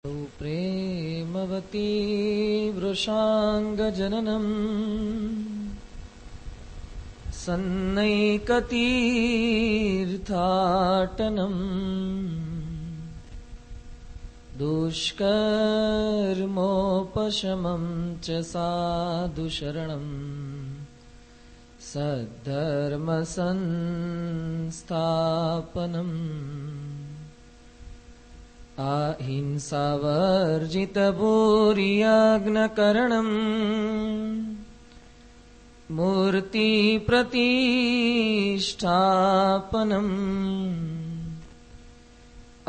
प्रेमवती वृषाङ्गजननम् सन्नैकतीर्थाटनम् दुष्कर्मोपशमं च साधुशरणम् सद्धर्मसंस्थापनम् अहिंसावर्जितभूरियज्ञकरणम् मूर्तिप्रतिष्ठापनम्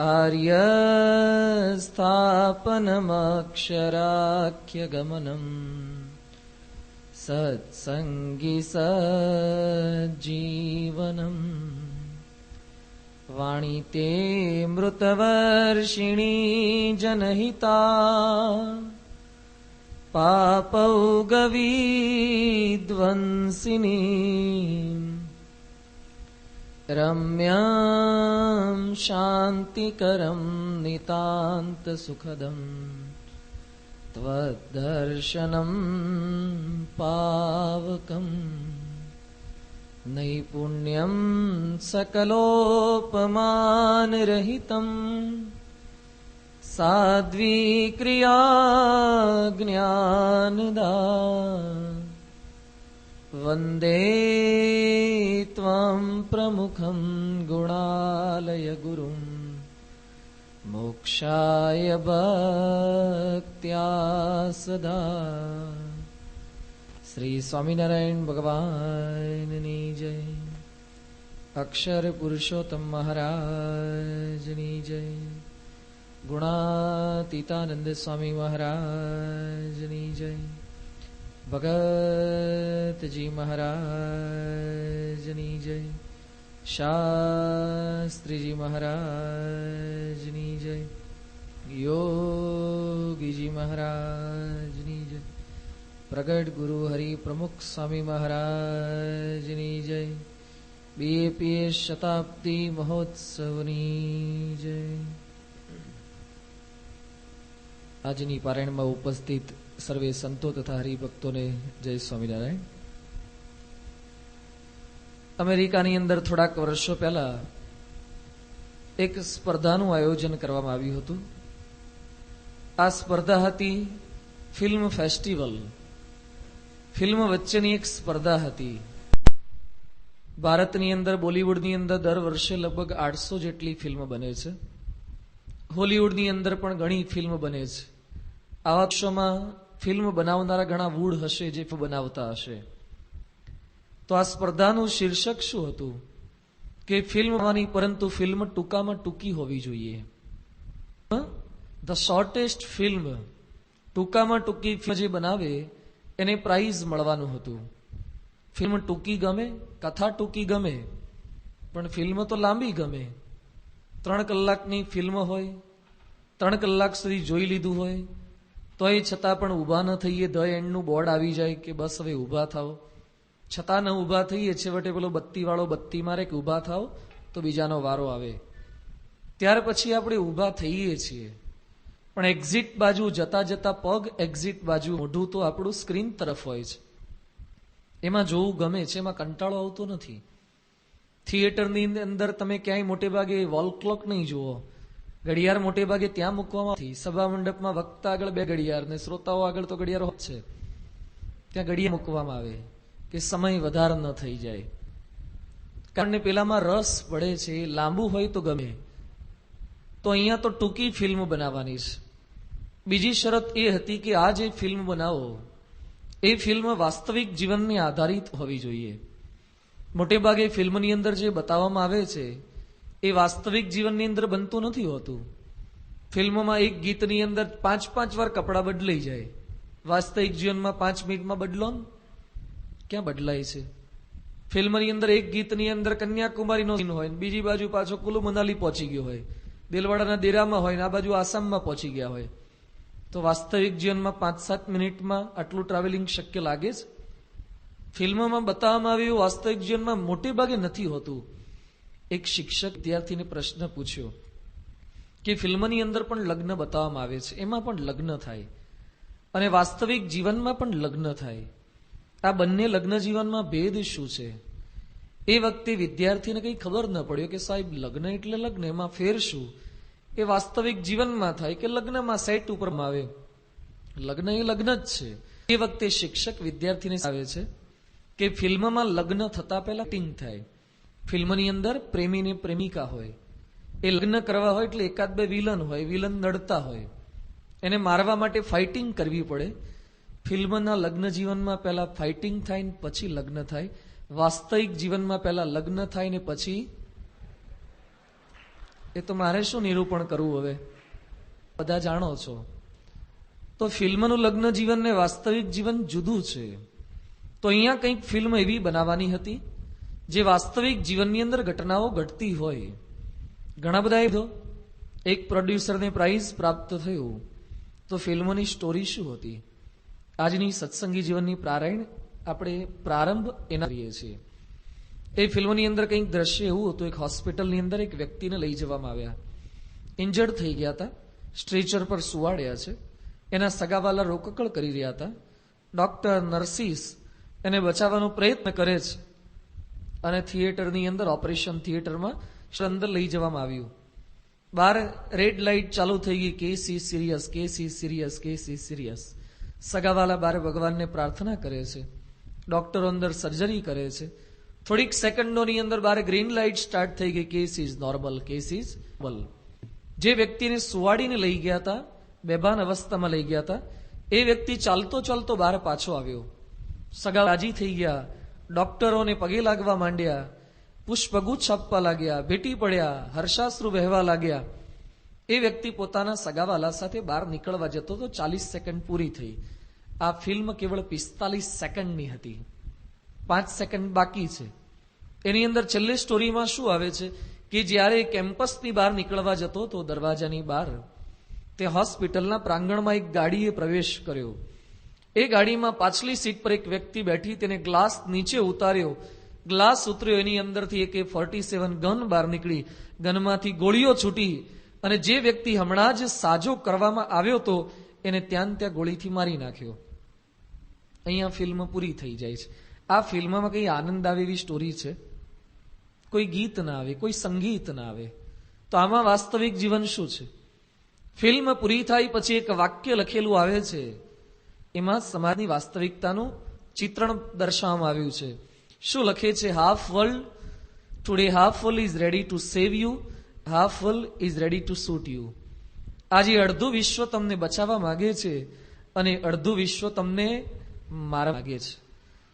आर्यस्थापनमक्षराख्यगमनम् सत्सङ्गी सज्जीवनम् वाणी ते मृतवर्षिणी जनहिता पापौगविध्वंसिनी रम्यां शान्तिकरं नितान्तसुखदम् त्वद्दर्शनं पावकम् नैपुण्यं सकलोपमानरहितम् साध्वीक्रिया ज्ञानदा वन्दे त्वं प्रमुखं गुणालय गुरुं मोक्षाय भक्त्या सदा। श्री स्वामीनारायण भगवाननी जय। अक्षर पुरुषोत्तम महाराजनी जय। गुणातीतानंद स्वामी महाराजनी जय। भगत जी महाराजनी जय। शास्त्री जी महाराजनी जय। योगी जी महाराजनी जय। प्रगट गुरु हरि प्रमुख स्वामी महाराजनी जय। BAPS शताब्दी महोत्सवनी जय। આજની પારાયણમાં ઉપસ્થિત સર્વે સંતો તથા હરિભક્તોને જય સ્વામિનારાયણ। અમેરિકાની અંદર થોડાક વર્ષો પહેલા એક સ્પર્ધાનું આયોજન કરવામાં આવ્યું હતું। આ સ્પર્ધા હતી ફિલ્મ ફેસ્ટિવલ। ફિલ્મ વચ્ચેની એક સ્પર્ધા હતી। ભારતની અંદર બોલિવૂડની અંદર દર વર્ષે લગભગ 800 જેટલી ફિલ્મ બને છે। હોલિવૂડની અંદર પણ ઘણી ફિલ્મ બને છે। આવા શોમાં ફિલ્મ બનાવનારા ઘણા વૂડ હશે જે બનાવતા હશે। તો આ સ્પર્ધાનું શીર્ષક શું હતું કે ફિલ્મ બનવાની પરંતુ ફિલ્મ ટૂંકામાં ટૂંકી હોવી જોઈએ। ધ શોર્ટેસ્ટ ફિલ્મ, ટૂંકામાં ટૂંકી ફિલ્મ જે બનાવે એને પ્રાઇઝ મળવાનું હતું। ફિલ્મ ટૂંકી ગમે, કથા ટૂંકી ગમે, પણ ફિલ્મ તો લાંબી ગમે। 3 કલાકની ફિલ્મ હોય, 3 કલાક સુધી જોઈ લીધું હોય, તોય છતાં પણ ઊભા ન થઈએ, ધ એન્ડનું બોર્ડ આવી જાય કે બસ હવે ઊભા થાઓ, છતાં ન ઊભા થઈએ, છેવટે પેલો બત્તીવાળો બત્તી મારે કે ઊભા થાઓ તો બીજાનો વારો આવે, ત્યાર પછી આપણે ઊભા થઈએ છીએ। પણ એક્ઝિટ બાજુ જતા જતા પગ એક્ઝિટ બાજુ, મોઢું તો આપણું સ્ક્રીન તરફ હોય છે। એમાં જોવું ગમે છે, એમાં કંટાળો આવતો નથી। થિયેટરની અંદર તમે ક્યાંય મોટે ભાગે વોલ ક્લોક નહીં જુઓ, ઘડિયાળ મોટે ભાગે ત્યાં મૂકવામાં નથી। સભા મંડપમાં વક્તા આગળ 2 ઘડિયાળ ને શ્રોતાઓ આગળ તો ઘડિયાળ હોય છે, ત્યાં ઘડિયાળ મૂકવામાં આવે કે સમય વધારે ન થઈ જાય, કારણ કે પેલામાં રસ પડે છે, લાંબુ હોય તો ગમે। તો અહીંયા તો ટૂંકી ફિલ્મ બનાવવાની છે। બીજી શરત એ હતી કે આ જે ફિલ્મ બનાવો એ ફિલ્મ વાસ્તવિક જીવનને આધારિત હોવી જોઈએ। મોટે ભાગે ફિલ્મની અંદર જે બતાવવામાં આવે છે એ વાસ્તવિક જીવનની અંદર બનતું નથી હોતું। ફિલ્મમાં એક ગીતની અંદર 5-5 વાર કપડાં બદલાઈ જાય, વાસ્તવિક જીવનમાં 5 મિનિટમાં બદલો ને ક્યાં બદલાય છે? ફિલ્મની અંદર એક ગીતની અંદર કન્યાકુમારીનો સીન હોય, બીજી બાજુ પાછો કુલુ મનાલી પહોંચી ગયો હોય, દિલવાડાના દેરામાં હોય ને આ બાજુ આસામમાં પહોંચી ગયા હોય। તો વાસ્તવિક જીવનમાં 5-7 મિનિટમાં આટલું ટ્રાવેલિંગ શક્ય લાગે છે? ફિલ્મમાં બતાવવામાં આવ્યું, વાસ્તવિક જીવનમાં મોટે ભાગે નથી હોતું। એક શિક્ષક વિદ્યાર્થીને પ્રશ્ન પૂછ્યો કે ફિલ્મની અંદર પણ લગ્ન બતાવવામાં આવે છે, એમાં પણ લગ્ન થાય અને વાસ્તવિક જીવનમાં પણ લગ્ન થાય. આ બંને લગ્ન જીવનમાં ભેદ શું છે? એ વખતે વિદ્યાર્થીને કંઈ ખબર ન પડ્યો કે સાહેબ લગ્ન એટલે લગ્ન, એમાં ફેર શું? એ વાસ્તવિક જીવનમાં થાય કે લગ્નમાં સેટ ઉપર આવે, લગ્ન એ લગ્ન જ છે. એ વખતે શિક્ષક વિદ્યાર્થીને આવે છે કે ફિલ્મમાં લગ્ન થતા પહેલા ટિંગ થાય. ફિલ્મની અંદર પ્રેમી ને પ્રેમિકા હોય, એ લગ્ન કરવા હોય એટલે એકાદ બે વિલન હોય, વિલન નડતા હોય, એને મારવા માટે ફાઇટિંગ કરવી પડે. ફિલ્મના લગ્ન જીવનમાં પહેલા ફાઇટિંગ થાય ને પછી લગ્ન થાય. વાસ્તવિક જીવનમાં પહેલા લગ્ન થાય ને પછી, એ તો મારે શું નિરૂપણ કરવું હવે, બધા જાણો છો. તો ફિલ્મનું લગ્ન જીવન ને વાસ્તવિક જીવન જુદું છે. તો અહીંયા કંઈક ફિલ્મ એવી બનાવવાની હતી જે વાસ્તવિક જીવનની અંદર ઘટનાઓ ઘટતી હોય. ઘણા બધા એક પ્રોડ્યુસરને પ્રાઇઝ પ્રાપ્ત થયું. તો ફિલ્મની સ્ટોરી શું હતી? આજની સત્સંગી જીવનની આપણે પ્રારંભ એના કરીએ છીએ. એ ફિલ્મની અંદર કંઈક દ્રશ્ય એવું હતું, એક હોસ્પિટલની અંદર એક વ્યક્તિને લઈ જવામાં આવ્યા, ઇન્જર્ડ થઈ ગયા હતા, સ્ટ્રેચર પર સુવાડ્યા છે, એના સગાવાલા રોકકળ કરી રહ્યા હતા. ડોક્ટર, નર્સિસ એને બચાવવાનો પ્રયત્ન કરે છે અને થિયેટરની અંદર, ઓપરેશન થિયેટરમાં અંદર લઈ જવામાં આવ્યું. બહાર રેડ લાઇટ ચાલુ થઈ ગઈ, case is serious, case is serious, case is serious. સગાવાલા બારે ભગવાનને પ્રાર્થના કરે છે, ડોક્ટરો અંદર સર્જરી કરે છે. થોડીક સેકન્ડોની અંદર બારે ગ્રીન લાઇટ સ્ટાર્ટ થઈ ગઈ, case is normal, case is normal. જે વ્યક્તિને સુવાડીને લઈ ગયા હતા, બેભાન અવસ્થામાં લઈ ગયા હતા, એ વ્યક્તિ ચાલતો ચાલતો બહાર પાછો આવ્યો. સગા રાજી થઈ ગયા, ડોક્ટરોને પગે લાગવા માંડ્યા, પુષ્પગુચ્છ આપવા લાગ્યા, ભેટી પડ્યા, હર્ષાશ્રુ વહેવા લાગ્યા. એ વ્યક્તિ પોતાના સગાવાલા સાથે બહાર નીકળવા જતો તો 40 સેકન્ડ પૂરી થઈ. આ ફિલ્મ કેવળ 45 સેકન્ડની હતી, 5 સેકન્ડ બાકી છે. એની અંદર છેલ્લે સ્ટોરીમાં શું આવે છે કે જ્યારે કેમ્પસની બહાર નીકળવા જતો તો દરવાજાની બહાર તે હોસ્પિટલના પ્રાંગણમાં એક ગાડીએ પ્રવેશ કર્યો. એ ગાડીમાં પાછલી સીટ પર એક વ્યક્તિ બેઠી, તેને ગ્લાસ નીચે ઉતાર્યો. ગ્લાસ ઉતર્યો, એની અંદરથી AK-47 ગન બહાર નીકળી, ગનમાંથી ગોળીઓ છૂટી અને જે વ્યક્તિ હમણાં જ સાજો કરવામાં આવ્યો હતો એને ત્યાં ગોળીથી મારી નાખ્યો. અહીંયા ફિલ્મ પૂરી થઈ જાય છે. આ ફિલ્મમાં કઈ આનંદ આવે એવી સ્ટોરી છે? કોઈ ગીત ના આવે, કોઈ સંગીત ના આવે. તો આમાં વાસ્તવિક જીવન શું છે? ફિલ્મ પૂરી થાય પછી એક વાક્ય લખેલું આવે છે, એમાં સમાજની વાસ્તવિકતાનું ચિત્રણ દર્શાવવામાં આવ્યું છે. શું લખે છે? Half world today, half world is ready to save you, half world is ready to shoot you. આજે અડધું વિશ્વ તમને બચાવવા માંગે છે અને અડધું વિશ્વ તમને મારવા માંગે છે.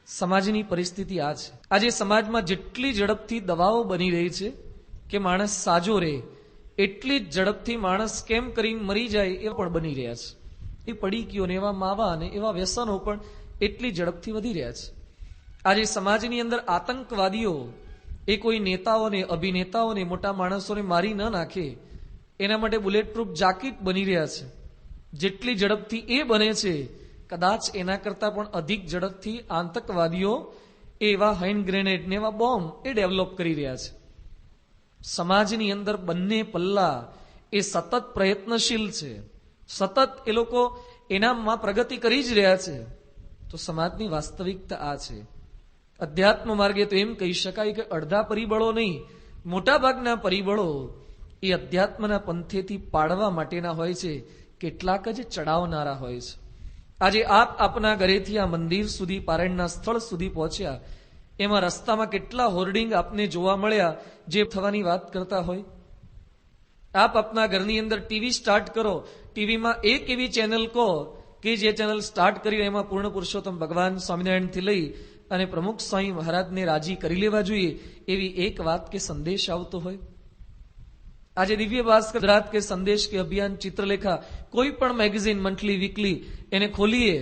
સમાજની પરિસ્થિતિ આ છે. આજે સમાજમાં જેટલી ઝડપથી દવાઓ બની રહી છે કે માણસ સાજો રહે, એટલી જ ઝડપથી માણસ કેમ કરીને મરી જાય એ પણ બની રહ્યા છે. એ પડીકીઓ ને એવા માવા અને એવા વ્યસનો પણ એટલી ઝડપથી વધી રહ્યા છે. આજે સમાજની અંદર આતંકવાદીઓ એ કોઈ નેતાઓને, અભિનેતાઓને, મોટા માણસોને મારી ન નાખે એના માટે બુલેટ પ્રૂફ જાકીટ બની રહ્યા છે. જેટલી ઝડપથી એ બને છે, કદાચ એના કરતા પણ અધિક ઝડપથી આતંકવાદીઓ એવા હેન્ડ ગ્રેનેડ ને એવા બોમ્બ એ ડેવલપ કરી રહ્યા છે. સમાજની અંદર બંને પલ્લા એ સતત પ્રયત્નશીલ છે, સતત એ લોકો એનામાં પ્રગતિ કરી જ રહ્યા છે. તો સમાજની વાસ્તવિકતા આ છે. અધ્યાત્મ માર્ગે તો એમ કહી શકાય કે અડધા પરિબળો નહીં, મોટા ભાગના પરિબળો એ અધ્યાત્મના પંથેથી પાડવા માટેના હોય છે, કેટલાક જ ચડાવનારા હોય છે. આજે આપ આપના ઘરેથી આ મંદિર સુધી, પારાયણના સ્થળ સુધી પહોંચ્યા, એમાં રસ્તામાં કેટલા હોર્ડિંગ આપને જોવા મળ્યા જે થવાની વાત કરતા હોય. આપ આપના ઘરની અંદર ટીવી સ્ટાર્ટ કરો, ટીવીમાં એક એવી ચેનલ કહો કે જે ચેનલ સ્ટાર્ટ કરી એમાં પૂર્ણ પુરુષોત્તમ ભગવાન સ્વામિનારાયણથી લઈ અને પ્રમુખ સ્વામી મહારાજને રાજી કરી લેવા જોઈએ એવી એક વાત કે સંદેશ આવતો હોય. આજે દિવ્ય ભાસ્કર, ગુજરાત કે સંદેશ કે અભિયાન, ચિત્રલેખા, કોઈ પણ મેગેઝિન, મંથલી, વીકલી એને ખોલીએ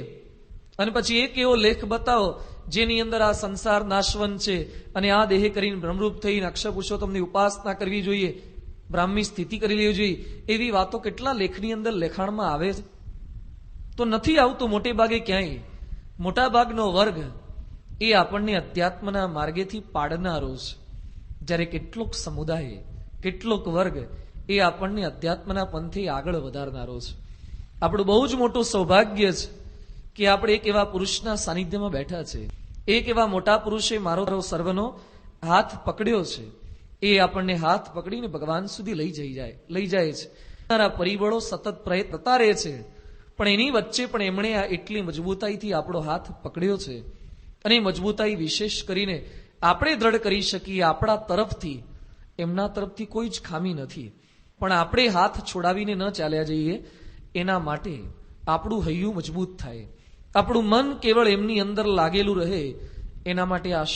અને પછી એક એવો લેખ બતાવો જેની અંદર આ સંસાર નાશવંત છે અને આ દેહ કરીને બ્રહ્મરૂપ થઈને અક્ષર પુરુષોત્તમની ઉપાસના કરવી જોઈએ, બ્રાહ્મી સ્થિતિ કરી લેવી જોઈએ, એવી વાતો કેટલા લેખની અંદર લેખાણમાં આવે છે? તો નથી આવતું મોટે ભાગે ક્યાંય. મોટા ભાગનો વર્ગ એ આપણને અધ્યાત્મના માર્ગેથી પાડનારો છે, જ્યારે કેટલોક સમુદાય, કેટલોક વર્ગ એ આપણને અધ્યાત્મના પંથે આગળ વધારનારો છે. આપણું બહુ જ મોટું સૌભાગ્ય છે કે આપણે એક એવા પુરુષના સાનિધ્યમાં બેઠા છે. એક એવા મોટા પુરુષે મારો સર્વનો હાથ પકડ્યો છે. એ આપણને હાથ પકડીને ભગવાન સુધી લઈ જાય છે. પરિબળો સતત પ્રયત્ન કરતા રહે છે, પણ એની વચ્ચે પણ એમણે આ એટલી મજબૂતાઈથી આપણો હાથ પકડ્યો છે. અને મજબૂતાઈ વિશેષ કરીને આપણે દ્રઢ કરી શકીએ આપણા તરફથી, એમના તરફથી કોઈ જ ખામી નથી. પણ આપણે હાથ છોડાવીને ન ચાલ્યા જઈએ, એના માટે આપણું હૈયું મજબૂત થાય, આપણું મન કેવળ એમની અંદર લાગેલું રહે, એના માટે આ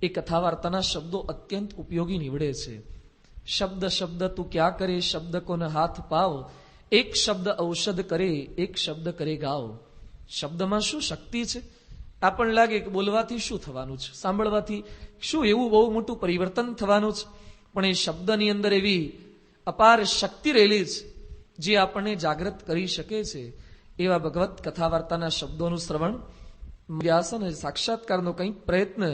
એ કથા વાર્તાના શબ્દો અત્યંત ઉપયોગી નીવડે છે. શબ્દ શબ્દ તું ક્યાં કરે, શબ્દ કોને હાથ પાવ, એક શબ્દ ઔષધ કરે, એક શબ્દ કરે ગાવ. શબ્દમાં શું શક્તિ છે? આપણને લાગે કે બોલવાથી શું થવાનું છે, સાંભળવાથી શું એવું બહુ મોટું પરિવર્તન થવાનું છે, પણ એ શબ્દની અંદર એવી અપાર શક્તિ રહેલી છે જે આપણને જાગૃત કરી શકે છે. એવા ભગવત કથા વાર્તાના શબ્દોનું શ્રવણ, વ્યાસન સાક્ષાત્કારનો કંઈક પ્રયત્ન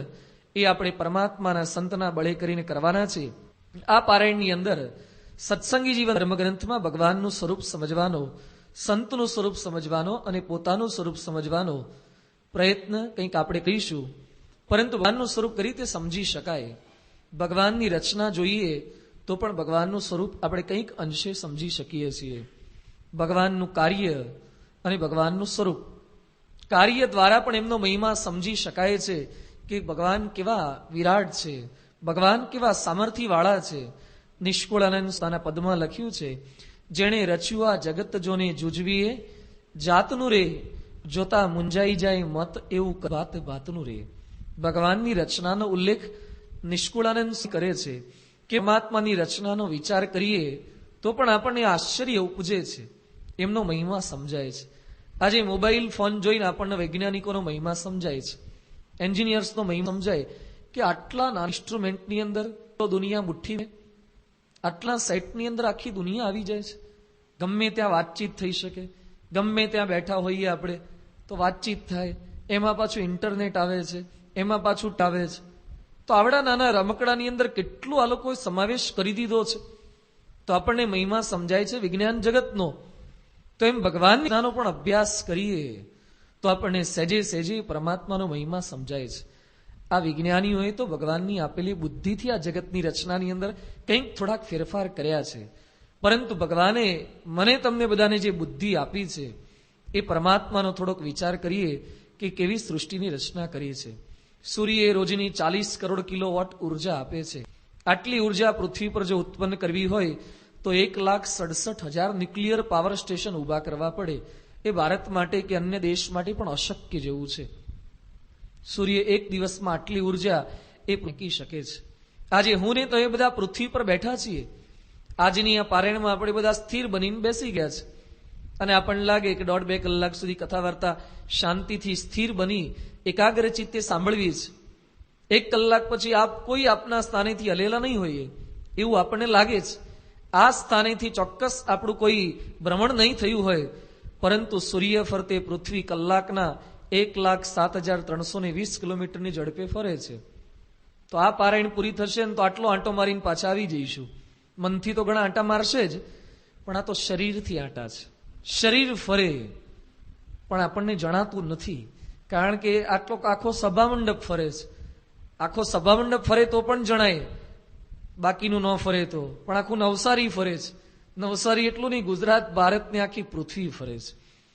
એ આપણે પરમાત્માના સંતના બળે કરીને કરવાના છે. આ પારાયણની અંદર સત્સંગી જીવન ધર્મગ્રંથમાં ભગવાનનું સ્વરૂપ સમજવાનો, સંતનું સ્વરૂપ સમજવાનો અને પોતાનું સ્વરૂપ સમજવાનો પ્રયત્ન કંઈક આપણે કરીશું. પરંતુ ભગવાનનું સ્વરૂપ કઈ રીતે સમજી શકાય? ભગવાનની રચના જોઈએ તો પણ ભગવાનનું સ્વરૂપ આપણે કંઈક અંશે સમજી શકીએ છીએ. ભગવાનનું કાર્ય અને ભગવાનનું સ્વરૂપ, કાર્ય દ્વારા પણ એમનો મહિમા સમજી શકાય છે કે ભગવાન કેવા વિરાટ છે, ભગવાન કેવા સામર્થ્ય વાળા છે. નિષ્કુળાનંદના પદમાં લખ્યું છે, જેણે રચ્યું આ જગત જોને જુજવીએ, જાતનું રે જોતા મુંજાઈ જાય મત, એવું વાત વાતનું રે. ભગવાનની રચનાનો ઉલ્લેખ નિષ્કુળાનંદ કરે છે કે પરમાત્માની રચનાનો વિચાર કરીએ તો પણ આપણને આશ્ચર્ય ઉપજે છે, એમનો મહિમા સમજાય છે. આજે મોબાઈલ ફોન જોઈને આપણને વૈજ્ઞાનિકોનો મહિમા સમજાય છે, એન્જિનિયર્સનો મહિમા સમજાય કે આટલા નાના ઇન્સ્ટ્રુમેન્ટની અંદર તો દુનિયા મુઠ્ઠી, આટલા સેટની અંદર આખી દુનિયા આવી જાય છે. ગમે ત્યાં વાતચીત થઈ શકે, ગમે ત્યાં બેઠા હોઈએ આપણે તો વાતચીત થાય. એમાં પાછું ઇન્ટરનેટ આવે છે, એમાં પાછું આવે છે. તો આવડા નાના રમકડાની અંદર કેટલું આ લોકોએ સમાવેશ કરી દીધો છે. તો આપણને મહિમા સમજાય છે વિજ્ઞાન જગતનો. તો એમ ભગવાનનો પણ અભ્યાસ કરીએ તો આપણને સહેજે સહેજે પરમાત્માનો મહિમા સમજાય છે. આ વિજ્ઞાનીઓએ તો ભગવાનની આપેલી બુદ્ધિથી આ જગતની રચનાની અંદર કંઈક થોડાક ફેરફાર કર્યા છે. પરંતુ ભગવાને મને તમને બધાને જે બુદ્ધિ આપી છે એ પરમાત્માનો થોડોક વિચાર કરીએ કે કેવી સૃષ્ટિની રચના કરી છે. સૂર્ય રોજની 40 કરોડ કિલોવોટ ઉર્જા આપે છે. આટલી ઉર્જા પૃથ્વી પર જો ઉત્પન્ન કરવી હોય તો 1,67,000 ન્યુક્લિયર પાવર સ્ટેશન ઉભા કરવા પડે. એ ભારત માટે કે અન્ય દેશ માટે પણ અશક્ય જેવું છે. સૂર્ય એક દિવસમાં આટલી ઉર્જા એ મૂકી શકે છે. આજે હું ને તો એ બધા પૃથ્વી પર બેઠા છીએ. આજની આ પારાયણમાં આપણે બધા સ્થિર બનીને બેસી ગયા છે અને આપણને લાગે કે 1.5-2 કલાક સુધી કથા વાર્તા શાંતિથી સ્થિર બની એકાગ્ર ચિત્તે સાંભળવી છે. 1 કલાક પછી કોઈ આપના સ્થાનેથી હલેલા નહીં હોઈએ એવું આપણને લાગે છે. આ સ્થાનેથી ચોક્કસ આપણું કોઈ ભ્રમણ નહીં થયું હોય, પરંતુ સૂર્ય ફરતે પૃથ્વી કલાકના 1,07,320 કિલોમીટરની ઝડપે ફરે છે. તો આ પારાયણ પૂરી થશે ને તો આટલો આંટો મારીને પાછા આવી જઈશું. મનથી તો ઘણા આંટા મારશે જ, પણ આ તો શરીરથી આંટા છે. શરીર ફરે પણ આપણને જણાતું નથી, કારણ કે આટલો આખો સભામંડપ ફરે છે. આખો સભામંડપ ફરે તો પણ જણાય, બાકીનું ન ફરે તો. પણ આખું નવસારી ફરે છે. નવસારી એટલું નહીં, ગુજરાત, ભારતની આખી પૃથ્વી ફરે છે.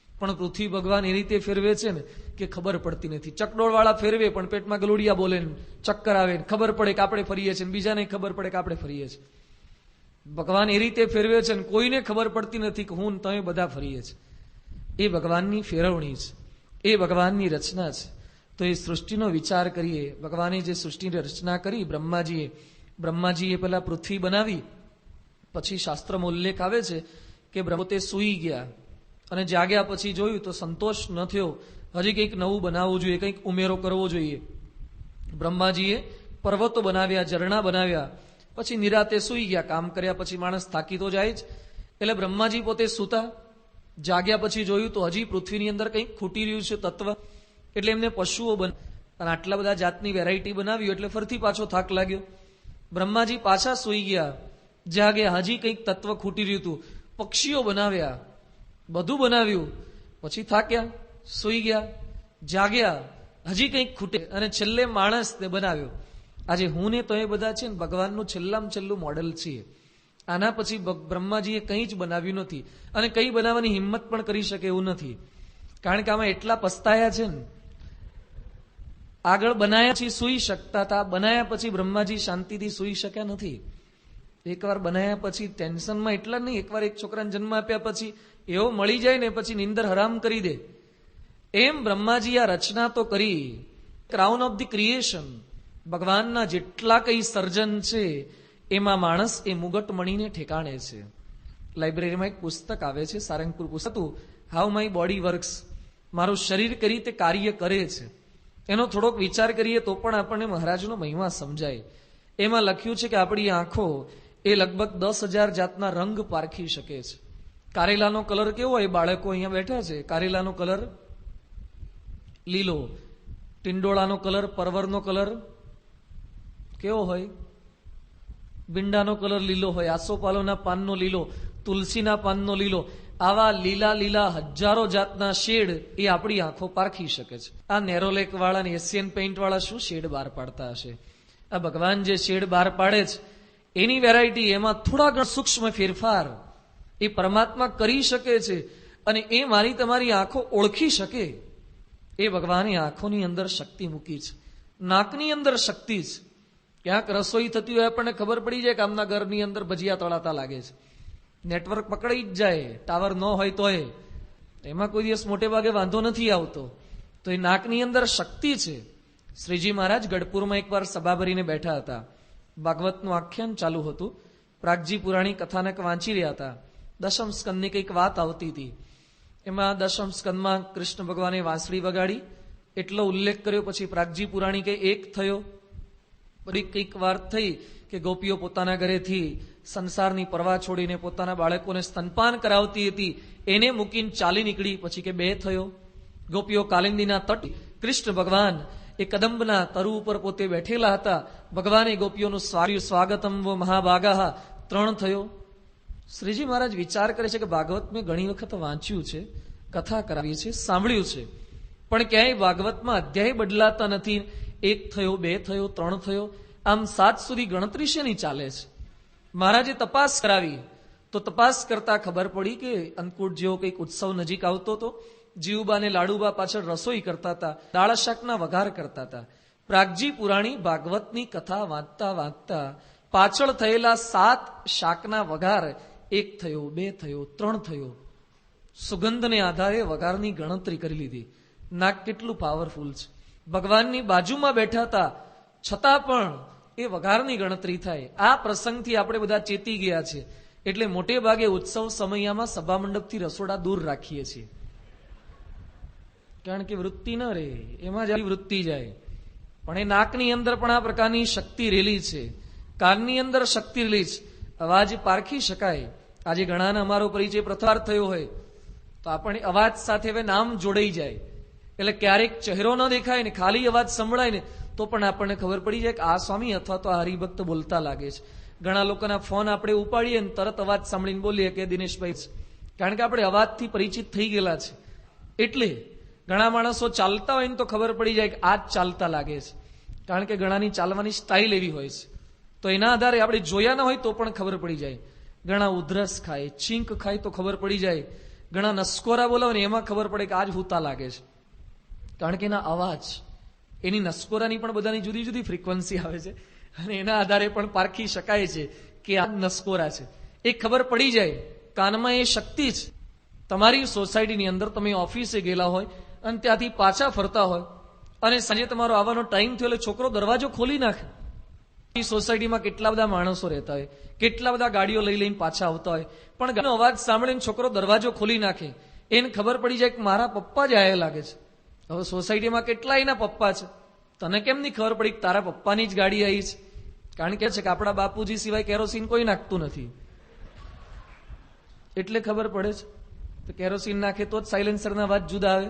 પણ પૃથ્વી ભગવાન એ રીતે ફેરવે છે ને કે ખબર પડતી નથી. ચકડોળ વાળા ફેરવે પણ પેટમાં ગલુડિયા બોલે, ચક્કર આવે, ખબર પડે કે આપણે ફરીએ છીએ, બીજાને ખબર પડે કે આપણે ફરીએ છીએ. ભગવાન એ રીતે ફેરવે છે ને કોઈને ખબર પડતી નથી કે હું તમે બધા ફરીએ છીએ. એ ભગવાનની ફેરવણી છે, એ ભગવાનની રચના છે. તો એ સૃષ્ટિનો વિચાર કરીએ. ભગવાને જે સૃષ્ટિની રચના કરી, બ્રહ્માજીએ પેલા પૃથ્વી બનાવી. પછી શાસ્ત્રમાં ઉલ્લેખ આવે છે કે બ્રહ્મોતે સૂઈ ગયા અને જાગ્યા પછી જોયું તો સંતોષ ન થયો, હજી કંઈક નવું બનાવવું જોઈએ, કંઈક ઉમેરો કરવો જોઈએ. બ્રહ્માજીએ પર્વતો બનાવ્યા, ઝરણા બનાવ્યા, પછી નિરાતે સૂઈ ગયા. કામ કર્યા પછી માણસ થાકી તો જાય જ, એટલે બ્રહ્માજી પોતે સૂતા. જાગ્યા પછી જોયું તો હજી પૃથ્વીની અંદર કંઈક ખૂટી રહ્યું છે તત્વ, એટલે એમને પશુઓ અને આટલા બધા જાતની વેરાયટી બનાવી એટલે ફરીથી પાછો થાક લાગ્યો. બ્રહ્માજી પાછા સૂઈ ગયા જાગ્યા, હજી કંઈક તત્વ ખૂટી રહ્યું હતું, પક્ષીઓ બનાવ્યા, બધું બનાવ્યું, પછી થાક્યા, સૂઈ ગયા, જાગ્યા, હજી કંઈક ખૂટે, અને છેલ્લે માણસને બનાવ્યો. આજે હું ને તો એ બધા છે ને ભગવાનનું છેલ્લામાં છેલ્લું મોડેલ છીએ. આના પછી બ્રહ્માજીએ કંઈ જ બનાવ્યું નથી, અને કંઈ બનાવવાની હિંમત પણ કરી શકે એવું નથી. કારણ કે આમાં એટલા પસ્તાયા છે ને. આગળ બનાયા પછી સૂઈ શકતા હતા, બનાયા પછી બ્રહ્માજી શાંતિથી સૂઈ શક્યા નથી. એકવાર બનાયા પછી ટેન્શનમાં એટલા નહીં, એકવાર એક છોકરાને જન્મ આપ્યા પછી એવો મળી જાય ને પછી નીંદર હરામ કરી દે. એમ બ્રહ્માજી આ રચના તો કરી. ક્રાઉન ઓફ ધી ક્રિએશન, ભગવાનના જેટલા કઈ સર્જન છે એમાં માણસ એ મુગટ મણીને ઠેકાણે છે. લાઇબ્રેરીમાં એક પુસ્તક આવે છે, સારંગપુર પુસ્તક, હાઉ માય બોડી વર્ક્સ, મારું શરીર કઈ રીતે કાર્ય કરે છે એનો થોડોક વિચાર કરીએ તો પણ આપણને મહારાજનો મહિમા સમજાય. એમાં લખ્યું છે કે આપણી આંખો એ લગભગ 10,000 જાતના રંગ પારખી શકે છે. કારેલાનો કલર કેવો હોય? બાળકો અહીંયા બેઠા છે, કારેલાનો કલર લીલો, ટિંડોળાનો કલર, પરવરનો કલર કેવો હોય? ભીંડાનો કલર લીલો હોય, આસોપાલોના પાનનો લીલો, તુલસીના પાનનો લીલો. આવા લીલા લીલા હજારો જાતના શેડ એ આપણી આંખો પારખી શકે છે. આ નેરોલેક વાળા ને એશિયન પેઇન્ટ વાળા શું શેડ બહાર પાડતા હશે? આ ભગવાન જે શેડ બહાર પાડે છે એની વેરાયટી, એમાં થોડા ઘણા સૂક્ષ્મ ફેરફાર એ પરમાત્મા કરી શકે છે, અને એ મારી તમારી આંખો ઓળખી શકે. એ ભગવાને આંખોની અંદર શક્તિ મૂકી છે, નાકની અંદર શક્તિ છે. ક્યાંક રસોઈ થતી હોય આપણને ખબર પડી જાય કે આમના ઘરની અંદર ભજીયા તળાતા લાગે છે. નેટવર્ક પકડાઈ જ જાય, ટાવર ન હોય તો એમાં કોઈ દિવસ મોટે ભાગે વાંધો નથી આવતો. તો એ નાકની અંદર શક્તિ છે. શ્રીજી મહારાજ ગઢપુરમાં એકવાર સભા ભરીને બેઠા હતા. ભાગવતનું આખ્યાન ચાલુ હતું. પ્રાગજી પુરાણી કથાનક વાંચી રહ્યા હતા. દશમ સ્કંદની કંઈક વાત આવતી હતી. એમાં દશમ સ્કંદમાં કૃષ્ણ ભગવાને વાંસળી વગાડી એટલો ઉલ્લેખ કર્યો. પછી પ્રાગજી પુરાણી કે એક થયો. બધી કંઈક વાર થઈ કે ગોપીઓ પોતાના ઘરેથી સંસારની પરવા છોડીને પોતાના બાળકોને સ્તનપાન કરાવતી હતી, એને મૂકીને ચાલી નીકળી. પછી કે બે થયો. ગોપીઓ કાલિંદીના તટ, કૃષ્ણ ભગવાન એ કદંબના તરુ ઉપર પોતે બેઠેલા હતા. ભગવાને ગોપીઓનું સ્વાગતમ વો મહાભાગા, ત્રણ થયો. શ્રીજી મહારાજ વિચાર કરે છે કે ભાગવત મેં ઘણી વખત વાંચ્યું છે, કથા કરાવી છે, સાંભળ્યું છે, પણ ક્યાંય ભાગવતમાં અધ્યાય બદલાતા નથી. એક થયો, બે થયો, ત્રણ થયો, આમ 7 સુધી ગણતરી શેની ચાલે છે? મહારાજે તપાસ કરાવી તો તપાસ કરતા ખબર પડી કે અન્નકૂટ જેવો કંઈક ઉત્સવ નજીક આવતો હતો. જીવબા ને લાડુબા પાછળ રસોઈ કરતા હતા, દાળ શાકના વઘાર કરતા હતા. પ્રાગજી પુરાણી ભાગવતની કથા વાંચતા વાંચતા પાછળ થયેલા 7 શાકના વઘાર, એક થયો, બે થયો, ત્રણ થયો. સુગંધને આધારે વઘારની ગણતરી કરી લીધી. નાક કેટલું પાવરફુલ છે! ભગવાનની બાજુમાં બેઠા હતા છતાં પણ એ વઘારની ગણતરી થાય. આ પ્રસંગથી આપણે બધા ચેતી ગયા છે. એટલે મોટે ભાગે ઉત્સવ સમયમાં સભા મંડપથી રસોડા દૂર રાખીએ છીએ, કારણ કે વૃત્તિ ન રહે, એમાં જ વૃત્તિ જાય. પણ એ નાકની અંદર પણ આ પ્રકારની શક્તિ રેલી છે, કાનની અંદર શક્તિ રેલી છે, અવાજ પારખી શકાય. આજે ઘણાને અમારો પરિચય પ્રથાર થયો હોય તો આપણે અવાજ સાથે હવે નામ જોડાઈ જાય. એટલે ક્યારેક ચહેરો ન દેખાય ને ખાલી અવાજ સંભળાય ને તો પણ આપણને ખબર પડી જાય કે આ સ્વામી અથવા તો આ હરિભક્ત બોલતા લાગે છે. ઘણા લોકોના ફોન આપણે ઉપાડીએ ને તરત અવાજ સાંભળીને બોલીએ કે દિનેશભાઈ છે, કારણ કે આપણે અવાજથી પરિચિત થઈ ગયેલા છે. એટલે ઘણા માણસો ચાલતા હોય ને તો ખબર પડી જાય કે આ જ ચાલતા લાગે છે, કારણ કે ઘણાની ચાલવાની સ્ટાઇલ એવી હોય છે. તો એના આધારે આપણે જોયા ન હોય તો પણ ખબર પડી જાય. ઘણા ઉધરસ ખાય, છીંક ખાય તો ખબર પડી જાય. ઘણા નસકોરા બોલાવે ને એમાં ખબર પડે કે આ જ હુતા લાગે છે, કારણ કે એના અવાજ, એની નસકોરાની પણ બધાની જુદી જુદી ફ્રીક્વન્સી આવે છે, અને એના આધારે પણ પારખી શકાય છે કે આ નસકોરા છે. એ ખબર પડી જાય. કાનમાં એ શક્તિ છે. તમારી સોસાયટીની અંદર તમે ઓફિસે ગયેલા હોય અને ત્યાંથી પાછા ફરતા હોય અને સાંજે તમારો આવવાનો ટાઈમ થયો એટલે છોકરો દરવાજો ખોલી નાખે. સોસાયટીમાં કેટલા બધા માણસો રહેતા હોય, કેટલા બધા ગાડીઓ લઈ લઈને પાછા આવતા હોય, પણ અવાજ સાંભળીને છોકરો દરવાજો ખોલી નાખે. એને ખબર પડી જાય કે મારા પપ્પા જ આયા લાગે છે. હવે સોસાયટીમાં કેટલા એના પપ્પા છે, તને કેમ નહીં ખબર પડી કે તારા પપ્પાની જ ગાડી આવી છે? કારણ કે આપણા બાપુજી સિવાય કેરોસીન કોઈ નાખતું નથી, એટલે ખબર પડે છે. તો કેરોસીન નાખે તો જ સાયલેન્સરના અવાજ જુદા આવે.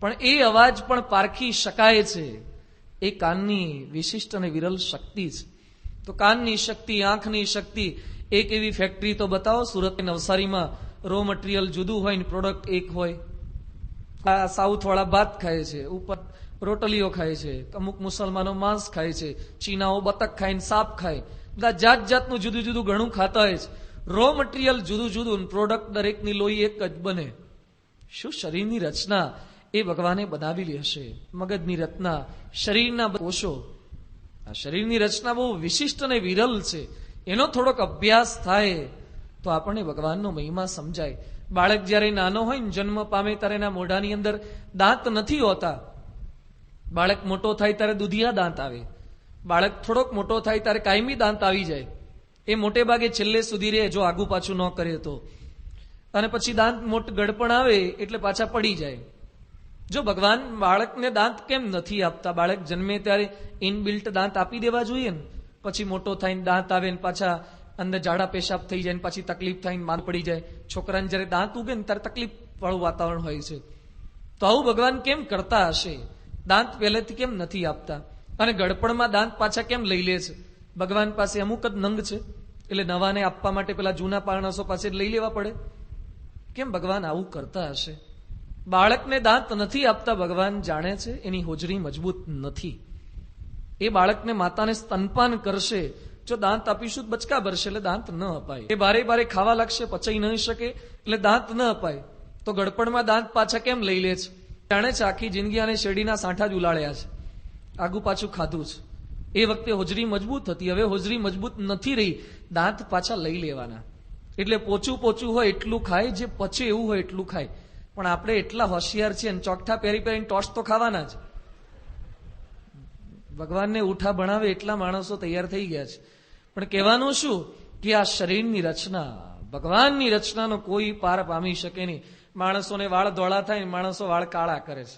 પણ એ અવાજ પણ પારખી શકાય છે. એ કાનની વિશિષ્ટ અને વિરલ શક્તિ છે. તો કાનની શક્તિ, આંખની શક્તિ એક એવી ફેક્ટરી તો બતાવો સુરત નવસારીમાં રો મટીરિયલ જુદું હોય ને પ્રોડક્ટ એક હોય. આ સાઉથ વાળા ભાત ખાય છે, ઉપર રોટલીઓ ખાય છે, અમુક મુસલમાનો માંસ ખાય છે, ચીનાઓ બતક ખાય ને સાપ ખાય, બધા જાત જાતનું જુદું જુદું ઘણું ખાતા હોય છે. રો મટીરિયલ જુદું જુદું, પ્રોડક્ટ દરેકની લોહી એક જ બને. શું શરીરની રચના એ ભગવાને બનાવેલી હશે. મગજની રચના, શરીરના કોષો, આ શરીરની રચના બહુ વિશિષ્ટ અને વિરલ છે. એનો થોડોક અભ્યાસ થાય તો આપણને ભગવાનનો મહિમા સમજાય. બાળક જયારે નાનો હોય ને, જન્મ પામે ત્યારે એના મોઢાની અંદર દાંત નથી હોતા. બાળક મોટો થાય ત્યારે દુધિયા દાંત આવે. બાળક થોડોક મોટો થાય ત્યારે કાયમી દાંત આવી જાય. એ મોટે ભાગે છેલ્લે સુધી રહે જો આગુ પાછું ન કરે તો. અને પછી દાંત ગડપણ આવે એટલે પાછા પડી જાય. જો ભગવાન બાળકને દાંત કેમ નથી આપતા? બાળક જન્મે ત્યારે ઇનબિલ્ટ દાંત આપી દેવા જોઈએ ને. પછી મોટો થઈને દાંત આવે ને પાછા અંદર ઝાડા પેશાબ થઈ જાય ને પાછી તકલીફ થઈને માંદ પડી જાય. છોકરાને જયારે દાંત ઉગે ને ત્યારે તકલીફ વાળું વાતાવરણ હોય છે. તો આવું ભગવાન કેમ કરતા હશે? દાંત પહેલેથી કેમ નથી આપતા? અને ગડપણમાં દાંત પાછા કેમ લઈ લે છે? ભગવાન પાસે અમુક જ નંગ છે એટલે નવાને આપવા માટે પેલા જૂના પારણસો પાસે લઈ લેવા પડે. કેમ ભગવાન આવું કરતા હશે? બાળકને દાંત નથી આપતા ભગવાન જાણે છે એની હોજરી મજબૂત નથી. એ બાળકને માતાને સ્તનપાન કરશે, જો દાંત આપીશું બચકા ભરશે એટલે દાંત ન અપાય. એ બારે બારે ખાવા લાગશે, પચાઈ નહીં શકે એટલે દાંત ન અપાય. તો ગડપણમાં દાંત પાછા કેમ લઈ લે છે? જાણે છે આખી જિંદગી આને શેરડીના સાંઠા જ ઉલાળ્યા છે, આગુ પાછું ખાધું છે. એ વખતે હોજરી મજબૂત હતી, હવે હોજરી મજબૂત નથી રહી, દાંત પાછા લઈ લેવાના. એટલે પોચું પોચું હોય એટલું ખાય, જે પચે એવું હોય એટલું ખાય. પણ આપણે એટલા હોશિયાર છીએ ને ચોકઠા પહેરી પહેરીને ટોસ્ટ તો ખાવાના જ. ભગવાનને ઉઠા ભણાવે એટલા માણસો તૈયાર થઈ ગયા છે. પણ કહેવાનું શું કે આ શરીરની રચના, ભગવાનની રચનાનો કોઈ પાર પામી શકે નહીં. માણસોને વાળ ધોળા થાય, માણસો વાળ કાળા કરે છે.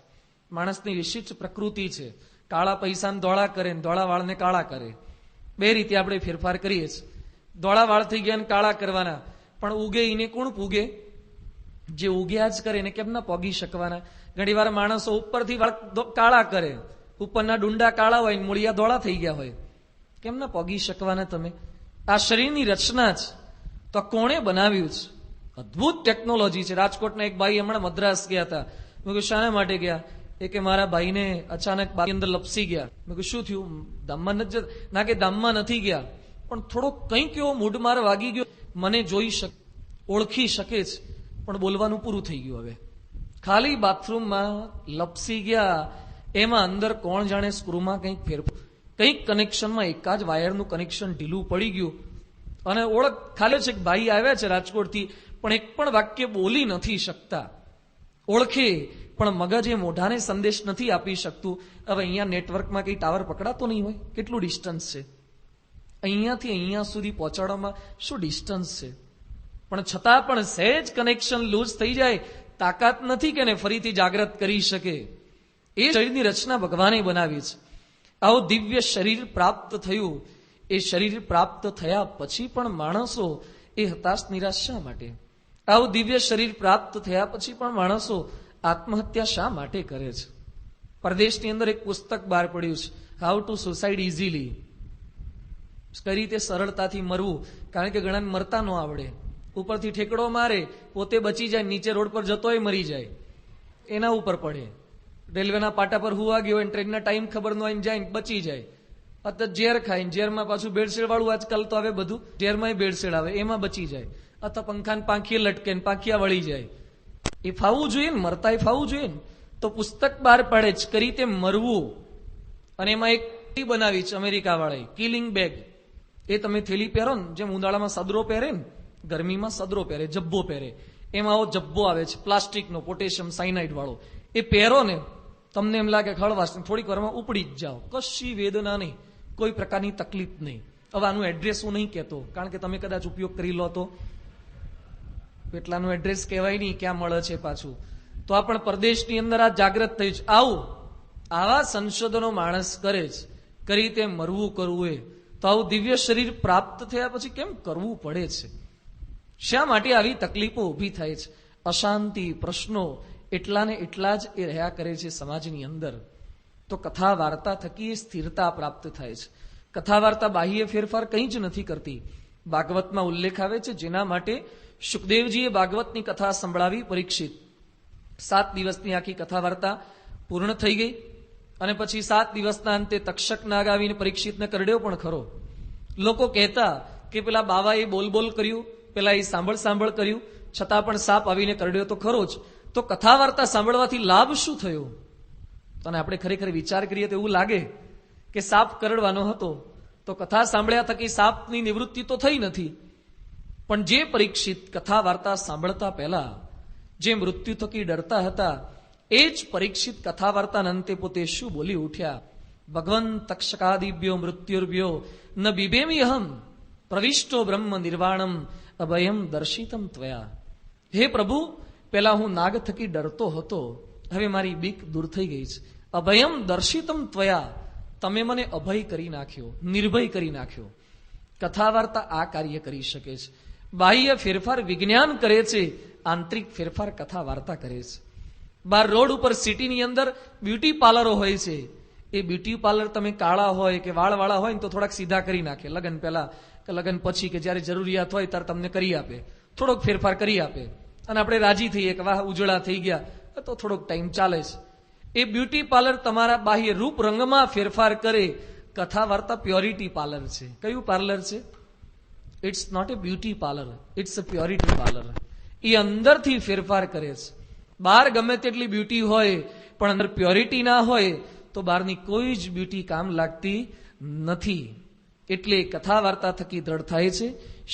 માણસની વિશિષ્ટ પ્રકૃતિ છે. કાળા પૈસાને ધોળા કરે ને ધોળા વાળને કાળા કરે. બે રીતે આપણે ફેરફાર કરીએ છીએ. ધોળા વાળ થઈ ગયા ને કાળા કરવાના, પણ ઉગે એને કોણ પૂગે? જે ઉગ્યા જ કરે એને કેમ ના પોગી શકવાના? ઘણી વાર માણસો ઉપરથી વાળ કાળા કરે, ઉપરના ડુંડા કાળા હોય ને મૂળિયા ધોળા થઈ ગયા હોય, કેમ ના પોગી શકવાના તમે? આ શરીરની રચના છે. તો કોણે બનાવ્યું છે? અદભુત ટેકનોલોજી છે. રાજકોટના એક ભાઈ હમણાં મદ્રાસ ગયા હતા. મેં કહ્યું શાના માટે ગયા? એ કે મારા ભાઈને અચાનક બારી અંદર લપસી ગયા. મેં કહ્યું શું થયું? ધામમાં નથી? ના કે ધામમાં નથી ગયા, પણ થોડો કંઈક એવો મૂઢમાર વાગી ગયો, મને જોઈ શકે, ઓળખી શકે છે, પણ બોલવાનું પૂરું થઈ ગયું. હવે ખાલી બાથરૂમમાં લપસી ગયા, એમાં અંદર કોણ જાણે સ્ક્રૂમાં કંઈક ફેરફાર, કંઈક કનેક્શનમાં એકા જ વાયરનું કનેક્શન ઢીલું પડી ગયું. અને ઓળખ ખાલી છે કે ભાઈ આવ્યા છે રાજકોટથી, પણ એક પણ વાક્ય બોલી નથી શકતા. ઓળખે પણ મગજ એ મોઢાને સંદેશ નથી આપી શકતું. હવે અહીંયા નેટવર્કમાં કઈ ટાવર પકડાતો નહીં હોય, કેટલું ડિસ્ટન્સ છે? અહીંયાથી અહીંયા સુધી પહોંચાડવામાં શું ડિસ્ટન્સ છે? પણ છતાં પણ સહેજ કનેક્શન લૂઝ થઈ જાય, તાકાત નથી કે એને ફરીથી જાગૃત કરી શકે. એ શરીરની રચના ભગવાને બનાવી છે. આવું દિવ્ય શરીર પ્રાપ્ત થયું. એ શરીર પ્રાપ્ત થયા પછી પણ માણસો એ હતાશ નિરાશ શા માટે? આવું દિવ્ય શરીર પ્રાપ્ત થયા પછી પણ માણસો આત્મહત્યા શા માટે કરે છે? પરદેશની અંદર એક પુસ્તક બહાર પડ્યું છે, હાઉ ટુ સુસાઇડ ઇઝીલી. કઈ રીતે સરળતાથી મરવું, કારણ કે ઘણાને મરતા ન આવડે. ઉપરથી ઠેકડો મારે, પોતે બચી જાય, નીચે રોડ પર જતોય મરી જાય, એના ઉપર પડે. રેલવેના પાટા પર હુવા ગયો હોય, ટ્રેનના ટાઈમ ખબર ન હોય, જાય બચી જાય. અથવા ઝેર ખાય, ઝેરમાં પાછું બેડશેડ વાળું આજકાલ તો આવે બધું, ઝેરમાં બેડશેડ આવે, એમાં બચી જાય. અથવા પંખાને પાંખીએ લટકે ને પાંખિયા વળી જાય. એ ફાવવું જોઈએ ને, મરતા એ ફાવવું જોઈએ ને. તો પુસ્તક બહાર પાડે જ કઈ રીતે મરવું. અને એમાં એક બનાવી છે અમેરિકા વાળાએ, કિલિંગ બેગ. એ તમે થેલી પહેરો ને, જેમ ઉનાળામાં સદરો પહેરે ને, ગરમીમાં સદરો પહેરે, જબ્બો પહેરે, એમાં આવો જબ્બો આવે છે પ્લાસ્ટિકનો, પોટેશિયમ સાયનાઇડ વાળો. એ પહેરો ને, તમને એમ લાગે હળવાશ, થોડીક વારમાં ઉપડી જ જાઓ, કશી વેદના નહીં, કોઈ પ્રકારની તકલીફ નહીં. હવે આનું એડ્રેસ હું નહીં કહેતો, કારણ કે તમે કદાચ ઉપયોગ કરી લો તો એટલાનું એડ્રેસ કહેવાય નહીં, ક્યાં મળે છે પાછું. તો આ પણ પરદેશની અંદર આ જાગૃત થયું છે. આવા સંશોધનો માણસ કરે છે, કઈ રીતે મરવું કરવું. એ તો આવું દિવ્ય શરીર પ્રાપ્ત થયા પછી કેમ કરવું પડે છે? શા માટે આવી તકલીફો ઊભી થાય છે? અશાંતિ, પ્રશ્નો એટલા ને એટલા જ એ રહ્યા કરે છે સમાજની અંદર. તો કથા વાર્તા થકી એ સ્થિરતા પ્રાપ્ત થાય છે. કથા વાર્તા બાહ્ય ફેરફાર કંઈ જ નથી કરતી. ભાગવતમાં ઉલ્લેખ આવે છે, જેના માટે શુકદેવજીએ ભાગવતની કથા સંભળાવી પરીક્ષિત. 7 દિવસની આખી કથા વાર્તા પૂર્ણ થઈ ગઈ અને પછી 7 દિવસના અંતે તક્ષક નાગ આવીને પરીક્ષિતને કરડ્યો પણ ખરો. લોકો કહેતા કે પેલા બાવાએ બોલ બોલ કર્યું, પેલા એ સાંભળ સાંભળ કર્યું, છતાં પણ સાપ આવીને કરડ્યો તો ખરો જ. તો કથા વાર્તા સાંભળવાથી લાભ શું થયો? અને આપણે ખરેખર વિચાર કરીએ તો એવું લાગે કે સાપ કરડવાનો હતો, તો કથા સાંભળ્યા થકી સાપની નિવૃત્તિ તો થઈ નથી. પણ જે પરીક્ષિત કથા વાર્તા સાંભળતા પહેલા જે મૃત્યુ થકી ડરતા હતા, એ જ પરીક્ષિત કથા વાર્તાના અંતે પોતે શું બોલી ઉઠ્યા? ભગવન તક્ષકાદિભ્યો મૃત્યુર્ભ્યો ન બિબેમિહમ પ્રવિષ્ટો બ્રહ્મ નિર્વાણમ અભયમ દર્શિતમ ત્વયા. હે પ્રભુ, પેલા હું નાગ થકી ડરતો હતો, હવે મારી બીક દૂર થઈ ગઈ છે. અભયમ દર્શિતમ ત્વયા, તમે મને અભય કરી નાખ્યો, નિર્ભય કરી નાખ્યો. કથા વાર્તા આ કાર્ય કરી શકે છે. બાહ્ય ફેરફાર વિજ્ઞાન કરે છે, આંતરિક ફેરફાર કથા વાર્તા કરે છે. બાર રોડ ઉપર સિટીની અંદર બ્યુટી પાર્લરો હોય છે. એ બ્યુટી પાર્લર તમે કાળા હોય કે વાળવાળા હોય ને તો થોડાક સીધા કરી નાખે, લગ્ન પહેલા કે લગ્ન પછી કે જયારે જરૂરિયાત હોય ત્યારે તમને કરી આપે, થોડોક ફેરફાર કરી આપે અને આપણે રાજી થઈએ કે વાહ ઉજળા થઈ ગયા, તો થોડોક ટાઈમ ચાલે છે. એ બ્યુટી પાર્લર તમારા બાહ્ય રૂપ રંગમાં ફેરફાર કરે. કથા વાર્તા પ્યોરિટી પાર્લર છે. કયું પાર્લર છે? It's not a beauty parlour, it's a purity parlour. એ અંદરથી ફેરફાર કરે છે. બહાર ગમે તેટલી બ્યુટી હોય પણ અંદર પ્યોરિટી ના હોય તો બહારની કોઈ જ બ્યુટી કામ લાગતી નથી. એટલે કથા વાર્તા થકી દ્રઢ થાય છે,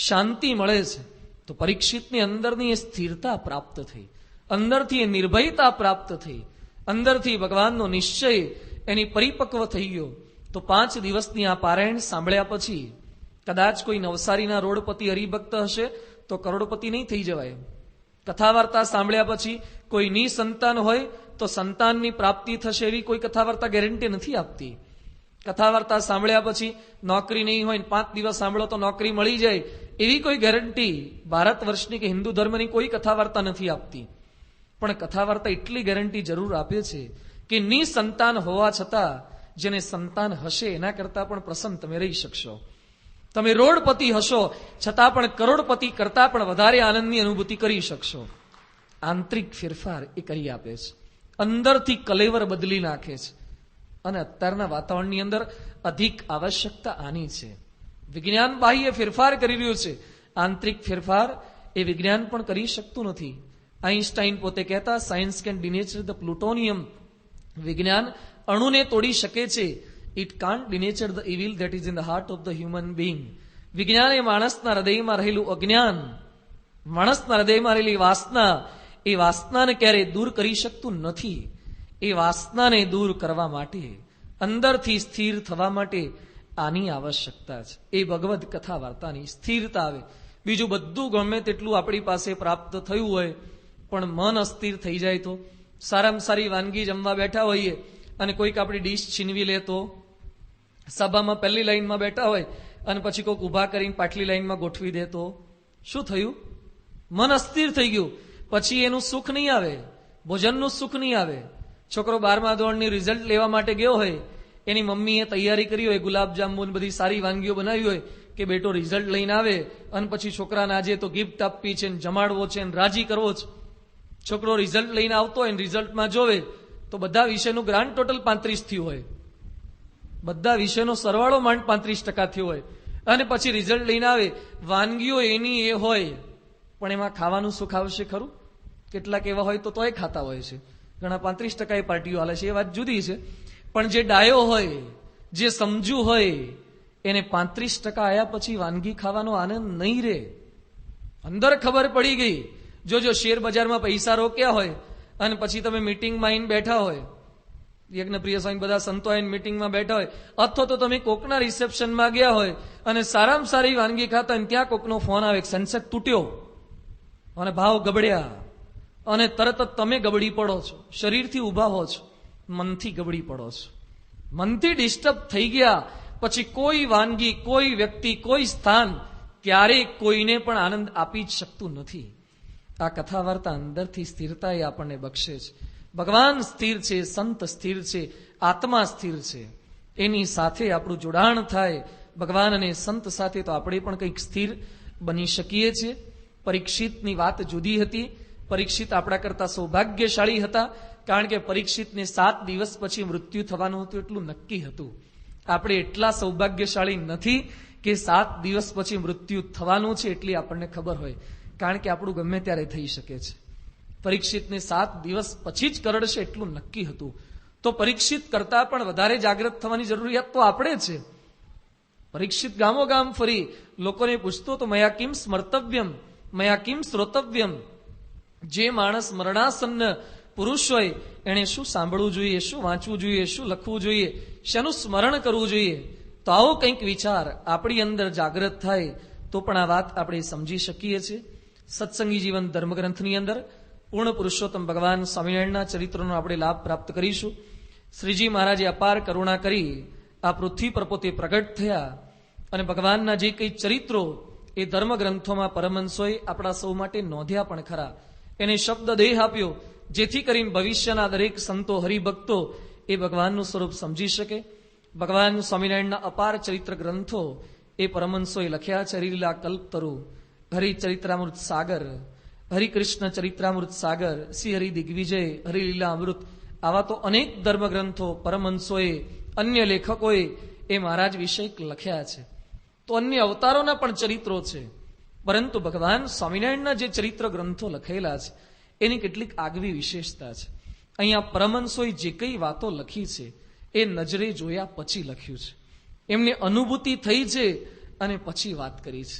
શાંતિ મળે છે. તો પરીક્ષિતની અંદરની એ સ્થિરતા પ્રાપ્ત થઈ, અંદરથી એ નિર્ભયતા પ્રાપ્ત થઈ, અંદરથી ભગવાનનો નિશ્ચય એની પરિપક્વ થઈ ગયો. તો 5 દિવસની આ પારાયણ સાંભળ્યા પછી કદાચ કોઈ નવસારીના રોડપતિ હરિભક્ત હશે તો કરોડપતિ નહીં થઈ જવાય. કથા વાર્તા સાંભળ્યા પછી કોઈ નિસંતાન હોય તો સંતાનની પ્રાપ્તિ થશે એવી કોઈ કથા વાર્તા ગેરંટી નથી આપતી. કથા વાર્તા સાંભળ્યા પછી નોકરી નહીં હોય, 5 દિવસ સાંભળો તો નોકરી મળી જાય એવી કોઈ ગેરંટી ભારત વર્ષની કે હિન્દુ ધર્મની કોઈ કથા વાર્તા નથી આપતી. પણ કથા વાર્તા એટલી ગેરંટી જરૂર આપે છે કે નિસંતાન હોવા છતાં જેને સંતાન હશે એના કરતા પણ પ્રસન્ન તમે રહી શકશો. તમે રોડપતિ હશો છતાં પણ કરોડપતિ કરતા પણ વધારે આનંદની અનુભૂતિ કરી શકશો. આંતરિક ફેરફાર એ કરી આપે છે, અંદરથી કલેવર બદલી નાખે છે. અને અત્યારના વાતાવરણની અંદર અધિક આવશ્યકતા આની છે. વિજ્ઞાન બાહ્ય ફેરફાર કરી રહ્યું છે, આંતરિક ફેરફાર એ વિજ્ઞાન પણ કરી શકતું નથી. આઈન્સ્ટાઈન પોતે કહેતા, science can denature the plutonium. વિજ્ઞાન અણુને તોડી શકે છે, it can't denature the evil that is in the heart of the human being. વિજ્ઞાન એ માણસના હૃદયમાં રહેલું અજ્ઞાન, માણસના હૃદયમાં રહેલી વાસના, એ વાસનાને ક્યારેય દૂર કરી શકતું નથી. એ વાસનાને દૂર કરવા માટે, અંદરથી સ્થિર થવા માટે આની આવશ્યકતા છે. એ ભગવદ કથા વાર્તાની સ્થિરતા આવે. બીજું બધું ગમે તેટલું આપણી પાસે પ્રાપ્ત થયું હોય પણ મન અસ્થિર થઈ જાય તો, સારામાં સારી વાનગી જમવા બેઠા હોઈએ અને કોઈક આપણી ડીશ છીનવી લે તો, સભામાં પહેલી લાઈનમાં બેઠા હોય અને પછી કોઈક ઉભા કરીને પાછલી લાઈનમાં ગોઠવી દે તો શું થયું? મન અસ્થિર થઈ ગયું. પછી એનું સુખ નહીં આવે, ભોજનનું સુખ નહીં આવે. છોકરો 12મા ધોરણની રિઝલ્ટ લેવા માટે ગયો હોય, એની મમ્મીએ તૈયારી કરી હોય, ગુલાબજાંબુ બધી સારી વાનગીઓ બનાવી હોય કે બેટો રિઝલ્ટ લઈને આવે, અને પછી છોકરાને આજે તો ગિફ્ટ આપવી છે, જમાડવો છે, રાજી કરવો છે. છોકરો રિઝલ્ટ લઈને આવતો હોય, રિઝલ્ટમાં જોવે તો બધા વિષયનું ગ્રાન્ડ ટોટલ 35 થયું હોય, બધા વિષયનો સરવાળો માંડ 35% થયો હોય, અને પછી રિઝલ્ટ લઈને આવે, વાનગીઓ એની એ હોય પણ એમાં ખાવાનું સુખ આવશે ખરું? કેટલાક એવા હોય તો તોય ખાતા હોય છે, ઘણા 35% પાર્ટીઓ હાલે છે, એ વાત જુદી છે. પણ જે ડાયો હોય, જે સમજુ હોય, એને 35% આવ્યા પછી વાનગી ખાવાનો આનંદ નહીં રહે. અંદર ખબર પડી ગઈ. જો શેર બજારમાં પૈસા રોક્યા હોય અને પછી તમે મીટિંગમાં આવીને બેઠા હોય, યજ્ઞપ્રિય સ્વામી બધા સંતો આવીને મીટિંગમાં બેઠા હોય, અથવા તો તમે કોકના રિસેપ્શનમાં ગયા હોય અને સારામાં સારી વાનગી ખાતા હોય, ત્યાં કોકનો ફોન આવે, સેન્સેક્સ તૂટ્યો અને ભાવ ગબડ્યા, અને તરત જ તમે ગબડી પડો છો. શરીરથી ઉભા હો છો, મનથી ગબડી પડો છો. મનથી ડિસ્ટર્બ થઈ ગયા પછી કોઈ વાનગી, કોઈ વ્યક્તિ, કોઈ સ્થાન ક્યારેય કોઈને પણ આનંદ આપી જ શકતું નથી. આ કથા વાર્તા અંદરથી સ્થિરતા એ આપણને બક્ષે છે. ભગવાન સ્થિર છે, સંત સ્થિર છે, આત્મા સ્થિર છે. એની સાથે આપણું જોડાણ થાય ભગવાન અને સંત સાથે તો આપણે પણ કંઈક સ્થિર બની શકીએ છીએ. પરીક્ષિતની વાત જુદી હતી. પરીક્ષિત આપણા કરતા સૌભાગ્યશાળી હતા, કારણ કે પરીક્ષિતને 7 દિવસ પછી મૃત્યુ થવાનું હતું એટલું નક્કી હતું. આપણે એટલા સૌભાગ્યશાળી નથી કે 7 દિવસ પછી મૃત્યુ થવાનું છે એટલી આપણને ખબર હોય, કારણ કે આપણું ગમે ત્યારે થઈ શકે છે. પરીક્ષિતને 7 દિવસ પછી જ કરડશે એટલું નક્કી હતું. તો પરીક્ષિત કરતા પણ વધારે જાગૃત થવાની જરૂરિયાત તો આપણે છે. પરીક્ષિત ગામો ગામ ફરી લોકોને પૂછતો તો મયા કિમ સ્મર્તવ્યમ મયા કિમ શ્રોતવ્યમ. જે માણસ મરણાસન્ન પુરુષ હોય એણે શું સાંભળવું જોઈએ, શું વાંચવું જોઈએ, શું લખવું જોઈએ, શેનું સ્મરણ કરવું જોઈએ. તો આવો કંઈક વિચાર આપણી અંદર જાગૃત થાય તો પણ આ વાત આપણે સમજી શકીએ છીએ. સત્સંગી જીવન ધર્મગ્રંથની અંદર પૂર્ણ પુરુષોત્તમ ભગવાન સ્વામિનારાયણના ચરિત્રનો આપણે લાભ પ્રાપ્ત કરીશું. શ્રીજી મહારાજે અપાર કરુણા કરી આ પૃથ્વી પર પોતે પ્રગટ થયા અને ભગવાનના જે કંઈ ચરિત્રો એ ધર્મગ્રંથોમાં પરમહંસોએ આપણા સૌ માટે નોંધ્યા પણ ખરા. એને શબ્દ દેહ આપ્યો જેથી કરીને ભવિષ્યના દરેક સંતો હરિભક્તો એ ભગવાનનું સ્વરૂપ સમજી શકે. ભગવાન સ્વામિનારાયણના અપાર ચરિત્ર ગ્રંથો એ પરમહંસોએ લખ્યા છે. હરિલીલા કલ્પતરુ, હરિચરિત્રામૃત સાગર, હરિકૃષ્ણ ચરિત્રામૃત સાગર, શ્રી હરિ દિગ્વિજય, હરિલીલા અમૃત, આવા તો અનેક ધર્મગ્રંથો પરમહંસોએ, અન્ય લેખકોએ એ મહારાજ વિશે લખ્યા છે. તો અન્ય અવતારોના પણ ચરિત્રો છે, પરંતુ ભગવાન સ્વામિનારાયણના જે ચરિત્ર ગ્રંથો લખેલા છે એની કેટલીક આગવી વિશેષતા છે. અહીંયા પરમહંસોએ જે કઈ વાતો લખી છે એ નજરે જોયા પછી લખ્યું છે. એમને અનુભૂતિ થઈ છે અને પછી વાત કરી છે.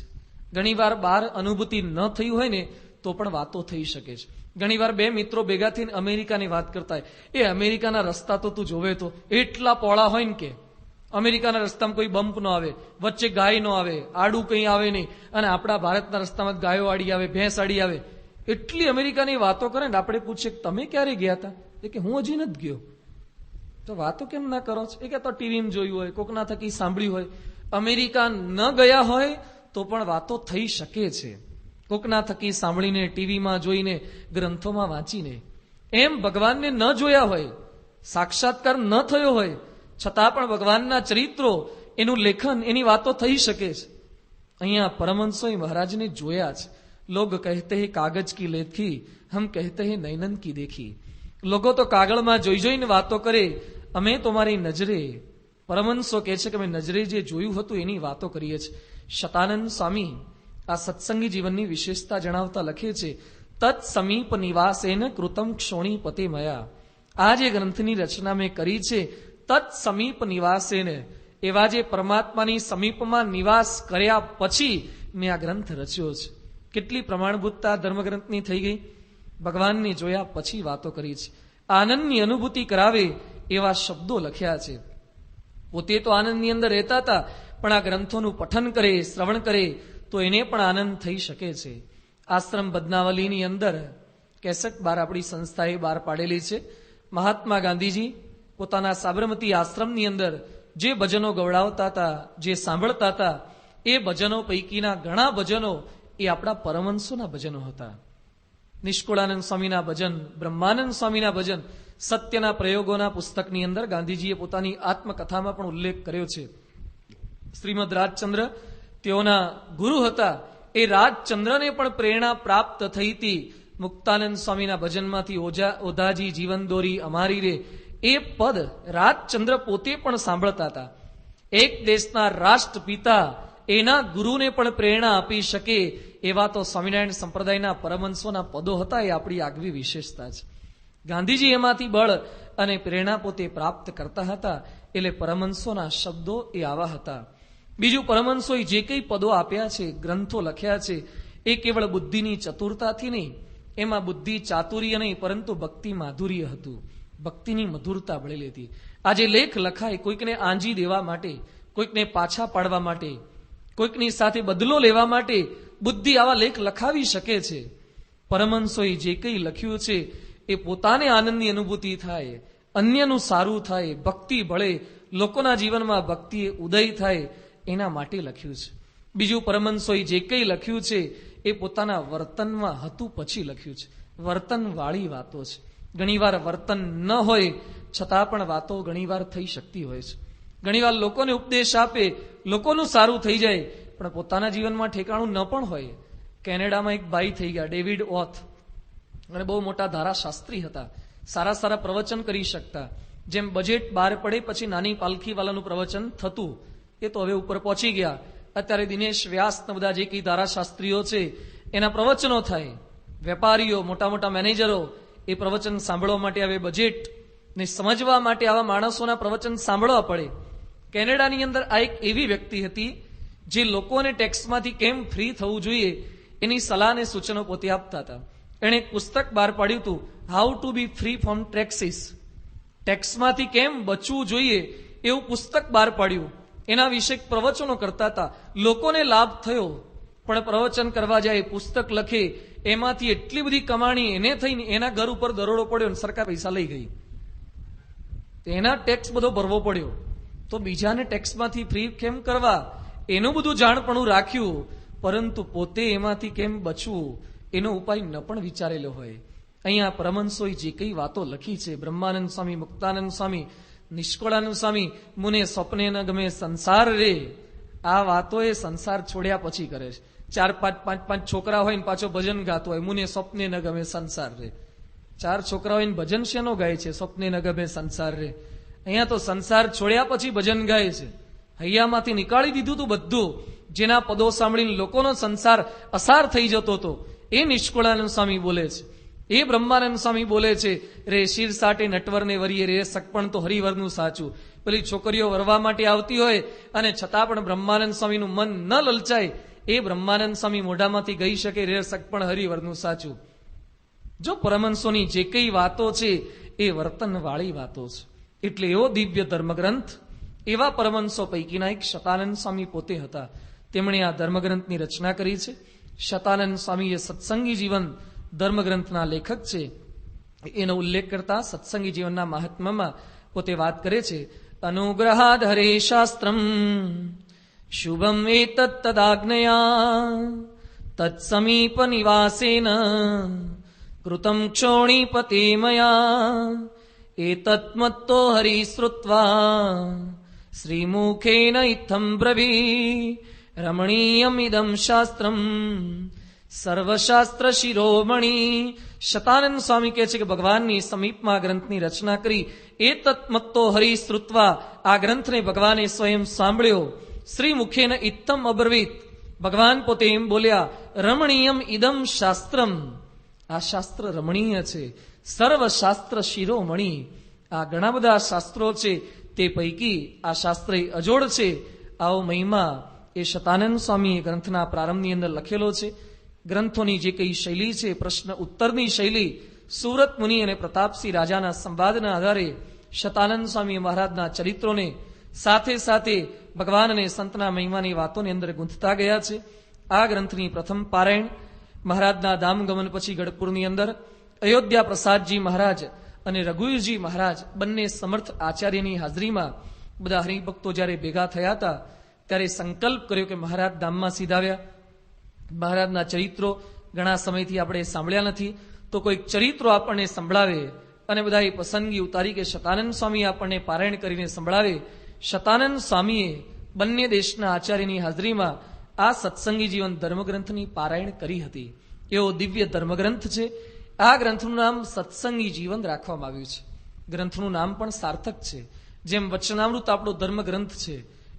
ઘણીવાર બહાર અનુભૂતિ ન થઈ હોય ને તો પણ વાતો થઈ શકે છે. ઘણીવાર બે મિત્રો ભેગા થઈને અમેરિકાની વાત કરતા હોય, એ અમેરિકાના રસ્તા તો તું જોવે તો એટલા પહોળા હોય ને કે અમેરિકાના રસ્તામાં કોઈ બમ્પ ન આવે, વચ્ચે ગાય ન આવે, આડું કંઈ આવે નહીં, અને આપણા ભારતના રસ્તામાં ગાયો આડી આવે, ભેંસ આડી આવે. એટલી અમેરિકાની વાતો કરે ને આપણે પૂછીએ તમે ક્યારે ગયા હતા? એ કે હું હજી નથી ગયો. તો વાતો કેમ ના કરો છો? એ કે તો ટીવીમાં જોયું હોય, કોકના થકી સાંભળ્યું હોય. અમેરિકા ન ગયા હોય તો પણ વાતો થઈ શકે છે, કોકના થકી સાંભળીને, ટીવીમાં જોઈને, ગ્રંથોમાં વાંચીને. એમ ભગવાનને ન જોયા હોય, સાક્ષાત્કાર ન થયો હોય, છતાં પણ ભગવાનના ચરિત્રો, એનું લેખન, એની વાતો થઈ શકે છે. અહીંયા પરમહંસોએ મહારાજને જોયા છે. લોગ કહેતે હે કાગજ કી લેખી, હમ કહેતે હે નૈનન કી દેખી. લોકો તો કાગળમાં જોઈ જોઈને વાતો કરે, અમે તમારી નજરે, પરમહંસો કહે છે કે અમે નજરે જે જોયું હતું એની વાતો કરીએ છીએ. શતાનંદ સ્વામી આ સત્સંગી જીવનની વિશેષતા જણાવતા લખે છે, તત્ સમીપ નિવાસેન કૃતમ ક્ષોણી પતે મયા. આ જે ગ્રંથની રચના મેં કરી છે, તત્ સમીપ નિવાસેન, એવા જે પરમાત્માની સમીપમાં નિવાસ કર્યા પછી મેં આ ગ્રંથ રચ્યો છે. કેટલી પ્રમાણભૂતતા ધર્મગ્રંથની થઈ ગઈ. ભગવાનને જોયા પછી વાતો કરી છે. આનંદની અનુભૂતિ કરાવે એવા શબ્દો લખ્યા છે. પોતે તો આનંદની અંદર રહેતા હતા, પણ આ ગ્રંથોનું પઠન કરે, શ્રવણ કરે તો એને પણ આનંદ થઈ શકે છે. આશ્રમ બદનાવલીની અંદર કેસેટ આપણી સંસ્થાએ બહાર પાડેલી છે. મહાત્મા ગાંધીજી પોતાના સાબરમતી આશ્રમની અંદર જે ભજનો ગવડાવતા હતા, જે સાંભળતા હતા, એ ભજનો પૈકીના ઘણા ભજનો એ આપણા પરમહંસોના ભજનો હતા. નિષ્કુળાનંદ સ્વામીના ભજન, બ્રહ્માનંદ સ્વામીના ભજન, સત્યના પ્રયોગોના પુસ્તકની અંદર ગાંધીજીએ પોતાની આત્મકથામાં પણ ઉલ્લેખ કર્યો છે. શ્રીમદ રાજચંદ્ર તેઓના ગુરુ હતા. એ રાજચંદ્રને પણ પ્રેરણા પ્રાપ્ત થઈ હતી મુક્તાનંદ સ્વામીના ભજનમાંથી, ઓધાજી જીવન દોરી અમારી રે. એ પદ રાજચંદ્ર પોતે પણ સાંભળતા હતા. એક દેશના રાષ્ટ્રપિતા એના ગુરુને પણ પ્રેરણા આપી શકે એવા તો સ્વામિનારાયણ સંપ્રદાયના પરમહંસોના પદો હતા. એ આપણી આગવી વિશેષતા છે. ગાંધીજી એમાંથી બળ અને પ્રેરણા પોતે પ્રાપ્ત કરતા હતા. એટલે પરમહંસોના શબ્દો એ આવા હતા. બીજું, પરમહંસોએ જે કંઈ પદો આપ્યા છે, ગ્રંથો લખ્યા છે, એ કેવળ બુદ્ધિની ચતુરતાથી નહીં, એમાં બુદ્ધિ ચાતુર્ય નહીં, પરંતુ ભક્તિ માધુર્ય હતું. ભક્તિની મધુરતા ભળેલી હતી. આજે લેખ લખાય કોઈકને આંજી દેવા માટે, કોઈકને પાછા પાડવા માટે, કોઈકની સાથે બદલો લેવા માટે બુદ્ધિ આવા લેખ લખાવી શકે છે. પરમહંસોએ જે કંઈ લખ્યું છે એ પોતાને આનંદની અનુભૂતિ થાય, અન્યનું સારું થાય, ભક્તિ ભળે, લોકોના જીવનમાં ભક્તિ ઉદય થાય, એના માટે લખ્યું છે. બીજું, પરમહંસોએ જે કંઈ લખ્યું છે એ પોતાના વર્તનમાં હતું પછી લખ્યું છે. વર્તનવાળી વાતો છે. ઘણીવાર વર્તન ન હોય છતાં પણ વાતો ઘણીવાર થઈ શકતી હોય છે. ઘણીવાર લોકોને ઉપદેશ આપે, લોકોનું સારું થઈ જાય, પણ પોતાના જીવનમાં ઠેકાણું ન પણ હોય. કેનેડામાં એક ભાઈ થઈ ગયા, ડેવિડ ઓથ, અને બહુ મોટા ધારાશાસ્ત્રી હતા, સારા સારા પ્રવચન કરી શકતા. જેમ બજેટ બહાર પડે પછી નાની પાલખીવાલાનું પ્રવચન થતું, એ તો હવે ઉપર પહોંચી ગયા. અત્યારે દિનેશ વ્યાસ બધા જે કઈ ધારાશાસ્ત્રીઓ છે એના પ્રવચનો થાય. વેપારીઓ, મોટા મોટા મેનેજરો એ પ્રવચન સાંભળવા માટે હવે બજેટ ને સમજવા માટે આવા માણસોના પ્રવચન સાંભળવા પડે. કેનેડાની અંદર આ એક એવી વ્યક્તિ હતી જે લોકોને ટેક્સમાંથી કેમ ફ્રી થવું જોઈએ એની સલાહ અને સૂચનો પોતે આપતા હતા. એણે એક પુસ્તક બહાર પાડ્યું હતું, how to be free from taxes. ટેક્સમાંથી કેમ બચવું જોઈએ એવું પુસ્તક બહાર પાડ્યું. એના વિશે પ્રવચનો કરતા હતા, લોકોને લાભ થયો. પણ પ્રવચન કરવા જાય, પુસ્તક લખે, એમાંથી એટલી બધી કમાણી એને થઈને એના ઘર ઉપર દરોડો પડ્યો, સરકાર પૈસા લઈ ગઈ, એના ટેક્સ બધો ભરવો પડ્યો. તો બીજાને ટેક્સમાંથી ફ્રી કેમ કરવા, એનું બધું જાણપણું રાખ્યું, પરંતુ પોતે એમાંથી કેમ બચવું એનો ઉપાય ન પણ વિચારેલો હોય. અહીંયા પરમહંસોએ જે કઈ વાતો લખી છે, બ્રહ્માનંદ સ્વામી, મુક્તાનંદ સ્વામી, નિષ્કળાનંદ સ્વામી, મુને સ્વપ્ને ન ગમે સંસાર રે, આ વાતો એ સંસાર છોડ્યા પછી કરે છે. 4-5 છોકરા હોય ને પાછો ભજન ગાતો હોય, મુને સ્વપ્ને ન ગમે સંસાર રે. 4 છોકરા હોય ને ભજન શેનો ગાય છે, સ્વપ્ને ન ગમે સંસાર રે. અહીંયા તો સંસાર છોડ્યા પછી ભજન ગાય છે. હૈયામાંથી નીકાળી દીધું તું બધું. જેના પદો સાંભળીને લોકોનો સંસાર અસાર થઈ જતો હતો, એ નિષ્કળાનંદ સ્વામી બોલે છે. એ બ્રહ્માનંદ સ્વામી બોલે છે, રે શિર સાટે નટવરને વરીએ રે સકપણ તો હરિવરનું સાચું. પેલી છોકરીઓ વરવા માટે આવતી હોય અને છતાં પણ બ્રહ્માનંદ સ્વામીનું મન ન લલચાય, એ બ્રહ્માનંદ સ્વામી મોઢામાંથી ગઈ શકે, રે સકપણ હરિવરનું સાચું. જો પરમહંસોની જે કઈ વાતો છે એ વર્તન વાળી વાતો છે. એટલે એવો દિવ્ય ધર્મગ્રંથ, એવા પરમહંસો પૈકીના એક શતાનંદ સ્વામી પોતે હતા. તેમણે આ ધર્મગ્રંથની રચના કરી છે. શતાનંદ સ્વામી એ સત્સંગી જીવન ધર્મગ્રંથના લેખક છે. એનો ઉલ્લેખ કરતા સત્સંગી જીવનના મહાત્મામાં પોતે વાત કરે છે, અનુગ્રહાદ હરે શાસ્ત્રમ શુભમ એતત્ તદાજ્ઞયા તત્સમીપ નિવાસેન કૃતમ ક્ષોણીપતે મયા એતત્મત્તો હરિશ્રુત્વા શ્રીમુખેન ઇત્થમ બ્રવી રમણીયમિદં શાસ્ત્રમ સર્વશાસ્ત્ર શિરોમણી. શતાનંદ સ્વામી કહે છે કે ભગવાનની સમીપમાં ગ્રંથની રચના કરી. એ તત્મત્તો હરિશ્રુત્વા, આ ગ્રંથને ભગવાને સ્વયં સાંભળ્યો. શ્રી મુખેન ઇત્તમ અબ્રવીત, ભગવાન પોતે એમ બોલ્યા, રમણીયમ ઇદમ શાસ્ત્રમ, આ શાસ્ત્ર રમણીય છે. સર્વશાસ્ત્ર શિરોમણી, આ ઘણા બધા શાસ્ત્રો છે, તે પૈકી આ શાસ્ત્ર અજોડ છે. આવો મહિમા એ શતાનંદ સ્વામી ગ્રંથના પ્રારંભની અંદર લખેલો છે. ગ્રંથોની જે કઈ શૈલી છે, પ્રશ્ન ઉત્તરની શૈલી, સુરત મુનિ અને પ્રતાપસિંહ રાજાના સંવાદના આધારે શતાનંદ સ્વામી મહારાજના ચરિત્રોને સાથે સાથે ભગવાન અને સંતના મહિમાની વાતોની અંદર ગૂંથતા ગયા છે. આ ગ્રંથની પ્રથમ પારાયણ મહારાજના ધામગમન પછી ગઢપુરની અંદર અયોધ્યા પ્રસાદજી મહારાજ અને રઘુવીરજી મહારાજ બંને સમર્થ આચાર્યની હાજરીમાં બધા હરિભક્તો જ્યારે ભેગા થયા હતા ત્યારે સંકલ્પ કર્યો કે મહારાજ ધામમાં સીધાવ્યા. મહારાજના ચરિત્રો ઘણા સમયથી આપણે સાંભળ્યા નથી, તો કોઈક ચરિત્રો આપણને સંભળાવે. અને બધાએ પસંદગી ઉતારી કે શતાનંદ સ્વામી આપણને પારાયણ કરીને સંભળાવે. શતાનંદ સ્વામીએ બંને દેશના આચાર્યની હાજરીમાં આ સત્સંગી જીવન ધર્મગ્રંથની પારાયણ કરી હતી. એવો દિવ્ય ધર્મગ્રંથ છે. આ ગ્રંથનું નામ સત્સંગી જીવન રાખવામાં આવ્યું છે. ગ્રંથનું નામ પણ સાર્થક છે. જેમ વચનામૃત આપણો ધર્મગ્રંથ છે,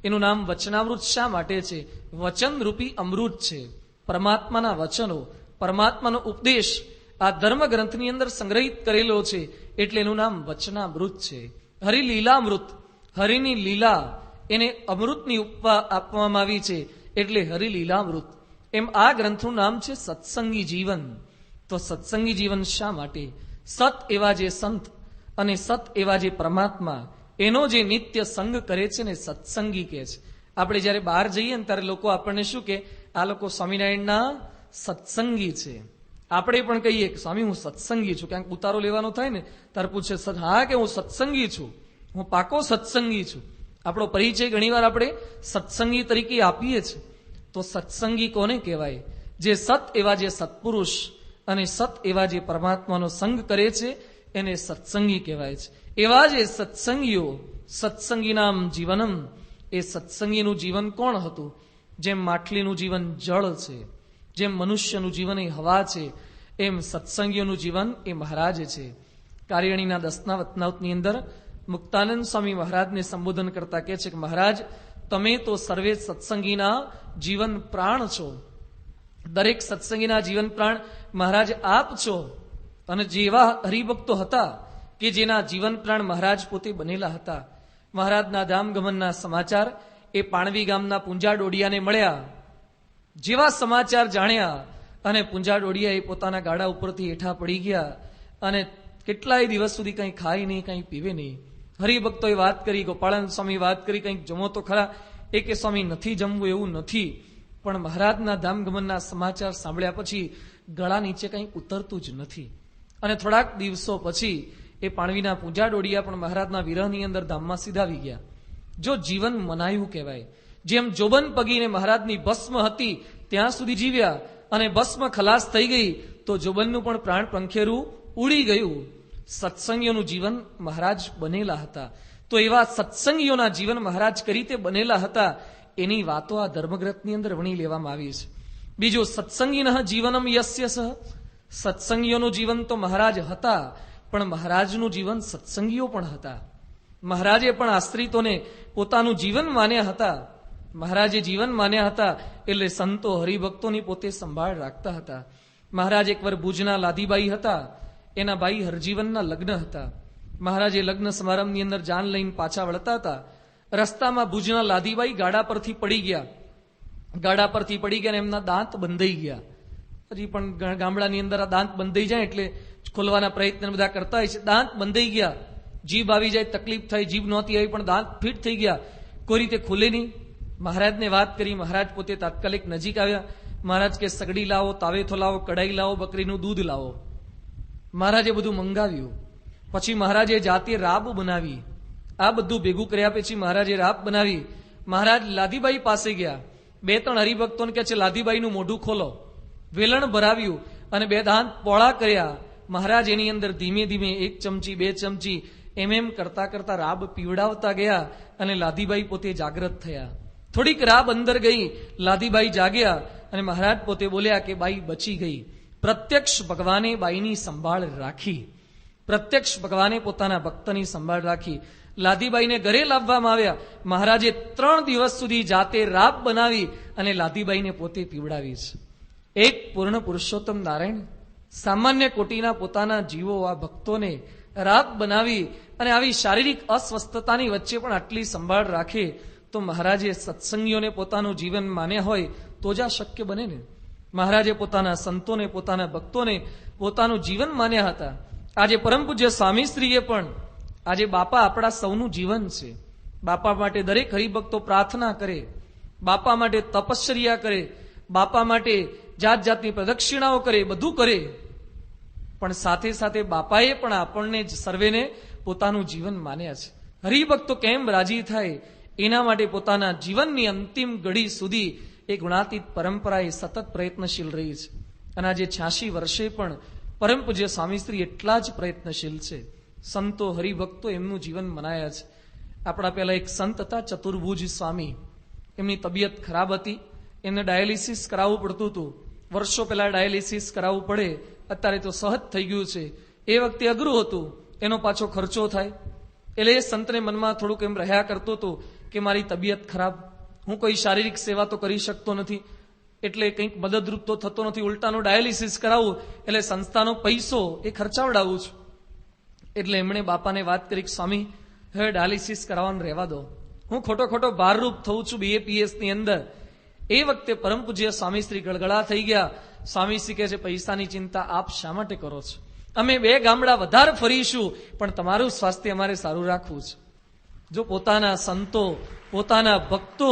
એનું નામ વચનામૃત શા માટે છે? વચન રૂપી અમૃત છે. પરમાત્માના વચનો, પરમાત્માનો ઉપદેશ આ ધર્મગ્રંથની અંદર સંગ્રહિત કરેલો છે, એટલે એનું નામ વચનામૃત છે. હરિલીલામૃત, હરિની લીલા એને અમૃતની ઉપમા આપવામાં આવી છે, એટલે હરિલીલામૃત. એમ આ ગ્રંથનું નામ છે સત્સંગી જીવન. તો સત્સંગી જીવન શા માટે? સત એવા જે સંત અને સત એવા જે પરમાત્મા, એનો જે નિત્ય સંગ કરે છે ને સત્સંગી કહે છે. આપણે જયારે બહાર જઈએ ને ત્યારે લોકો આપણને શું કે, આ લોકો સ્વામિનારાયણના સત્સંગી છે. આપણે પણ કહીએ કે સ્વામી હું સત્સંગી છું. ક્યાંક ઉતારો લેવાનો થાય ને ત્યારે પૂછે, હા કે હું સત્સંગી છું, હું પાકો સત્સંગી છું. આપણો પરિચય ઘણીવાર આપણે સત્સંગી તરીકે આપીએ છીએ. તો સત્સંગી કોને કહેવાય? જે સત એવા જે સત્પુરુષ અને સત એવા જે પરમાત્માનો સંગ કરે છે એને સત્સંગી કહેવાય છે. એવા જે સત્સંગીઓ સત્સંગીનામ જીવનમ, એ સત્સંગીનું જીવન કોણ હતું? જેમ માછલીનું જીવન જળ છે, જેમ મનુષ્યનું જીવન એ હવા છે, એમ સત્સંગીઓનું જીવન એ મહારાજ છે. કારિયણીના 10ના વતનાવતની અંદર મુક્તાનંદ સ્વામી મહારાજને સંબોધન કરતા કહે છે કે મહારાજ, તમે તો સર્વે સત્સંગીના જીવન પ્રાણ છો. દરેક સત્સંગીના જીવન પ્રાણ મહારાજ આપ છો. અને જેવા હરિભક્તો હતા કે જેના જીવન પ્રાણ મહારાજ પોતે બનેલા હતા. મહારાજના ધામગમનના સમાચાર એ પાણવી ગામના પૂંજા ડોડિયાને મળ્યા. જેવા સમાચાર જાણ્યા અને પૂંજા ડોડિયા એ પોતાના ગાડા ઉપરથી હેઠા પડી ગયા અને કેટલાય દિવસ સુધી કંઈ ખાય નહીં, કંઈ પીવે નહીં. હરિભક્તોએ વાત કરી, ગોપાળાનંદ સ્વામી વાત કરી, કંઈક જમો તો ખરા. એ કે સ્વામી નથી જમવું એવું નથી, પણ મહારાજના ધામગમનના સમાચાર સાંભળ્યા પછી ગળા નીચે કંઈ ઉતરતું જ નથી. અને થોડાક દિવસો પછી એ પાણવીના પૂંજા ડોડિયા પણ મહારાજના વિરહની અંદર ધામમાં સીધાવી ગયા. જો જીવન મનાયું કહેવાય. જેમ જોબન પગીને મહારાજની ભસ્મ હતી ત્યાં સુધી જીવ્યા અને ભસ્મ ખલાસ થઈ ગઈ તો જોબનનું પણ પ્રાણ પંખેરું ઉડી ગયું. સત્સંગીઓનું જીવન મહારાજ બનેલા હતા. તો એવા સત્સંગીઓના જીવન મહારાજ કઈ રીતે બનેલા હતા એની વાતો આ ધર્મગ્રંથની અંદર વણી લેવામાં આવી છે. બીજું, સત્સંગીનઃ જીવનમ યસ્ય સહ, સત્સંગીઓનું જીવન તો મહારાજ હતા, પણ મહારાજનું જીવન સત્સંગીઓ પણ હતા. મહારાજે પણ આશ્રિતોને પોતાનું જીવન માન્યા હતા. મહારાજે જીવન માન્યા હતા એટલે સંતો હરિભક્તોની પોતે સંભાળ રાખતા હતા. મહારાજ એકવાર ભુજના લાધીબાઈ હતા, એના ભાઈ હરજીવનના લગ્ન હતા. મહારાજે લગ્ન સમારંભની અંદર જાન લઈને પાછા વળતા હતા. રસ્તામાં ભુજના લાધીબાઈ ગાડા પરથી પડી ગયા. ગાડા પરથી પડી ગયા અને એમના દાંત બંધાઈ ગયા. હજી પણ ગામડાની અંદર આ દાંત બંધાઈ જાય એટલે ખોલવાના પ્રયત્ન બધા કરતા હોય છે. દાંત બંધાઈ ગયા, જીભ આવી જાય તકલીફ થાય, જીભ નહોતી આવી પણ દાંત ફિટ થઈ ગયા, કોઈ રીતે ખુલે નહીં. મહારાજને વાત કરી, મહારાજ પોતે તાત્કાલિક નજીક આવ્યા. મહારાજ કે સગડી લાવો, તાવેથો લાવો, કઢાઈ લાવો, બકરીનું દૂધ લાવો. મહારાજે બધું મંગાવ્યું. પછી મહારાજે જાતે રાબ બનાવી. આ બધું ભેગું કર્યા પછી મહારાજે રાબ બનાવી. મહારાજ લાધીબાઈ પાસે ગયા. 2-3 હરિભક્તોને કહે છે લાધીબાઈનું મોઢું ખોલો. વેલણ ભરાવ્યું અને 2 દાંત પોળા કર્યા. મહારાજ એની અંદર ધીમે ધીમે 1 ચમચી 2 ચમચી એમ કરતા કરતા રાબ પીવડાવતા ગયા અને લાધીબાઈ પોતે જાગ્રત થયા. થોડીક રાબ અંદર ગઈ, લાધીબાઈ જાગ્યા અને મહારાજ પોતે બોલ્યા કે બાઈ બચી ગઈ. પ્રત્યક્ષ ભગવાને બાઈની સંભાળ રાખી. પ્રત્યક્ષ ભગવાને પોતાના ભક્તની સંભાળ રાખી. લાધીબાઈને ઘરે લાવવામાં આવ્યા. મહારાજે 3 દિવસ સુધી જાતે રાબ બનાવી અને લાધીબાઈને પોતે પીવડાવી છે. એક પૂર્ણ પુરુષોત્તમ નારાયણ સામાન્ય કોટીના પોતાના જીવો આ ભક્તોને રાબ બનાવી અને આવી શારીરિક અસ્વસ્થતાની વચ્ચે પણ આટલી સંભાળ રાખે તો મહારાજે સત્સંગીઓને પોતાનું જીવન માન્યા હોય તો જ આ શક્ય બને ને. મહારાજે પોતાના સંતોને, પોતાના ભક્તોને પોતાનું જીવન માન્યા હતા. આજે પરમ પૂજ્ય સ્વામીશ્રીએ પણ, આજે બાપા આપણા સૌનું જીવન છે. બાપા માટે દરેક હરિભક્તો પ્રાર્થના કરે, બાપા માટે તપશ્ચર્યા કરે, બાપા માટે જાત જાતની પ્રદક્ષિણાઓ કરે, બધું કરે. પણ સાથે સાથે બાપાએ પણ આપણને જ સર્વેને પોતાનું જીવન માન્યા છે. હરિભક્તો કેમ રાજી થાય એના માટે પોતાના જીવનની અંતિમ ઘડી સુધી એ ગુણાતીત પરંપરા એ સતત પ્રયત્નશીલ રહી છે. અને આજે 86 વર્ષે પણ પરમ પૂજ્ય સ્વામીશ્રી એટલા જ પ્રયત્નશીલ છે. સંતો હરિભક્તો એમનું જીવન મનાયા છે. આપણા પહેલા એક સંત હતા ચતુર્ભુજ સ્વામી, એમની તબિયત ખરાબ હતી, એમને ડાયાલિસિસ કરાવવું પડતું હતું. વર્ષો પહેલા ડાયાલિસિસ કરાવવું પડે, અત્યારે તો સહજ થઈ ગયું છે. એ વખતે અઘરું હતું, એનો પાછો ખર્ચો થાય. એટલે એ સંતને મનમાં થોડુંક એમ રહ્યા કરતો હતો કે મારી તબિયત ખરાબ, હું કોઈ શારીરિક સેવા તો કરી શકતો નથી, એટલે કંઈક મદદરૂપ તો થતો નથી, ઉલટાનું ડાયાલિસિસ કરાવવું એટલે સંસ્થાનો પૈસો એ ખર્ચાવડાવું છું. એટલે એમણે બાપાને વાત કરી કે સ્વામી હવે ડાયાલિસિસ કરાવવાનું રહેવા દો, હું ખોટો ભારરૂપ થઉં છું BAPS ની અંદર. એ વખતે પરમ પૂજ્ય સ્વામીશ્રી ગળગળા થઈ ગયા. સ્વામીશ્રી કહે છે પૈસાની ચિંતા આપ શા માટે કરો છો? અમે 2 ગામડા વધારે ફરીશું પણ તમારું સ્વાસ્થ્ય અમારે સારું રાખવું છે. જો પોતાના સંતો, પોતાના ભક્તો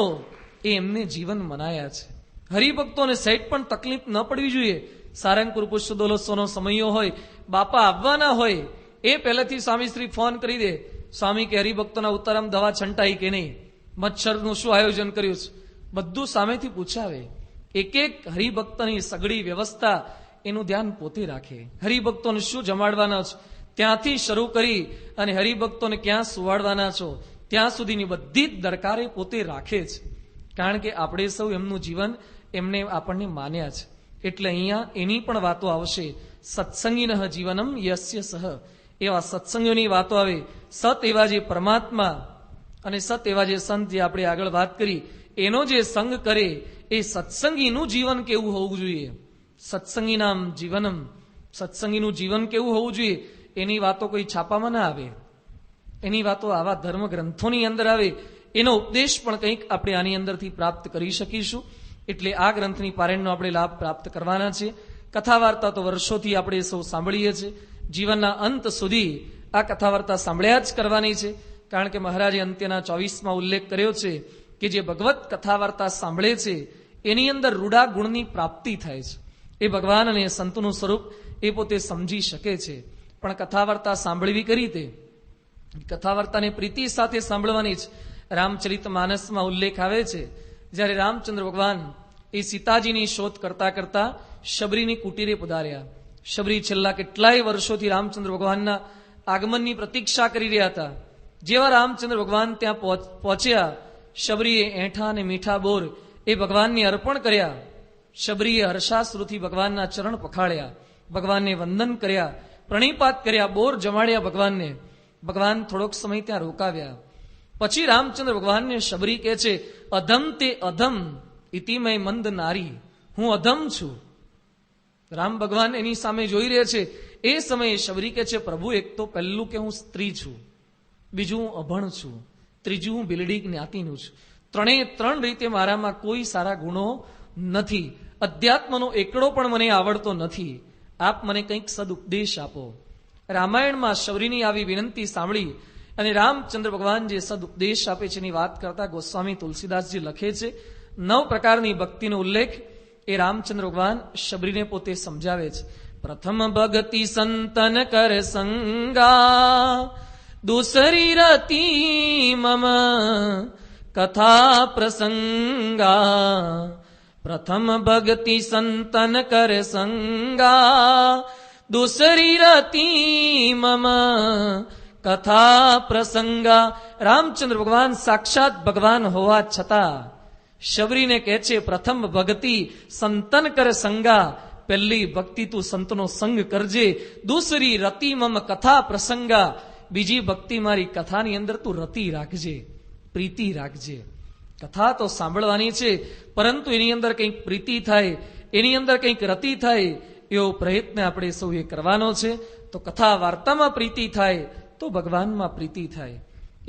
એ એમને જીવન મનાયા છે. હરિભક્તોને સહેજ પણ તકલીફ ન પડવી જોઈએ. સારંગપુર પુષ્પદોલોત્સવનો સમયો હોય, બાપા આવવાના હોય, એ પહેલેથી સ્વામીશ્રી ફોન કરી દે, સ્વામી કે હરિભક્તોના ઉતારામ દવા છંટાઈ કે નહીં, મચ્છરનું શું આયોજન કર્યું છે, બધું સામેથી પૂછાવે. એક હરિભક્તની સગડી વ્યવસ્થા એનું ધ્યાન પોતે રાખે. હરિભક્તોને શું જમાડવાના છો ત્યાંથી શરૂ કરી અને હરિભક્તોને ક્યાં સુવાડવાના છો ત્યાં સુધીની બધી જ દરકારે પોતે રાખે છે, કારણ કે આપણે સૌ એમનું જીવન એમને આપણને માન્યા છે. એટલે અહીંયા એની પણ વાતો આવશે. સત્સંગીન જીવનમ યસ્ય સહ, એવા સત્સંગીઓની વાતો આવે. સત એવા જે પરમાત્મા અને સત એવા જે સંત, જે આપણે આગળ વાત કરી, એનો જે સંગ કરે એ સત્સંગીનું જીવન કેવું હોવું જોઈએ. સત્સંગી નામ જીવનમ, સત્સંગીનું જીવન કેવું હોવું જોઈએ, એની વાતો કોઈ છાપામાં ના આવે. એની વાતો આવા ધર્મ ગ્રંથોની અંદર આવે. એનો ઉપદેશ પણ કંઈક આપણે આની અંદરથી પ્રાપ્ત કરી શકીશું. એટલે આ ગ્રંથની પારાયણનો આપણે લાભ પ્રાપ્ત કરવાના છે. કથા વાર્તા તો વર્ષોથી આપણે સૌ સાંભળીએ છીએ. જીવનના અંત સુધી આ કથા વાર્તા સાંભળ્યા જ કરવાની છે. કારણ કે મહારાજે અંત્યના 24માં ઉલ્લેખ કર્યો છે કે જે ભગવત કથા વાર્તા સાંભળે છે એની અંદર રૂડા ગુણની પ્રાપ્તિ થાય છે. એ ભગવાન અને સંતનું સ્વરૂપ એ પોતે સમજી શકે છે. પણ કથા વાર્તા સાંભળવી કઈ રીતે? કથા વાર્તાને પ્રીતિ સાથે સાંભળવાની જ. રામચરિત માનસમાં ઉલ્લેખ આવે છે, જ્યારે રામચંદ્ર ભગવાન એ સીતાજીની શોધ કરતા કરતા શબરીની કુટીરે પધાર્યા. શબરી છેલ્લા કેટલાય વર્ષોથી રામચંદ્ર ભગવાનના આગમનની પ્રતીક્ષા કરી રહ્યા હતા. જેવા રામચંદ્ર ભગવાન ત્યાં પહોંચ્યા, શબરીએ એઠા અને મીઠા બોર એ ભગવાનને અર્પણ કર્યા. શબરીએ હર્ષાશ્રુથી ભગવાનના ચરણ પખાળ્યા, ભગવાનને વંદન કર્યા, પ્રણિપાત કર્યા, બોર જમાડ્યા ભગવાનને. ભગવાન થોડોક સમય ત્યાં રોકાવ્યા. પછી રામચંદ્ર ભગવાનને શબરી કહે છે, અધમ તે અધમ ઇતિમય મંદ નારી, હું અધમ છું. રામ ભગવાન એની સામે જોઈ રહ્યા છે. એ સમયે શબરી કહે છે, પ્રભુ, એક તો પહેલું કે હું સ્ત્રી છું, બીજું હું અભણ છું, ત્રીજું હું બિલડી જ્ઞાતિનું છું. ત્રણ રીતે મારામાં કોઈ સારા ગુણો નથી. અધ્યાત્મનો એકડો પણ મને આવડતો નથી. આપ મને કંઈક સદુપદેશ આપો. રામાયણમાં શબરીની આવી વિનંતી સાંભળી અને રામચંદ્ર ભગવાન જે સદુપદેશ આપે છે એની વાત કરતા ગોસ્વામી તુલસીદાસજી લખે છે, 9 પ્રકારની ભક્તિનો ઉલ્લેખ એ રામચંદ્ર ભગવાન શબરીને પોતે સમજાવે છે. પ્રથમ ભક્તિ સંતન કર સંગા, દૂસરી રતિ મમ કથા પ્રસંગા. પ્રથમ ભક્તિ સંતન કર સંગા, દૂસરી રતિ મમ કથા પ્રસંગા. રામચંદ્ર ભગવાન સાક્ષાત ભગવાન હોવા છતાં શબરીને કહે છે, પ્રથમ ભક્તિ સંતન કર સંગા, પહેલી ભક્તિ તું સંતનો સંગ કરજે. દૂસરી રતિ મમ કથા પ્રસંગા, બીજી ભક્તિ મારી કથાની અંદર તું રતિ રાખજે, પ્રીતિ રાખજે. કથા તો સાંભળવાની છે, પરંતુ એની અંદર કંઈક પ્રીતિ થાય, એની અંદર કંઈક રતિ થાય, એવો પ્રયત્ન આપણે સૌએ કરવાનો છે. તો કથા વાર્તામાં પ્રીતિ થાય તો ભગવાનમાં પ્રીતિ થાય.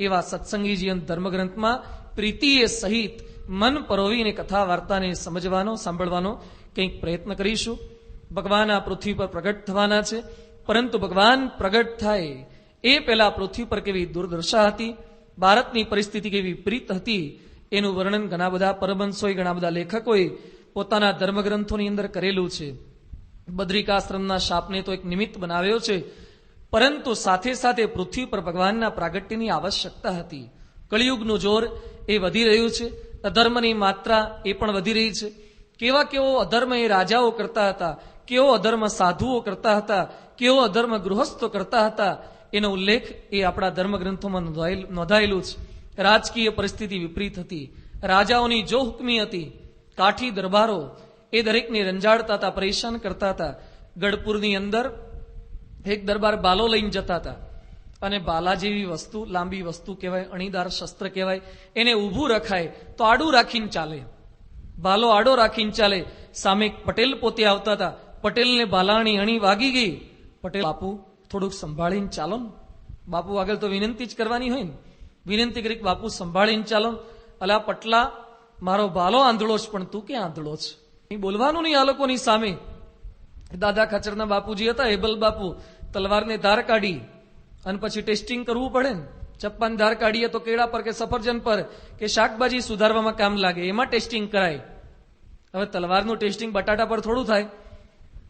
એવા સત્સંગી જીવન ધર્મગ્રંથમાં પ્રીતિએ સહિત મન પરોવીને કથા વાર્તાને સમજવાનો, સાંભળવાનો કંઈક પ્રયત્ન કરીશું. ભગવાન આ પૃથ્વી પર પ્રગટ થવાના છે, પરંતુ ભગવાન પ્રગટ થાય એ પહેલા પૃથ્વી પર કેવી દુર્દશા હતી, ભારતની પરિસ્થિતિ કેવી વિપરીત હતી, એનું વર્ણન ઘણા બધા પરમહંસોએ, ઘણા બધા લેખકોએ પોતાના ધર્મગ્રંથોની અંદર કરેલું છે. બદ્રિકાશ્રમના શાપને તો એક નિમિત્ત બનાવ્યો છે, પરંતુ સાથે સાથે પૃથ્વી પર ભગવાનના પ્રાગટ્યની આવશ્યકતા હતી. કળિયુગનું જોર એ વધી રહ્યું છે, અધર્મની માત્રા એ પણ વધી રહી છે. કેવો અધર્મ એ રાજાઓ કરતા હતા, કેવો અધર્મ સાધુઓ કરતા હતા, કેવો અધર્મ ગૃહસ્થો કરતા હતા, એનો ઉલ્લેખ એ આપણા ધર્મગ્રંથોમાં નોંધાયેલું છે. રાજકીય પરિસ્થિતિ વિપરીત હતી, રાજાઓની જો હુકમી હતી, કાઠી દરબારો એ દરેકને રંજાડતા હતા, પરેશાન કરતા હતા. ગઢપુરની અંદર એક દરબાર બાલો લઈને જતા હતા, અને બાલા જેવી વસ્તુ, લાંબી વસ્તુ કહેવાય, અણીદાર શસ્ત્ર કહેવાય, એને ઊભું રખાય તો આડું રાખીને ચાલે, બાલો આડો રાખીને ચાલે. સામે પટેલ પોતે આવતા હતા, પટેલને બાલાની અણી વાગી ગઈ. પટેલ, બાપુ થોડુંક સંભાળીને ચાલો ને. બાપુ આગળ તો વિનંતી જ કરવાની હોય ને, વિનંતી કરી, બાપુ સંભાળીને ચાલો. અલા પટલા, મારો બાલો આંધળો છે, પણ તું ક્યાં આંધળો છે? બોલવાનું નહીં આ લોકોની સામે. દાદા ખાચરના બાપુજી હતા, હેબલ બાપુ, તલવારને ધાર કાઢી અને પછી ટેસ્ટિંગ કરવું પડે ને. ચપ્પાની ધાર કાઢીએ તો કેળા પર કે સફરજન પર કે શાકભાજી સુધારવામાં કામ લાગે, એમાં ટેસ્ટિંગ કરાય. હવે તલવારનું ટેસ્ટિંગ બટાટા પર થોડું થાય.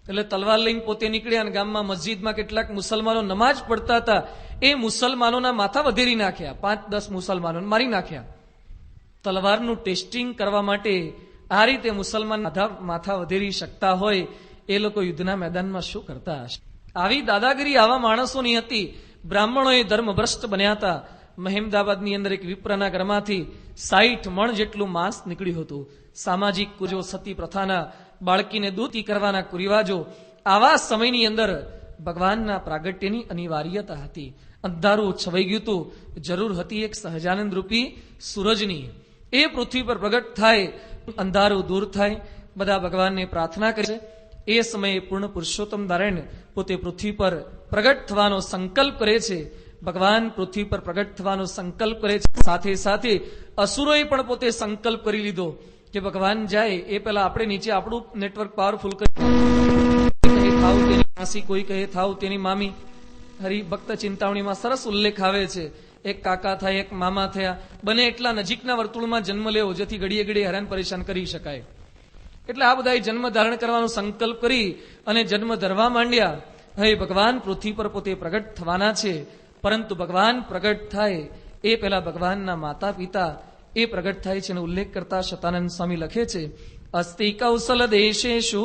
એટલે તલવાર લઈને પોતે નીકળ્યા અને ગામમાં મસ્જિદમાં કેટલાક મુસલમાનો નમાજ પડતા હતા, એ મુસલમાનોના માથા વધેરી નાખ્યા, 5-10 મુસલમાનોને મારી નાખ્યા. તલવારનું ટેસ્ટિંગ કરવા માટે આ રીતે મુસલમાન માથા વધેરી શકતા હોય, એ લોકો યુદ્ધના મેદાનમાં શું કરતા હશે? આવી દાદાગીરી આવા માણસોની હતી. બ્રાહ્મણોએ ધર્મભ્રષ્ટ બન્યા હતા, મહેમદાબાદની અંદર એક વિપ્રના ઘરમાંથી 60 મણ જેટલું માંસ નીકળ્યું હતું. સામાજિક કુરિયો, સતી પ્રથાના, બાળકીને દૂતી કરવાના કુરિવાજો, આવા સમયની અંદર ભગવાનના પ્રાગટ્યની અનિવાર્યતા હતી. અંધારું છવાઈ ગયું હતું. જરૂર હતી એક સહજાનંદ રૂપી સૂરજની. એ પૃથ્વી પર પ્રગટ થાય, અંધારું દૂર થાય. બધા ભગવાનને પ્રાર્થના કરે છે. એ સમયે પૂર્ણ પુરુષોત્તમ નારાયણ પોતે પૃથ્વી પર પ્રગટ થવાનો સંકલ્પ કરે છે. ભગવાન પૃથ્વી પર પ્રગટ થવાનો સંકલ્પ કરે છે. સાથે સાથે અસુરોએ પણ પોતે સંકલ્પ કરી લીધો કે ભગવાન જાય એ પહેલા આપણે નીચે આપણું નેટવર્ક પાવરફુલ કરી, થાવ તેની માસી, કોઈ કહે થાવ તેની મામી. હરિભક્ત ચિંતામણીમાં સરસ ઉલ્લેખ આવે છે. એક કાકા થાય, એક મામા થયા, બને એટલા નજીકના વર્તુળમાં જન્મ લેવો જેથી ઘડીએ ઘડીએ હેરાન પરેશાન કરી શકાય. એટલે આ બધાએ જન્મ ધારણ કરવાનો સંકલ્પ કરી અને જન્મ ધરવા માંડ્યા. હવે ભગવાન પૃથ્વી પર પોતે પ્રગટ થવાના છે, પરંતુ ભગવાન પ્રગટ થાય એ પહેલા ભગવાનના માતા પિતા એ પ્રગટ થાય છે. એનો ઉલ્લેખ કરતા શતાનંદ સ્વામી લખે છે, અસ્તિ કૌશલ દેશેષુ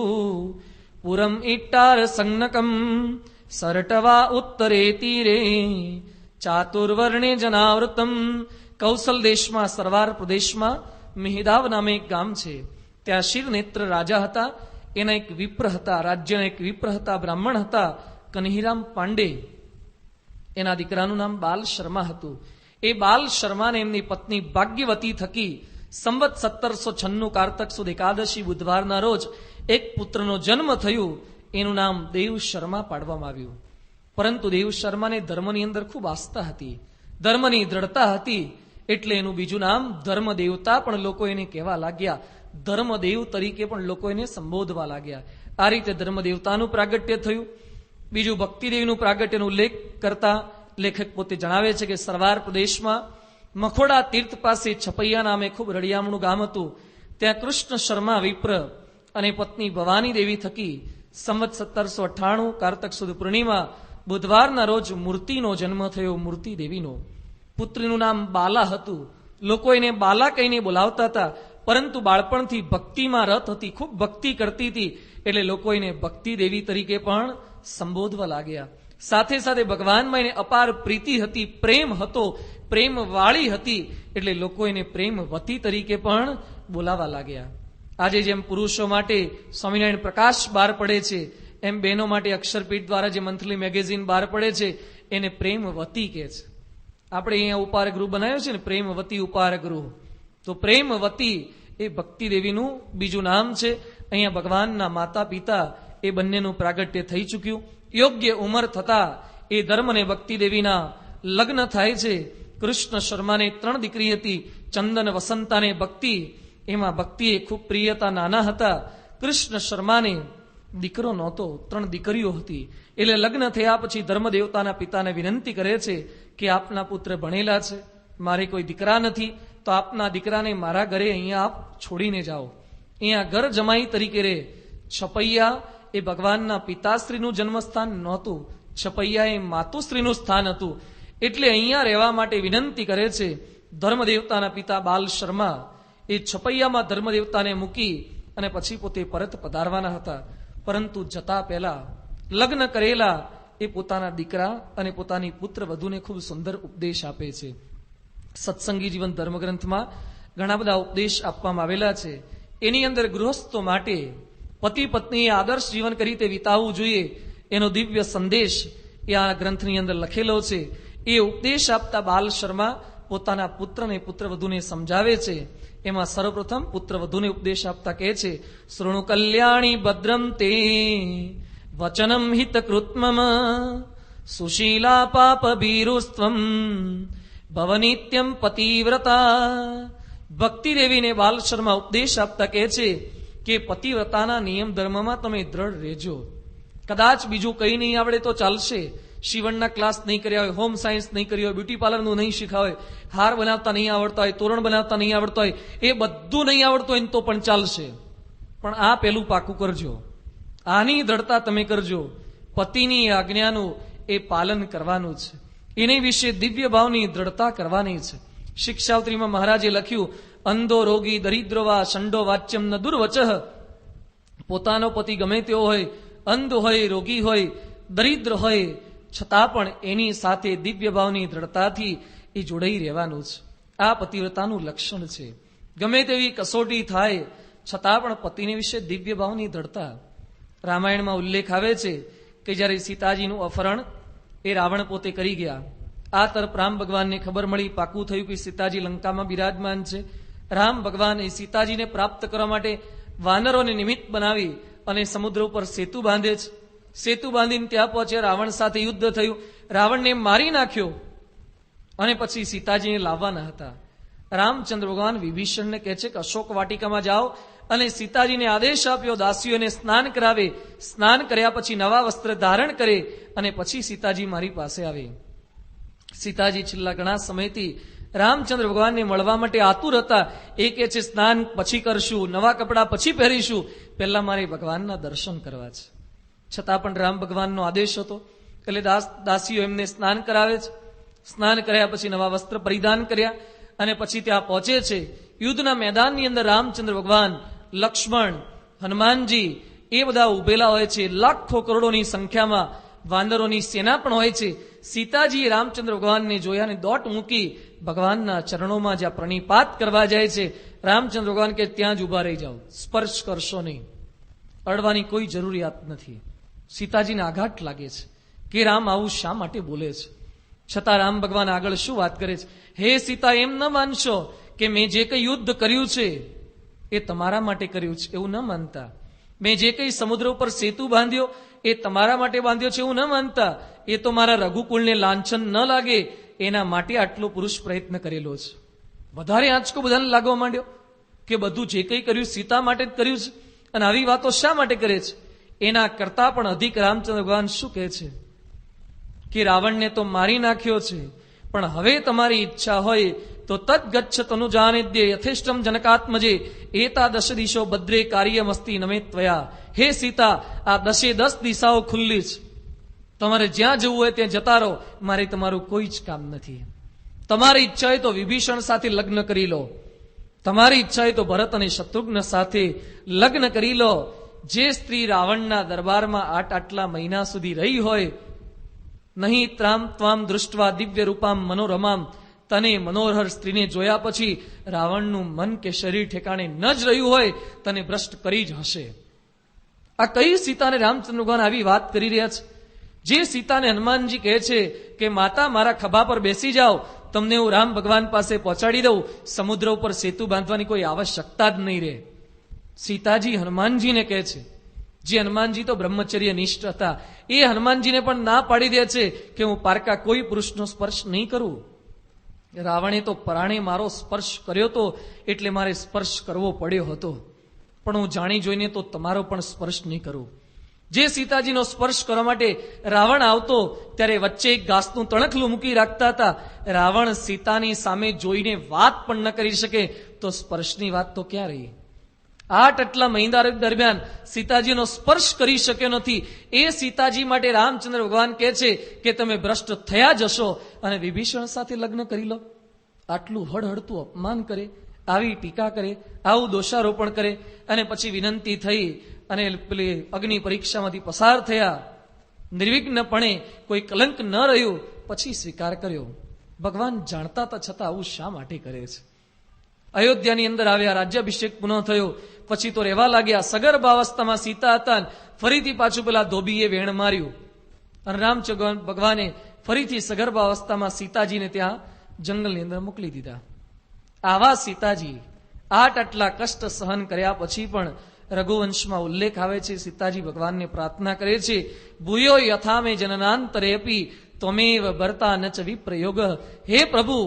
પુરમ ઇટ્ટાર સંજ્ઞકમ સરટવા ઉત્તરે તીરે ચાતુર્વર્ણે જનાવૃતમ. કૌશલ દેશમાં, સરવાર પ્રદેશમાં મિહિદાવ નામે એક ગામ છે. ત્યાં શિરનેત્ર રાજા હતા. એના એક વિપ્ર હતા, રાજ્યના એક વિપ્ર હતા, બ્રાહ્મણ હતા, કન્હીરામ પાંડે. એના દીકરાનું નામ બાલ શર્મા હતું. એ બાલ શર્માને એમની પત્ની ભાગ્યવતી થકી સંવત 1796 કારતક સુદ એકાદશી બુધવારના રોજ એક પુત્રનો જન્મ થયું. એનું નામ દેવ શર્મા પાડવામાં આવ્યું. પરંતુ દેવ શર્માને ધર્મની અંદર ખૂબ આસ્થા હતી, ધર્મની દ્રઢતા હતી. એટલે એનું બીજું નામ ધર્મ દેવતા પણ લોકો એને કહેવા લાગ્યા. ધર્મદેવ તરીકે પણ લોકો એને સંબોધવા લાગ્યા. આ રીતે ધર્મ દેવતાનું પ્રાગટ્ય થયું. બીજું ભક્તિદેવીનું પ્રાગટ્યનો ઉલ્લેખ કરતા લેખક પોતે જણાવે છે કે સરવાર પ્રદેશમાં મખોડા તીર્થ પાસે છપૈયા નામે ખૂબ રળિયામણું ગામ હતું. ત્યાં કૃષ્ણ શર્મા વિપ્ર અને પત્ની ભવાની દેવી થકી સંવત 1798 કારતક સુદ પૂર્ણિમા બુધવારના રોજ મૂર્તિનો જન્મ થયો. મૂર્તિ દેવીનો. પુત્રીનું નામ બાલા હતું. લોકો એને બાલા કહીને બોલાવતા હતા, પરંતુ બાળપણથી ભક્તિમાં રત હતી, ખૂબ ભક્તિ કરતી હતી, એટલે લોકો એને ભક્તિ દેવી તરીકે પણ સંબોધવા લાગ્યા. સાથે સાથે ભગવાનમાં એને અપાર પ્રીતિ હતી, પ્રેમ હતો, પ્રેમ વાળી હતી, એટલે લોકો એને પ્રેમવતી તરીકે પણ બોલાવા લાગ્યા. આજે જેમ પુરુષો માટે સ્વામિનારાયણ પ્રકાશ બહાર પડે છે, એમ બહેનો માટે અક્ષરપીઠ દ્વારા જે મંથલી મેગેઝિન બહાર પડે છે એને પ્રેમવતી કહે છે. આપણે અહીંયા ઉપાર ગૃહ બનાવ્યો છે ને, પ્રેમવતી ઉપાર ગૃહ. તો પ્રેમવતી એ ભક્તિ દેવીનું બીજું નામ છે. અહીંયા ભગવાનના માતા પિતા એ બંનેનું પ્રાગટ્ય થઈ ચૂક્યું. યોગ્ય ઉંમર થતા એ ધર્મ અને ભક્તિ દેવીના લગ્ન થાય છે. કૃષ્ણ શર્માને 3 દીકરી હતી, ચંદન, વસંતા અને ભક્તિ. એમાં ભક્તિએ ખૂબ પ્રિયતા, નાના હતા. કૃષ્ણ શર્માને દીકરો નહોતો, 3 દીકરીઓ હતી. એટલે લગ્ન થયા પછી ધર્મ દેવતાના પિતાને વિનંતી કરે છે કે આપના પુત્ર ભણેલા છે, મારે કોઈ દીકરા નથી, તો આપના દીકરાને મારા ઘરે અહીંયા આપ છોડીને જાઓ. અહીંયા ઘર જમાઈ તરીકે રહે. છપૈયા એ ભગવાનના પિતાશ્રીનું જન્મસ્થાન નહોતું, છપૈયા એ માતુશ્રીનું સ્થાન હતું. એટલે અહીંયા રહેવા માટે વિનંતી કરે છે. ધર્મદેવતાના પિતા બાલ શર્મા એ છપૈયામાં ધર્મદેવતાને મૂકી અને પછી પોતે પરત પધારવાના હતા. પરંતુ જતા પહેલા લગ્ન કરેલા એ પોતાના દીકરા અને પોતાની પુત્ર વધુને ખૂબ સુંદર ઉપદેશ આપે છે. સત્સંગી જીવન ધર્મગ્રંથમાં ઘણા બધા ઉપદેશ આપવામાં આવેલા છે. એની અંદર ગૃહસ્થો માટે પતિ પત્નીએ આદર્શ જીવન કઈ રીતે વિતાવવું જોઈએ એનો દિવ્ય સંદેશ એ આ ગ્રંથની અંદર લખેલો છે. એ ઉપદેશ આપતા બાલ શર્મા પોતાના પુત્રને પુત્રવધુને સમજાવે છે. એમાં સર્વપ્રથમ પુત્રવધુને ઉપદેશ આપતા કહે છે, શૃણુ કલ્યાણી ભદ્રમ તે વચનમ હિતકૃત્મમ સુશીલા પાપ ભીરુસ્ત્વમ ભવનિત્યમ પતિવ્રતા. ભક્તિ દેવીને બાલ શર્મા ઉપદેશ આપતા કહે છે કે પતિવ્રતાના નિયમ ધર્મમાં તમે દ્રઢ રહેજો. કદાચ બીજું કંઈ નહીં આવડે તો ચાલશે, શિવણના ક્લાસ નહીં કર્યા હોય, હોમ સાયન્સ નહીં કર્યું હોય, બ્યુટી પાર્લરનું નહીં શીખ્યા હોય, હાર બનાવતા નહીં આવડતા હોય, તોરણ બનાવતા નહીં આવડતા હોય, એ બધું નહીં આવડતું હોય તો પણ ચાલશે, પણ આ પેલું પાકું કરજો, આની દ્રઢતા તમે કરજો. પતિની આજ્ઞાનું એ પાલન કરવાનું છે. એની વિશે દિવ્ય ભાવની દ્રઢતા કરવાની છે. શિક્ષાવત્રીમાં મહારાજે લખ્યું, અંધો રોગી દરિદ્રવા શંડો વાચ્યમ ન દુર્વચઃ. પોતાનો પતિ ગમે તેવો હોય, અંધ હોય, રોગી હોય, દરિદ્ર હોય, છતાં પણ એની સાથે દિવ્ય ભાવની દ્રઢતાથી એ જોડાઈ રહેવાનું છે. આ પતિવ્રતાનું લક્ષણ છે. ગમે તેવી કસોટી થાય છતાં પણ પતિને વિશે દિવ્ય ભાવની દ્રઢતા. રામાયણમાં ઉલ્લેખ આવે છે કે જ્યારે સીતાજીનું અપહરણ એ રાવણ પોતે કરી ગયા, આ તરફ રામ ભગવાનને ખબર મળી, પાકું થયું કે સીતાજી લંકામાં બિરાજમાન છે. રામ ભગવાન એ સીતાજીને પ્રાપ્ત કરવા માટે વાનરોને નિમિત્ત બનાવી અને સમુદ્ર ઉપર સેતુ બાંધે છે. સેતુ બાંધીને ત્યાં પહોંચ્યા, રાવણ સાથે યુદ્ધ થયું, રાવણને મારી નાખ્યો અને પછી સીતાજીને લાવવાના હતા. રામચંદ્ર ભગવાન વિભીષણને કહે છે કે અશોક વાટિકામાં જાઓ અને સીતાજીને આદેશ આપ્યો દાસીઓને સ્નાન કરાવે, સ્નાન કર્યા પછી નવા વસ્ત્ર ધારણ કરે અને પછી સીતાજી મારી પાસે આવે. સીતાજી છેલ્લા ઘણા સમયથી રામચંદ્ર ભગવાનને મળવા માટે આતુર હતા. એ કહે છે સ્નાન પછી કરશું, નવા કપડા પછી પહેરીશું, પહેલા મારે ભગવાનના દર્શન કરવા છે. છતાં પણ રામ ભગવાનનો આદેશ હતો એટલે દાસીઓ એમને સ્નાન કરાવે છે. સ્નાન કર્યા પછી નવા વસ્ત્ર પરિધાન કર્યા અને પછી ત્યાં પહોંચે છે. યુદ્ધના મેદાનની અંદર રામચંદ્ર ભગવાન, લક્ષ્મણ, હનુમાનજી એ બધા ઉભેલા હોય છે. લાખો કરોડોની સંખ્યામાં વાનરોની સેના પણ હોય છે. સીતાજીએ રામચંદ્ર ભગવાનને જોયા અને દોટ મૂકી ભગવાનના ચરણોમાં જ્યાં પ્રણિપાત કરવા જાય છે. રામચંદ્ર ભગવાન કે ત્યાં જ ઉભા રહી જાઓ, સ્પર્શ કરશો નહીં, અડવાની કોઈ જરૂરિયાત નથી. સીતાજીને આઘાત લાગે છે કે રામ આવું શા માટે બોલે છે. છતાં રામ ભગવાન આગળ શું વાત કરે છે, હે સીતા, એમ ન માનશો કે મેં જે કંઈ યુદ્ધ કર્યું છે એ તમારા માટે કર્યું છે એવું ન માનતા. મેં જે કંઈ સમુદ્ર ઉપર સેતુ બાંધ્યો એ તમારા માટે બાંધ્યો છે એવું ન માનતા. એ તો મારા રઘુકુળને લાંછન ન લાગે એના માટે આટલો પુરુષ પ્રયત્ન કરેલો છે. વધારે આંચકો બધાને લાગવા માંડ્યો કે બધું જે કંઈ કર્યું સીતા માટે જ કર્યું છે અને આવી વાતો શા માટે કરે છે. એના કરતા પણ અધિક રામચંદ્ર ભગવાન શું કહે છે કે રાવણને તો મારી નાખ્યો છે, પણ હવે તમારી ઈચ્છા હોય તો તદ્ગચ્છ તનુજાનિદ્ય યથેષ્ટમ જનકાત્મજે એતા દશ દિશો ભદ્રે કાર્યમસ્તી નમે ત્વયા. હે સીતા, આ 10 દિશાઓ ખુલ્લી છે, તમારે જ્યાં જવું હોય ત્યાં જતા રહો, મારે તમારું કોઈ જ કામ નથી. તમારી ઈચ્છા હોય તો વિભીષણ સાથે લગ્ન કરી લો, તમારી ઈચ્છા હોય તો ભરત અને શત્રુઘ્ન સાથે લગ્ન કરી લો. જે સ્ત્રી રાવણના દરબારમાં આટલા મહિના સુધી રહી હોય, નહીં ત્રામ ત્વામ દૃષ્ટવા દિવ્ય રૂપામ મનોરમામ, તને મનોહર સ્ત્રીને જોયા પછી રાવણનું મન કે શરીર ઠેકાણે ન જ રહ્યું હોય, તને ભ્રષ્ટ કરી જ હશે. આ કઈ સીતાને રામચંદ્ર ભગવાન આવી વાત કરી રહ્યા છે? જે સીતાને હનુમાનજી કહે છે કે માતા મારા ખભા પર બેસી જાઓ, તમને હું રામ ભગવાન પાસે પહોંચાડી દઉં, સમુદ્ર ઉપર સેતુ બાંધવાની કોઈ આવશ્યકતા જ નહીં રહે. સીતાજી હનુમાનજીને કહે છે, જે હનુમાનજી તો બ્રહ્મચર્ય નિષ્ઠ હતા, એ હનુમાનજીને પણ ના પાડી દે છે કે હું પારકા કોઈ પુરુષનો સ્પર્શ નહીં કરું. રાવણે તો પરાણે મારો સ્પર્શ કર્યો હતો એટલે મારે સ્પર્શ કરવો પડ્યો હતો, પણ હું જાણી જોઈને તો તમારો પણ સ્પર્શ નહીં કરું. જે સીતાજીનો સ્પર્શ કરવા માટે રાવણ આવતો ત્યારે વચ્ચે એક ઘાસનું તણખલું મૂકી રાખતા હતા. રાવણ સીતાની સામે જોઈને વાત પણ ન કરી શકે તો સ્પર્શની વાત તો ક્યાં રહી? આટલા મહિના દરમિયાન સીતાજીનો સ્પર્શ કરી શક્યો નથી. એ સીતાજી માટે રામચંદ્ર ભગવાન કહે છે કે તમે ભ્રષ્ટ થયા જશો અને વિભીષણ સાથે લગ્ન કરી લો. આટલું હળહળતું અપમાન કરે, આવી ટીકા કરે, આવું દોષારોપણ કરે અને પછી વિનંતી થઈ અને પેલી અગ્નિ પરીક્ષામાંથી પસાર થયા. નિર્વિઘ્નપણે કોઈ કલંક ન રહ્યું, પછી સ્વીકાર કર્યો. ભગવાન જાણતા હતા છતાં આવું શા માટે કરે છે? અયોધ્યાની અંદર આવ્યા, રાજ્યાભિષેક પુનઃ થયો, પછી તો રહેવા લાગ્યા. સગર્ભાવસ્થામાં સીતા હતા, ફરીથી પાછું પેલા ધોબીએ વેણ માર્યું અને રામચંદ્ર ભગવાને ફરીથી સગર્ભાવસ્થામાં સીતાજીને ત્યાં જંગલની અંદર મોકલી દીધા. આવા સીતાજી આટલા કષ્ટ સહન કર્યા પછી પણ રઘુવંશમાં ઉલ્લેખ આવે છે, સીતાજી ભગવાનને પ્રાર્થના કરે છે, ભૂયો યથામે જનનાંતરેપી ત્વમેવ ભર્તા ન ચ વિપ્રયોગ. હે પ્રભુ,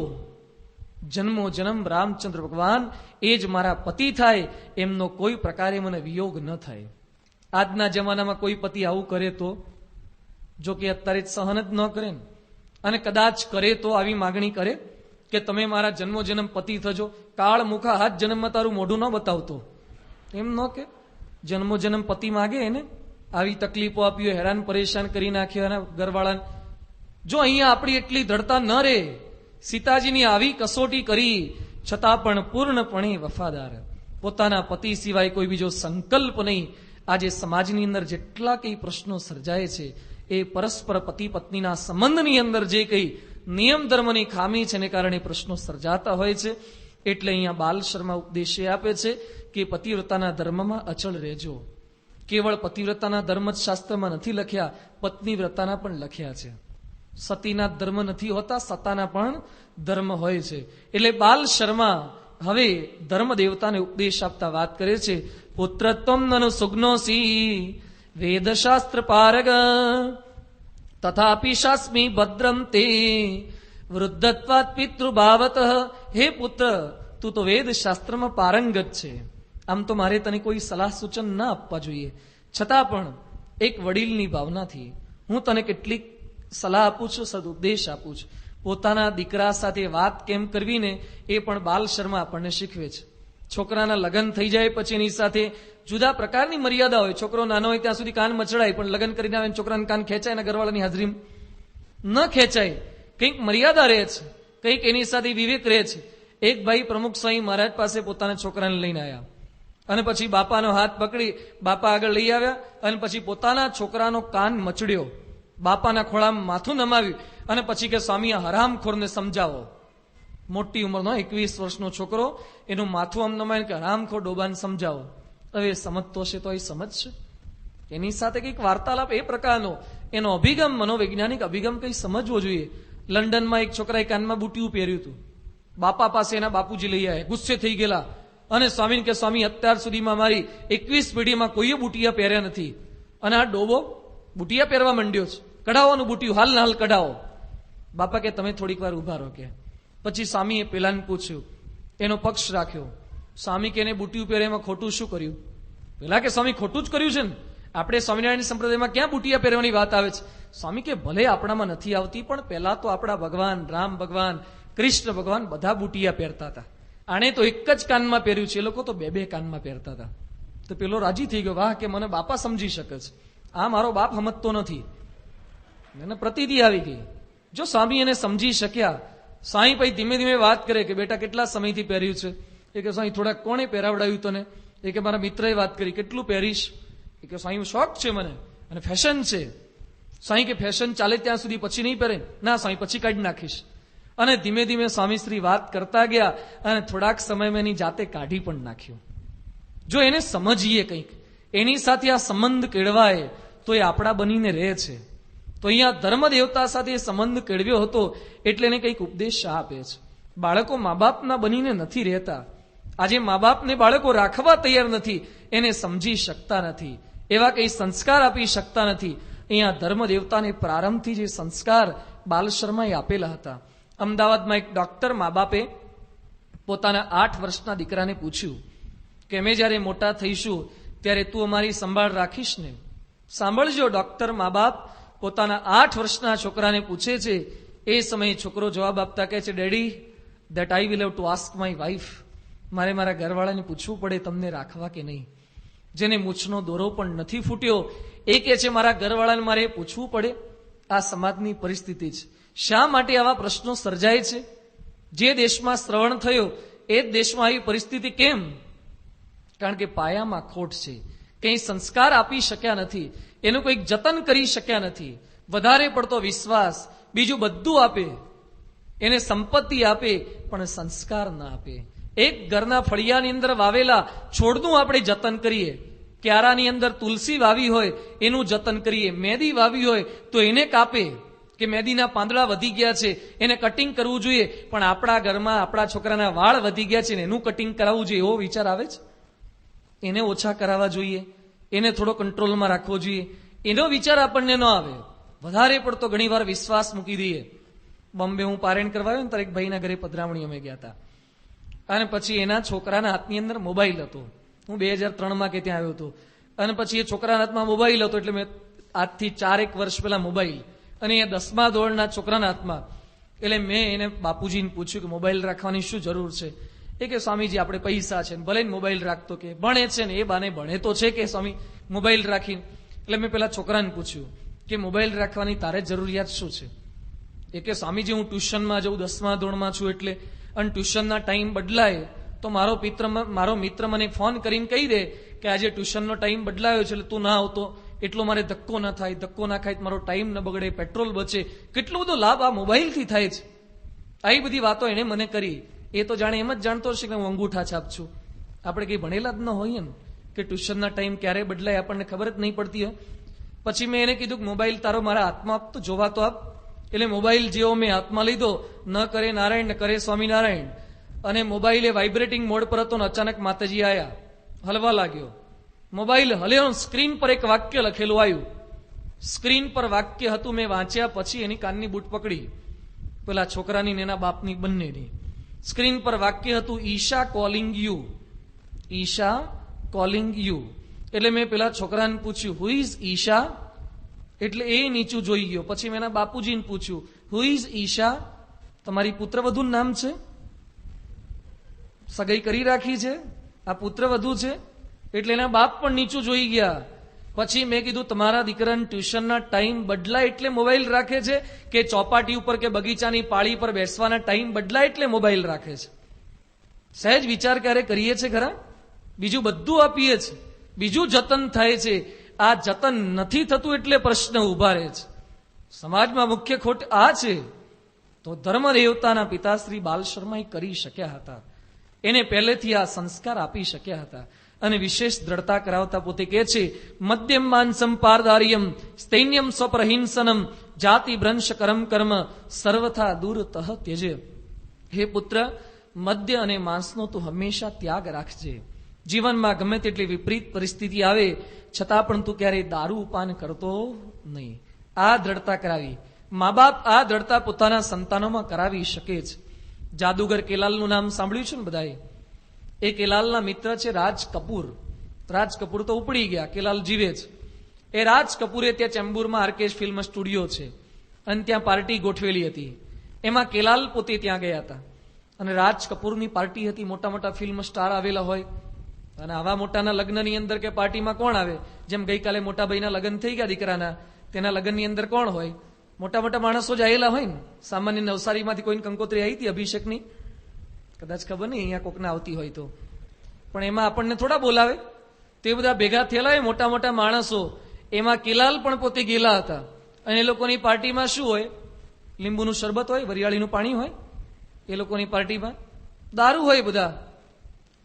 જન્મો જન્મ રામચંદ્ર ભગવાન એ જ મારા પતિ થાય, એમનો કોઈ પ્રકારે મને વિયોગ ન થાય. આજના જમાનામાં કોઈ પતિ આવું કરે તો, જો કે અત્યારે સહન જ ન કરે ને, અને કદાચ કરે તો આવી માગણી કરે કે તમે મારા જન્મો જન્મ પતિ થજો. કાળ મુખા હાથ જન્મમાં તારું મોઢું ન બતાવતો, એમ ન કે જન્મો જન્મ પતિ માગે એને આવી તકલીફો આપી, હેરાન પરેશાન કરી નાખ્યો એના ઘરવાળાને. જો અહીંયા આપણી એટલી દ્રઢતા ન રહે, સીતાજીની આવી કસોટી કરી છતાં પણ પૂર્ણપણે વફાદાર, પોતાના પતિ સિવાય કોઈ બીજો સંકલ્પ નહીં. આજે સમાજની અંદર જેટલા કઈ પ્રશ્નો સર્જાય છે એ પરસ્પર પતિ પત્નીના સંબંધની અંદર જે કઈ નિયમ ધર્મની ખામી છે, એને કારણે પ્રશ્નો સર્જાતા હોય છે. એટલે અહીંયા બાલ શર્મા ઉપદેશ આપે છે કે પતિવ્રતાના ધર્મમાં અચળ રહેજો. કેવળ પતિવ્રતાના ધર્મ જ શાસ્ત્રમાં નથી લખ્યા, પત્ની વ્રતાના પણ લખ્યા છે. સતીના ધર્મ નથી હોતા, સતાના પણ ધર્મ હોય છે. એટલે બાલ શર્મા હવે ધર્મ દેવતાને ઉપદેશ આપતા વાત કરે છે. પુત્રત્વમ નનુ સુગ્નોસી વેદશાસ્ત્ર પારગ તથાપિ શાસ્મી ભદ્રમ તે વૃદ્ધત્વાત પિતૃભાવત. હે પુત્ર, તું તો વેદ શાસ્ત્રમાં પારંગત છે. આમ તો મારે તને કોઈ સલાહ સૂચન ના આપવા જોઈએ, છતાં પણ એક વડીલની ભાવનાથી હું તને કેટલીક સલાહ આપું છું, સદુપદેશ આપું છું. પોતાના દીકરા સાથે વાત કેમ કરવી ને એ પણ બાલ શર્મા આપણને શીખવે છે. છોકરાના લગ્ન થઈ જાય પછી એની સાથે જુદા પ્રકારની મર્યાદા હોય. છોકરો નાનો હોય ત્યાં સુધી કાન મચડાય, પણ લગ્ન કરીને આવે છોકરાને કાન ખેંચાય ને ઘરવાળાની હાજરીમાં ન ખેંચાય. કંઈક મર્યાદા રહે છે, કંઈક એની સાથે વિવેક રહે છે. એક ભાઈ પ્રમુખ સ્વામી મહારાજ પાસે પોતાના છોકરાને લઈને આવ્યા અને પછી બાપાનો હાથ પકડી બાપા આગળ લઈ આવ્યા અને પછી પોતાના છોકરાનો કાન મચડ્યો, બાપાના ખોળામાં માથું નમાવ્યું અને પછી કે સ્વામી આ હરામખોરને સમજાવો. મોટી ઉંમરનો 21 વર્ષનો છોકરો એનું માથું આમ નમાવીને કે હરામખોર ડોબાને સમજાવો. હવે સમજતો હશે તો એ સમજશે. એની સાથે કંઈક વાર્તાલાપ એ પ્રકારનો એનો અભિગમ, મનોવૈજ્ઞાનિક અભિગમ કંઈ સમજવો જોઈએ. લંડનમાં એક છોકરાએ કાનમાં બુટીયું પહેર્યું હતું. બાપા પાસે એના બાપુજી લઈ આવ્યા, ગુસ્સે થઈ ગયેલા અને સ્વામીને કે સ્વામી અત્યાર સુધીમાં મારી 21 પેઢીમાં કોઈએ બુટિયા પહેર્યા નથી અને આ ડોબો બુટિયા પહેરવા માંડ્યો છે, કઢાવવાનું બુટિયું હાલ ને હાલ કઢાવો. બાપા કે તમે થોડીક વાર ઉભા રહો. કે પછી સ્વામીએ પેલાને પૂછ્યું, એનો પક્ષ રાખ્યો. સ્વામી કે એને બુટિયું પહેરે એમાં ખોટું શું કર્યું? પેલા કે સ્વામી ખોટું જ કર્યું છે ને, આપણે સ્વામિનારાયણ સંપ્રદાયમાં ક્યાં બુટિયા પહેરવાની વાત આવે છે? સ્વામી કે ભલે આપણામાં નથી આવતી, પણ પહેલા તો આપણા ભગવાન રામ ભગવાન, કૃષ્ણ ભગવાન બધા બુટિયા પહેરતા હતા. આણે તો એક જ કાનમાં પહેર્યું છે, એ લોકો તો બે બે કાનમાં પહેરતા હતા. તો પેલો રાજી થઈ ગયો, વાહ કે મને બાપા સમજી શકે છે, આ મારો બાપ સમજતો નથી. એને પ્રતીતિ આવી ગઈ. જો સ્વામી એને સમજી શક્યા, સ્વામી પછી ધીમે ધીમે વાત કરે કે બેટા કેટલા સમયથી પહેર્યું છે? એ કે સ્વામી થોડા કોણે પહેરાવડાવ્યું તને? એ કે મારા મિત્રએ વાત કરી. કેટલું પહેરીશ? એ કે સ્વામી શોખ છે મને અને ફેશન છે. સ્વામી કે ફેશન ચાલે ત્યાં સુધી પછી નહીં પહેરે? ના સ્વામી પછી કાઢી નાખીશ. અને ધીમે ધીમે સ્વામીશ્રી વાત કરતા ગયા અને થોડાક સમયમાં એની જાતે કાઢી પણ નાખ્યું. જો એને સમજીએ કંઈક, એની સાથે આ સંબંધ કેળવાય તો એ આપણા બનીને રહે છે. તો અહીંયા ધર્મ દેવતા સાથે એ સંબંધ કેળવ્યો હતો એટલે એને કંઈક ઉપદેશ આપે છે. બાળકો મા બાપના બનીને નથી રહેતા. આજે મા બાપને બાળકો રાખવા તૈયાર નથી, એને સમજી શકતા નથી, એવા કંઈ સંસ્કાર આપી શકતા નથી. અહીંયા ધર્મ દેવતાને પ્રારંભથી જે સંસ્કાર બાલ શર્માએ આપેલા હતા. અમદાવાદમાં એક ડોક્ટર મા બાપે પોતાના 8 વર્ષના દીકરાને પૂછ્યું કે અમે જયારે મોટા થઈશું ત્યારે તું અમારી સંભાળ રાખીશ ને? સાંભળજો, ડોક્ટર મા બાપ પોતાના 8 વર્ષના છોકરાને પૂછે છે. એ સમયે છોકરો જવાબ આપતા કહે છે, daddy, that I will have to ask my wife. મારે મારા ઘરવાળાને પૂછવું પડે તમને રાખવા કે નહીં. જેને મૂછનો દોરો પણ નથી ફૂટ્યો એ કહે છે મારા ઘરવાળાને મારે પૂછવું પડે. આ સમાજની પરિસ્થિતિ છે. શા માટે આવા પ્રશ્નો સર્જાય છે? જે દેશમાં શ્રવણ થયો એ જ દેશમાં આવી પરિસ્થિતિ કેમ? કારણ કે પાયામાં ખોટ છે. કંઈ સંસ્કાર આપી શક્યા નથી, એનું કંઈક જતન કરી શક્યા નથી. વધારે પડતો વિશ્વાસ, બીજું બધું આપે, એને સંપત્તિ આપે પણ સંસ્કાર ના આપે. એક ઘરના ફળિયાની અંદર વાવેલા છોડનું આપણે જતન કરીએ, ક્યારાની અંદર તુલસી વાવી હોય એનું જતન કરીએ, મેદી વાવી હોય તો એને કાપે કે મેદીના પાંદડા વધી ગયા છે એને કટિંગ કરવું જોઈએ, પણ આપણા ઘરમાં આપણા છોકરાના વાળ વધી ગયા છે ને એનું કટિંગ કરાવવું જોઈએ એવો વિચાર આવે છે? એને ઓછા કરાવવા જોઈએ, એને થોડો કંટ્રોલમાં રાખવો જોઈએ, એનો વિચાર આપણને ન આવે. વધારે પડતો ઘણીવાર વિશ્વાસ મૂકી દઈએ. બોમ્બે હું પારાયણ કરવા આવ્યો ને ત્યારે એક ભાઈના ઘરે પધરામણી અમે ગયા હતા અને પછી એના છોકરાના હાથની અંદર મોબાઈલ હતો. હું 2003માં કે ત્યાં આવ્યો હતો અને પછી એ છોકરાના હાથમાં મોબાઈલ હતો એટલે મેં આજથી 4-1 વર્ષ પહેલા મોબાઈલ અને એ 10મા ધોરણના છોકરાના હાથમાં. એટલે મેં એને બાપુજીને પૂછ્યું કે મોબાઈલ રાખવાની શું જરૂર છે? એ કે સ્વામીજી આપણે પૈસા છે ભલે મોબાઈલ રાખતો, કે ભણે છે ને એ બાને ભણે તો છે કે સ્વામી મોબાઈલ રાખીને. એટલે મેં પેલા છોકરાને પૂછ્યું કે મોબાઈલ રાખવાની તારે જરૂરિયાત શું છે? એ કે સ્વામીજી હું ટ્યુશનમાં જઉં, 10મા ધોરણમાં છું એટલે, અને ટ્યુશનના ટાઈમ બદલાય તો મારો મિત્ર મને ફોન કરીને કહી દે કે આજે ટ્યુશનનો ટાઈમ બદલાયો છે એટલે તું ના આવતો એટલો મારે ધક્કો ના થાય, ધક્કો ના ખાય મારો ટાઈમ ન બગડે, પેટ્રોલ બચે, કેટલો બધો લાભ આ મોબાઈલથી થાય છે. આવી બધી વાતો એને મને કરી. એ તો જાણે એમ જ જાણતો હશે કે હું અંગૂઠા છાપ છું. આપણે કઈ ભણેલા જ ન હોઈએ ને કે ટ્યુશનના ટાઈમ ક્યારે બદલાય આપણને ખબર જ નહીં પડતી હોય. પછી મેં એને કીધું કે મોબાઈલ તારો મારા હાથમાં આપ તો જોવા તો આપ. એટલે મોબાઈલ જેવો મેં હાથમાં લીધો, ન કરે નારાયણ ન કરે સ્વામિનારાયણ, અને મોબાઈલ એ વાઇબ્રેટિંગ મોડ પર હતો ને અચાનક માતાજી આયા, હલવા લાગ્યો. મોબાઈલ હલ્યો, સ્ક્રીન પર એક વાક્ય લખેલું આવ્યું. સ્ક્રીન પર વાક્ય હતું, મેં વાંચ્યા પછી એની કાનની બૂટ પકડી, પેલા છોકરાની ને એના બાપની બંનેની. સ્ક્રીન પર વાક્ય હતું, Isha calling you, Isha calling you. એટલે મેં પેલા છોકરાને પૂછ્યું, હુ ઇઝ ઈશા? એટલે એ નીચું જોઈ ગયો. પછી મેં એના બાપુજીને પૂછ્યું, હુ ઇઝ ઈશા? તમારી પુત્રવધુનું નામ છે? સગાઈ કરી રાખી છે? આ પુત્રવધુ છે? એટલે એના બાપ પણ નીચું જોઈ ગયા. પછી મેં કીધું, તમારા દીકરાને ટ્યુશનના ટાઈમ બદલાય એટલે મોબાઈલ રાખે છે કે ચોપાટી ઉપર કે બગીચાની પાળી પર બેસવાના ટાઈમ બદલાય એટલે મોબાઈલ રાખે છે? સહેજ વિચાર ક્યારે કરીએ છે ખરા? બીજું બધું આપીએ છે, બીજું જતન થાય છે, આ જતન નથી થતું એટલે પ્રશ્ન ઉભા રહે છે. સમાજમાં મુખ્ય ખોટ આ છે. તો ધર્મ દેવતાના પિતાશ્રી બાલ શર્મા કરી શક્યા હતા. એને પહેલેથી આ સંસ્કાર આપી શક્યા હતા અને વિશેષ દ્રઢતા કરાવતા પોતે કહે છે, મધ્યમ માનસમ પારદાર્યમ સ્તૈન્યમ સ્વપ્રહિંસનમ જાતિ ભ્રંશ કરમ કર્મ સર્વથા દૂર તહ ત્યજે. હે પુત્ર, મદ્ય અને માંસનો તું હંમેશા ત્યાગ રાખજે. જીવનમાં ગમે તેટલી વિપરીત પરિસ્થિતિ આવે છતાં પણ તું ક્યારેય દારૂ પાન કરતો નહીં. આ દ્રઢતા કરાવી. મા બાપ આ દ્રઢતા પોતાના સંતાનોમાં કરાવી શકે છે. જાદુગર કેલાલનું નામ સાંભળ્યું છે ને બધાએ? એ કેલાલના મિત્ર છે રાજ કપૂર. રાજ કપૂર તો ઉપડી ગયા, કેલાલ જીવે છે. એ રાજ કપૂરે ત્યાં ચેમ્બુરમાં આરકેશ ફિલ્મ સ્ટુડિયો છે અને ત્યાં પાર્ટી ગોઠવેલી હતી. એમાં કેલાલ પોતે ત્યાં ગયા હતા અને રાજ કપૂરની પાર્ટી હતી. મોટા મોટા ફિલ્મ સ્ટાર આવેલા હોય અને આવા મોટાના લગ્નની અંદર કે પાર્ટીમાં કોણ આવે? જેમ ગઈકાલે મોટા ભાઈના લગ્ન થઈ ગયા દીકરાના, તેના લગ્નની અંદર કોણ હોય? મોટા મોટા માણસો જ આવેલા હોય ને. સામાન્ય નવસારીમાંથી કોઈને કંકોત્રી આવી હતી અભિષેકની? કદાચ ખબર નહીં, અહીંયા કોકના આવતી હોય તો. પણ એમાં આપણને થોડા બોલાવે. તે બધા ભેગા થયેલા હોય મોટા મોટા માણસો. એમાં કેલાલ પણ પોતે ગયેલા હતા અને એ લોકોની પાર્ટીમાં શું હોય? લીંબુનું શરબત હોય, વરિયાળીનું પાણી હોય. એ લોકોની પાર્ટીમાં દારૂ હોય બધા.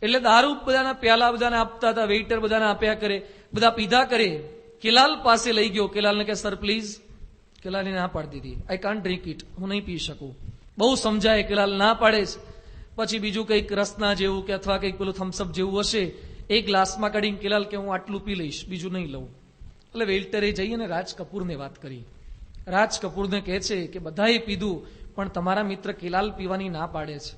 એટલે દારૂ બધાના પ્યાલા બધાને આપતા હતા, વેઇટર બધાને આપ્યા કરે, બધા પીધા કરે. કેલાલ પાસે લઈ ગયો. કેલાલને કે સર પ્લીઝ. કેલાલે ના પાડી દીધી, આઈ કાન્ટ ડ્રિંક ઇટ, હું નહીં પી શકું. બહુ સમજાય, કેલાલ ના પાડે છે. પછી બીજું કંઈક રસના જેવું કે અથવા કંઈક પેલું થમ્સઅપ જેવું હશે, એક ગ્લાસમાં કાઢીને કેલાલ કે હું આટલું પી લઈશ, બીજું નહીં લઉં. એટલે વેઇટરે જઈને રાજ કપૂરને વાત કરી. રાજ કપૂરને કહે છે કે બધાએ પીધું પણ તમારા મિત્ર કેલાલ પીવાની ના પાડે છે.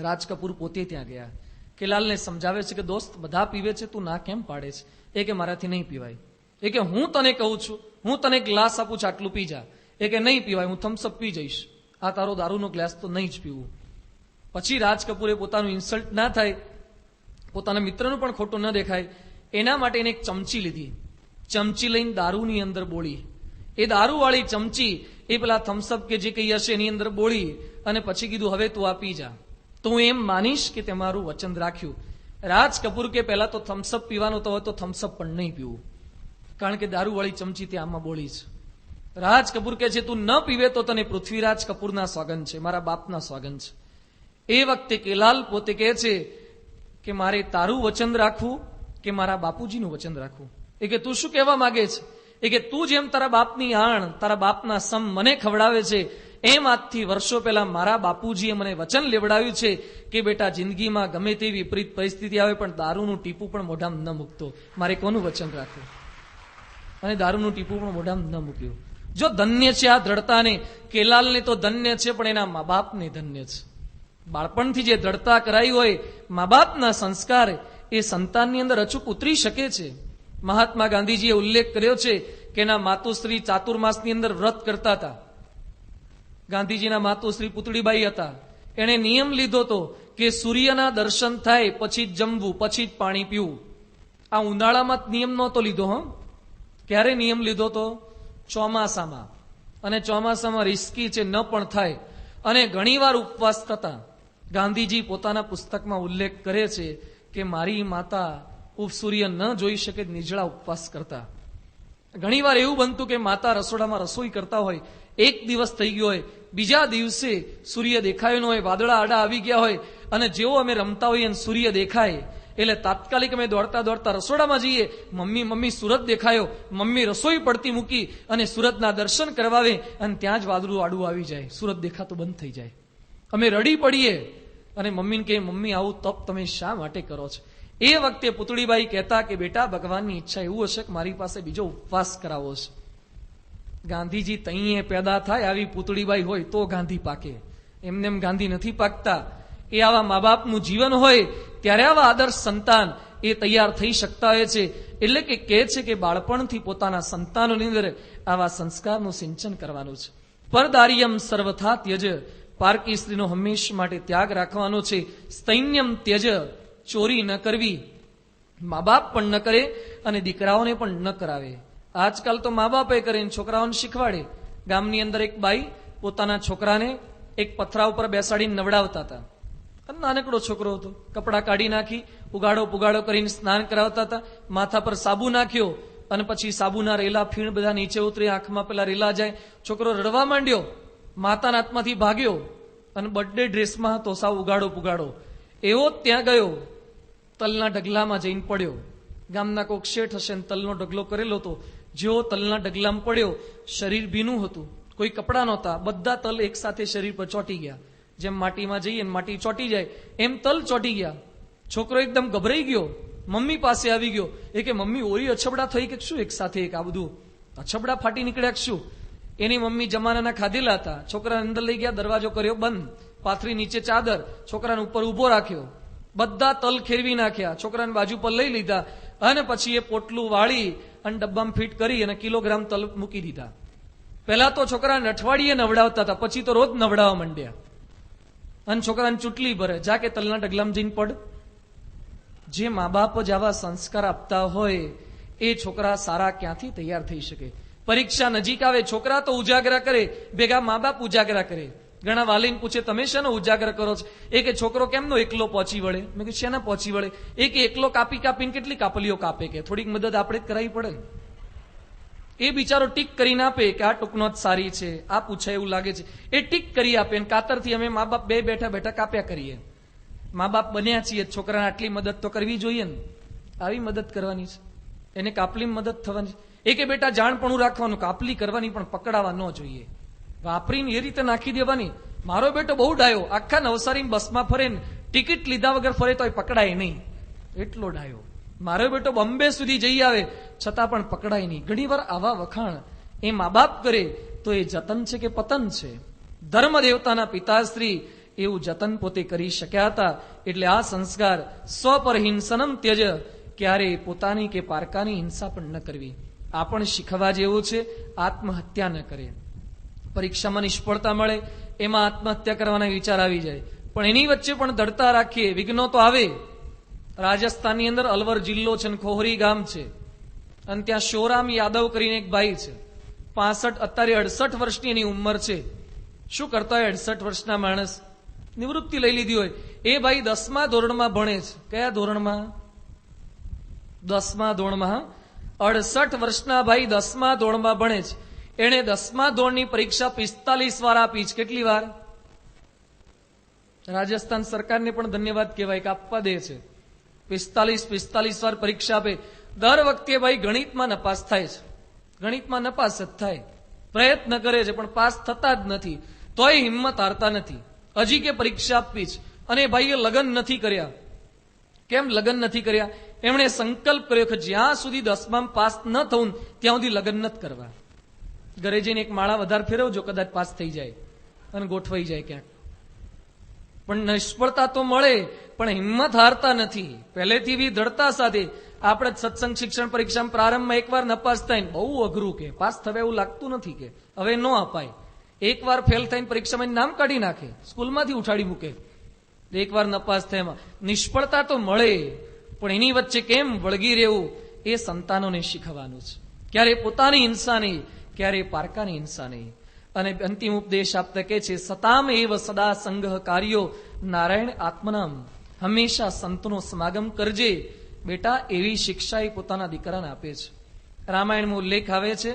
રાજ કપૂર પોતે ત્યાં ગયા. કેલાલને સમજાવે છે કે દોસ્ત બધા પીવે છે, તું ના કેમ પાડે છે? એ કે મારાથી નહીં પીવાય. એ કે હું તને કહું છું, હું તને ગ્લાસ આપું છું, આટલું પી જા. એ કે નહીં પીવાય, હું થમ્સઅપ પી જઈશ, આ તારો દારૂનો ગ્લાસ તો નહીં જ પીવું. પછી રાજ કપૂરે પોતાનું ઇન્સલ્ટ ના થાય, પોતાના મિત્રનું પણ ખોટું ન દેખાય, એના માટે એને એક ચમચી લીધી. ચમચી લઈને દારૂની અંદર બોળી. એ દારૂવાળી ચમચી એ પેલા થમ્સઅપ કે જે કંઈ હશે એની અંદર બોળી અને પછી કીધું હવે તું આ પી જા, તો હું એમ માનીશ કે તે મારું વચન રાખ્યું. રાજ કપૂર કે પહેલા તો થમ્સઅપ પીવાનું તો હવે તો થમ્સઅપ પણ નહીં પીવું, કારણ કે દારૂવાળી ચમચી ત્યાં આમાં બોળી છે. રાજ કપૂર કે છે તું ન પીવે તો તને પૃથ્વીરાજ કપૂરના સોગન છે, મારા બાપના સોગન છે. એ વખતે કેલાલ પોતે કહે છે કે મારે તારું વચન રાખવું કે મારા બાપુજીનું વચન રાખવું? એ કે તું શું કહેવા માંગે છે? એ કે તું જેમ તારા બાપની આણ, તારા બાપના સમ મને ખવડાવે છે, એમ આજથી વર્ષો પહેલા મારા બાપુજીએ મને વચન લેવડાવ્યું છે કે બેટા જિંદગીમાં ગમે તેવી વિપરીત પરિસ્થિતિ આવે પણ દારૂનું ટીપું પણ મોઢામાં ન મૂકતો. મારે કોનું વચન રાખવું? અને દારૂનું ટીપું પણ મોઢામાં ન મૂક્યું. જો ધન્ય છે આ દ્રઢતાને, કેલાલને તો ધન્ય છે પણ એના મા બાપને ધન્ય છે. બાળપણથી જે દ્રઢતા કરાઈ હોય, મા બાપના સંસ્કાર, એ સંતાનની અંદર અચૂક ઉતરી શકે છે. મહાત્મા ગાંધીજીએ ઉલ્લેખ કર્યો છે કે એના માતુશ્રી ચાતુર્માસની અંદર વ્રત કરતા હતા. ગાંધીજીના માતુશ્રી પુતળીબાઈ હતા. એણે નિયમ લીધો હતો કે સૂર્યના દર્શન થાય પછી જ જમવું, પછી જ પાણી પીવું. આ ઉનાળામાં નિયમ નહોતો લીધો. ક્યારે નિયમ લીધો હતો? ચોમાસામાં. અને ચોમાસામાં રિસ્કી છે, ન પણ થાય અને ઘણીવાર ઉપવાસ થતા. ગાંધીજી પોતાના પુસ્તકમાં ઉલ્લેખ કરે છે કે મારી માતા સૂર્ય ન જોઈ શકે નિર્જળા ઉપવાસ કરતા. ઘણીવાર એવું બનતું કે માતા રસોડામાં રસોઈ કરતા હોય, એક દિવસ થઈ ગયો હોય, બીજા દિવસે સૂર્ય દેખાયો ન હોય, વાદળા આડા આવી ગયા હોય, અને જેવો અમે રમતા હોઈએ અને સૂર્ય દેખાય એટલે તાત્કાલિક અમે દોડતા દોડતા રસોડામાં જઈએ, મમ્મી મમ્મી સુરત દેખાયો, મમ્મી રસોઈ પડતી મૂકી અને સુરતના દર્શન કરવાવે, અને ત્યાં જ વાદળું આડું આવી જાય, સુરત દેખાતું બંધ થઈ જાય. અમે રડી પડીએ અને મમ્મીને કહે, મમ્મી આવું તપ તમે શા માટે કરો છો? એ વખતે પુતળીબાઈ કહેતા કે બેટા, ભગવાનની ઈચ્છા એવું હશે કે મારી પાસે બીજો ઉપવાસ કરાવો છે. ગાંધીજી તઈએ પેદા થાય આવી પુતળીબાઈ હોય તો ગાંધી પાકે, એમને એમ ગાંધી નથી પાકતા. એ આવા મા બાપનું જીવન હોય ત્યારે આવા આદર્શ સંતાન એ તૈયાર થઈ શકતા હોય છે. એટલે કે કહે છે કે બાળપણથી પોતાના સંતાનોની અંદર આવા સંસ્કારનું સિંચન કરવાનું છે. પરદારિયમ સર્વથા ત્યજ, પારકી સ્ત્રીનો હંમેશ માટે ત્યાગ રાખવાનો છે. સ્તૈન્યમ ત્યજ, ચોરી ન કરવી, મા બાપ પણ ન કરે અને દીકરાઓને પણ ન કરાવે. આજકાલ તો મા બાપે કરીને છોકરાઓને શીખવાડે. ગામની અંદર એક બાઈ પોતાના છોકરાને એક પથરા ઉપર બેસાડીને નવડાવતા હતા. નાનકડો છોકરો હતો, કપડાં કાઢી નાખી ઉગાડો પુગાડો કરીને સ્નાન કરાવતા હતા, માથા પર સાબુ નાખ્યો અને પછી સાબુના રેલા ફીણ બધા નીચે ઉતરી, આંખમાં પેલા રેલા જાય. છોકરો રડવા માંડ્યો, માતાના હાથમાંથી ભાગ્યો અને બર્થડે ડ્રેસમાં હતો, સાવ ઉગાડો પુગાડો. એવો ત્યાં ગયો, તલના ઢગલામાં જઈને પડ્યો. ગામના કોક શેઠ હશે ને તલનો ઢગલો કરેલો હતો. જેવો તલના ઢગલામાં પડ્યો, શરીર ભીનું હતું, કોઈ કપડા નહોતા, બધા તલ એક સાથે શરીર પર ચોંટી ગયા. જેમ માટીમાં જઈએ ને માટી ચોંટી જાય એમ તલ ચોંટી ગયા. છોકરો એકદમ ગભરાઈ ગયો, મમ્મી પાસે આવી ગયો. એ કે મમ્મી ઓરી અછબડા થઈ કે શું એક સાથે, એક આ બધું અછબડા ફાટી નીકળ્યા શું? એની મમ્મી જમાનાના ખાધેલા હતા. છોકરાને અંદર લઈ ગયા, દરવાજો કર્યો બંધ, પાથરી નીચે ચાદર, છોકરાને ઉપર ઉભો રાખ્યો, બધા તલ ખેરવી નાખ્યા, છોકરાને બાજુ પર લઈ લીધા અને પછી એ પોટલું વાળી અને ડબ્બામાં ફિટ કરી અને કિલોગ્રામ તલ મૂકી દીધા. પહેલા તો છોકરાને અઠવાડિયે નવડાવતા હતા, પછી તો રોજ નવડાવવા માંડ્યા. અને છોકરાને ચૂંટલી ભરે, જા કે તલના ઢગલામાં જઈને પડ. જે મા બાપ જ આવા સંસ્કાર આપતા હોય એ છોકરા સારા ક્યાંથી તૈયાર થઈ શકે? પરીક્ષા નજીક આવે, છોકરા તો ઉજાગરા કરે, ભેગા મા બાપ ઉજાગરા કરે. ઘણા વાલીને પૂછે, તમે શેનો ઉજાગર કરો છો? એ કે છોકરો કેમનો એકલો પહોંચી વળે? મેં કીધું શેના પહોંચી વળે? એ કે એકલો કાપી કાપીને કેટલી કાપલીઓ કાપે, કે થોડીક મદદ આપણે જ કરાવી પડે ને. એ બિચારો ટીક કરીને આપે કે આ ટૂંકનો જ સારી છે, આ પૂછાય એવું લાગે છે, એ ટીક કરી આપે. કાતરથી અમે મા બાપ બે બેઠા બેઠા કાપ્યા કરીએ. મા બાપ બન્યા છીએ, છોકરાને આટલી મદદ તો કરવી જોઈએ ને. આવી મદદ કરવાની છે, એને કાપલી મદદ થવાની છે. એ કે બેટા જાણપણું રાખવાનું, કાપલી કરવાની પણ પકડાવા ન જોઈએ, વાપરીને એ રીતે નાખી દેવાની. મારો બેટો બહુ ડાયો, આખા નવસારી બસમાં ફરે ને ટિકિટ લીધા વગર ફરે તો પકડાય નહીં, એટલો ડાયો. મારો બેટો બોમ્બે સુધી જઈ આવે છતાં પણ પકડાય નહીં. ઘણી વાર આવા વખાણ એ મા બાપ કરે તો એ જતન છે કે પતન છે? ધર્મ દેવતાના પિતાશ્રી એવું જતન પોતે કરી શક્યા હતા. એટલે આ સંસ્કાર સ્વપર હિંસનમ ત્યજ, ક્યારે પોતાની કે પારકાની હિંસા પણ ન કરવી. આ પણ શીખવા જેવું છે. આત્મહત્યા ન કરે. પરીક્ષામાં નિષ્ફળતા મળે એમાં આત્મહત્યા કરવાના વિચાર આવી જાય, પણ એની વચ્ચે પણ દૃઢતા રાખીએ. વિઘ્નો તો આવે. રાજસ્થાનની અંદર અલવર જિલ્લો છે, ખોહરી ગામ છે, અને ત્યાં શોરામ યાદવ કરીને એક ભાઈ છે. 65 અત્યારે 68 વર્ષની એની ઉંમર છે. શું કરતા હોય 68 વર્ષના માણસ? નિવૃત્તિ લઈ લીધી હોય. એ ભાઈ 10મા ધોરણમાં ભણે છે. કયા ધોરણમાં? 10મા ધોરણમાં. 68 વર્ષના ભાઈ 10મા ધોરણમાં ભણે છે. એણે 10મા ધોરણની પરીક્ષા 45 વાર આપી છે. કેટલી વાર? રાજસ્થાન સરકારને પણ ધન્યવાદ કહેવાય કે આપવા દે છે. 45 વાર પરીક્ષા આપે. દર વખતે ભાઈ ગણિતમાં નપાસ થાય છે. ગણિતમાં નપાસ જ થાય, પ્રયત્ન કરે છે પણ પાસ થતા જ નથી. તોય હિંમત હારતા નથી. હજી કે પરીક્ષા આપવી છે. અને ભાઈએ લગ્ન નથી કર્યા. કેમ લગ્ન નથી કર્યા? એમણે સંકલ્પ કર્યો કે જ્યાં સુધી 10માં પાસ ન થવું ત્યાં સુધી લગ્ન નથી કરવા. ઘરે જઈને એક માળા વધારે ફેરવજો, કદાચ પાસ થઈ જાય અને ગોઠવાઈ જાય ક્યાંક. પણ નિષ્ફળતા તો મળે, પણ હિંમત હારતા નથી. પહેલેથી બી દ્રઢતા સાથે. આપણે સત્સંગ શિક્ષણ પરીક્ષામાં પ્રારંભમાં એકવાર નપાસ થાય બહુ અઘરું, કે પાસ થવા એવું લાગતું નથી, કે હવે ન અપાય. એકવાર ફેલ થઈને પરીક્ષામાં નામ કાઢી નાખે, સ્કૂલમાંથી ઉઠાડી મૂકે. એકવાર નપાસ થાય એમાં નિષ્ફળતા તો મળે, પણ એની વચ્ચે કેમ વળગી રહેવું એ સંતાનોને શીખવાનું છે. ક્યારે પોતાની હિંસા નહીં, ક્યારે પારકાની હિંસા નહીં. અને અંતિમ ઉપદેશ આપતા કે છે, સતામ એવ સદા સંગહ કાર્યો નારાયણ આત્મનામ. હંમેશા સંતનો સમાગમ કરજે. બેટા, એવી શિક્ષા એ પોતાના દીકરાને આપે છે. રામાયણમાં ઉલ્લેખ આવે છે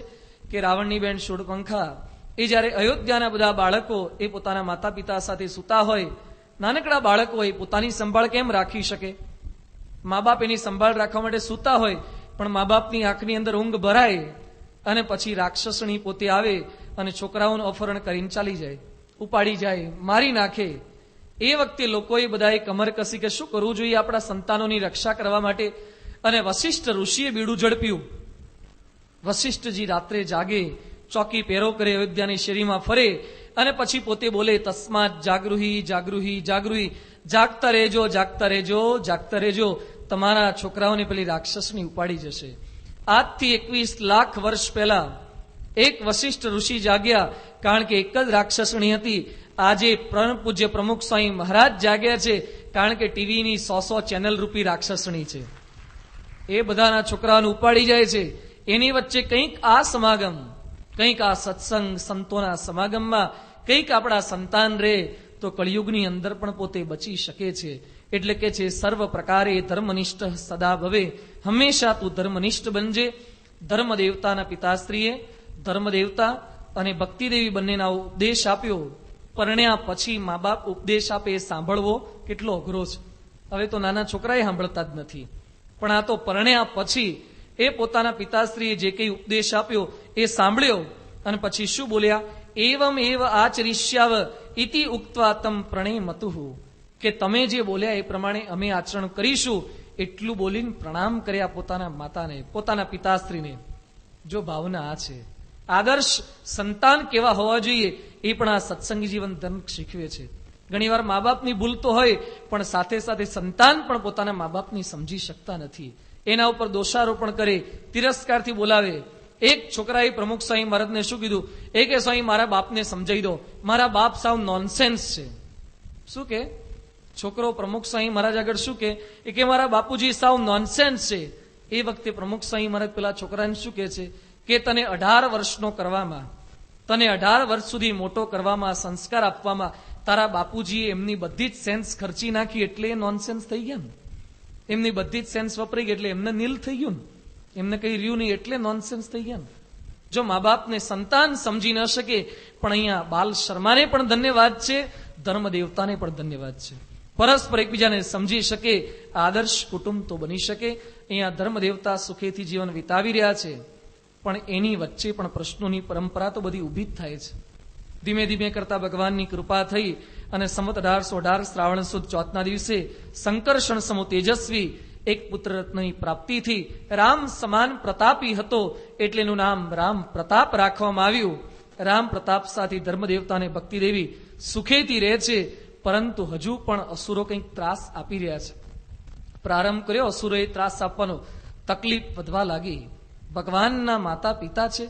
કે રાવણની બેન શૂર્પણખા એ જ્યારે અયોધ્યાના બધા બાળકો એ પોતાના માતા પિતા સાથે સૂતા હોય, નાનકડા બાળકો હોય, પોતાની સંભાળ કેમ રાખી શકે? મા બાપ એની સંભાળ રાખવા માટે સૂતા હોય, પણ મા બાપની આંખની અંદર ઊંઘ ભરાય અને પછી રાક્ષસણી પોતે આવે અને છોકરાઓનું અપહરણ કરીને ચાલી જાય, ઉપાડી જાય, મારી નાખે. એ વખતે લોકોએ બધાએ કમર કસી કે શું કરવું જોઈએ આપણા સંતાનોની રક્ષા કરવા માટે. અને વશિષ્ઠ ઋષિએ બીડું ઝડપ્યું. વશિષ્ઠજી રાત્રે જાગે, ચોકી પહેરો કરે, અયોધ્યાની શેરીમાં ફરે અને પછી પોતે બોલે, તસ્માત જાગૃહી જાગૃહી જાગૃહી, જાગતા રહેજો, જાગતા રહેજો, જાગતા રહેજો, તમારા છોકરાઓને પેલી રાક્ષસની ઉપાડી જશે. આજથી 21 લાખ વર્ષ પહેલા એક વશિષ્ઠ ઋષિ જાગ્યા, કારણ કે એક જ રાક્ષસણી હતી. આજે પરમ પૂજ્ય પ્રમુખ સ્વામી મહારાજ જાગ્યા છે, કારણ કે ટીવીની 100 ચેનલ રૂપી રાક્ષસણી છે. એ બધાના છોકરાઓને ઉપાડી જાય છે. એની વચ્ચે કંઈક આ સમાગમ, કંઈક આ સત્સંગ, સંતોના સમાગમમાં કંઈક આપણા સંતાન રહે તો કળિયુગની અંદર પણ પોતે બચી શકે છે. એટલે કે છે સર્વ પ્રકારે ધર્મનિષ્ઠ સદા ભવે, હંમેશા તું ધર્મનિષ્ઠ બનજે. ધર્મ દેવતાના પિતાશ્રીએ ધર્મદેવતા અને ભક્તિદેવી બંનેના ઉપદેશ આપ્યો. પરણ્યા પછી મા બાપ ઉપદેશ આપે એ સાંભળવો કેટલો અઘરો છે. હવે તો નાના છોકરાએ સાંભળતા જ નથી, પણ આ તો પરણ્યા પછી એ પોતાના પિતાશ્રીએ જે કંઈ ઉપદેશ આપ્યો એ સાંભળ્યો અને પછી શું બોલ્યા? એવમ એવ આચરિષ્યાવ ઇતિ ઉક્ત્વા તમ પ્રણેમતુઃ, કે તમે જે બોલ્યા એ પ્રમાણે અમે આચરણ કરીશું, એટલું બોલીને પ્રણામ કર્યા પોતાના માતાને, પોતાના પિતાશ્રીને. જો ભાવના આ છે, આદર્શ સંતાન કેવા હોવા જોઈએ એ પણ આ સત્સંગી જીવન ધર્મ શીખવે છે. ઘણીવાર મા બાપની ભૂલ તો હોય, પણ સાથે સાથે સંતાન પણ પોતાના મા બાપની સમજી શકતા નથી. એના ઉપર દોષારોપણ કરે, તિરસ્કારથી બોલાવે. એક છોકરાએ પ્રમુખ સ્વામી મહારાજને શું કીધું? એ કે સ્વામી મારા બાપને સમજાવી દો, મારા બાપ સાવ નોનસેન્સ છે. શું કે છોકરો પ્રમુખ સ્વામી મહારાજ આગળ શું કે મારા બાપુજી સાવ નોનસેન્સ છે. એ વખતે પ્રમુખ સ્વામી મહારાજ પેલા છોકરાને શું કહે છે કે તને 18 વર્ષનો કરવામાં, તને 18 વર્ષ સુધી મોટો કરવામાં, સંસ્કાર આપવામાં તારા બાપુજીએ એમની બધી જ સેન્સ ખર્ચી નાખી, એટલે એ નોનસેન્સ થઈ ગયા ને. એમની બધી જ સેન્સ વપરાઈ ગઈ એટલે એમને નીલ થઈ ગયું ને, એમને કઈ રહ્યું નહીં એટલે નોનસેન્સ થઈ ગયા ને. જો મા બાપને સંતાન સમજી ન શકે, પણ અહીંયા બાલ શર્માને પણ ધન્યવાદ છે, ધર્મ દેવતાને પણ ધન્યવાદ છે. પરસ્પર એકબીજાને સમજી શકે, આદર્શ કુટુંબ તો બની શકે. અહીંયા ધર્મ દેવતા સુખેથી જીવન વિતાવી રહ્યા છે, પણ એની વચ્ચે પણ પ્રશ્નોની પરંપરા તો બધી ઊભી જ થાય છે. ધીમે ધીમે કરતા ભગવાનની કૃપા થઈ અને સંવત 1818 શ્રાવણ સુદ ચોથના દિવસે સંકર્ષણ સમૂહ તેજસ્વી એક પુત્ર રત્નની પ્રાપ્તિથી રામ સમાન પ્રતાપી હતો, એટલે એનું નામ રામ પ્રતાપ રાખવામાં આવ્યું. રામ પ્રતાપ સાથે ધર્મદેવતા અને ભક્તિદેવી સુખેથી રહે છે, પરંતુ હજુ પણ અસુરો કંઈક ત્રાસ આપી રહ્યા છે. પ્રારંભ કર્યો અસુરોએ ત્રાસ આપવાનો, તકલીફ વધવા લાગી. ભગવાનના માતા પિતા છે,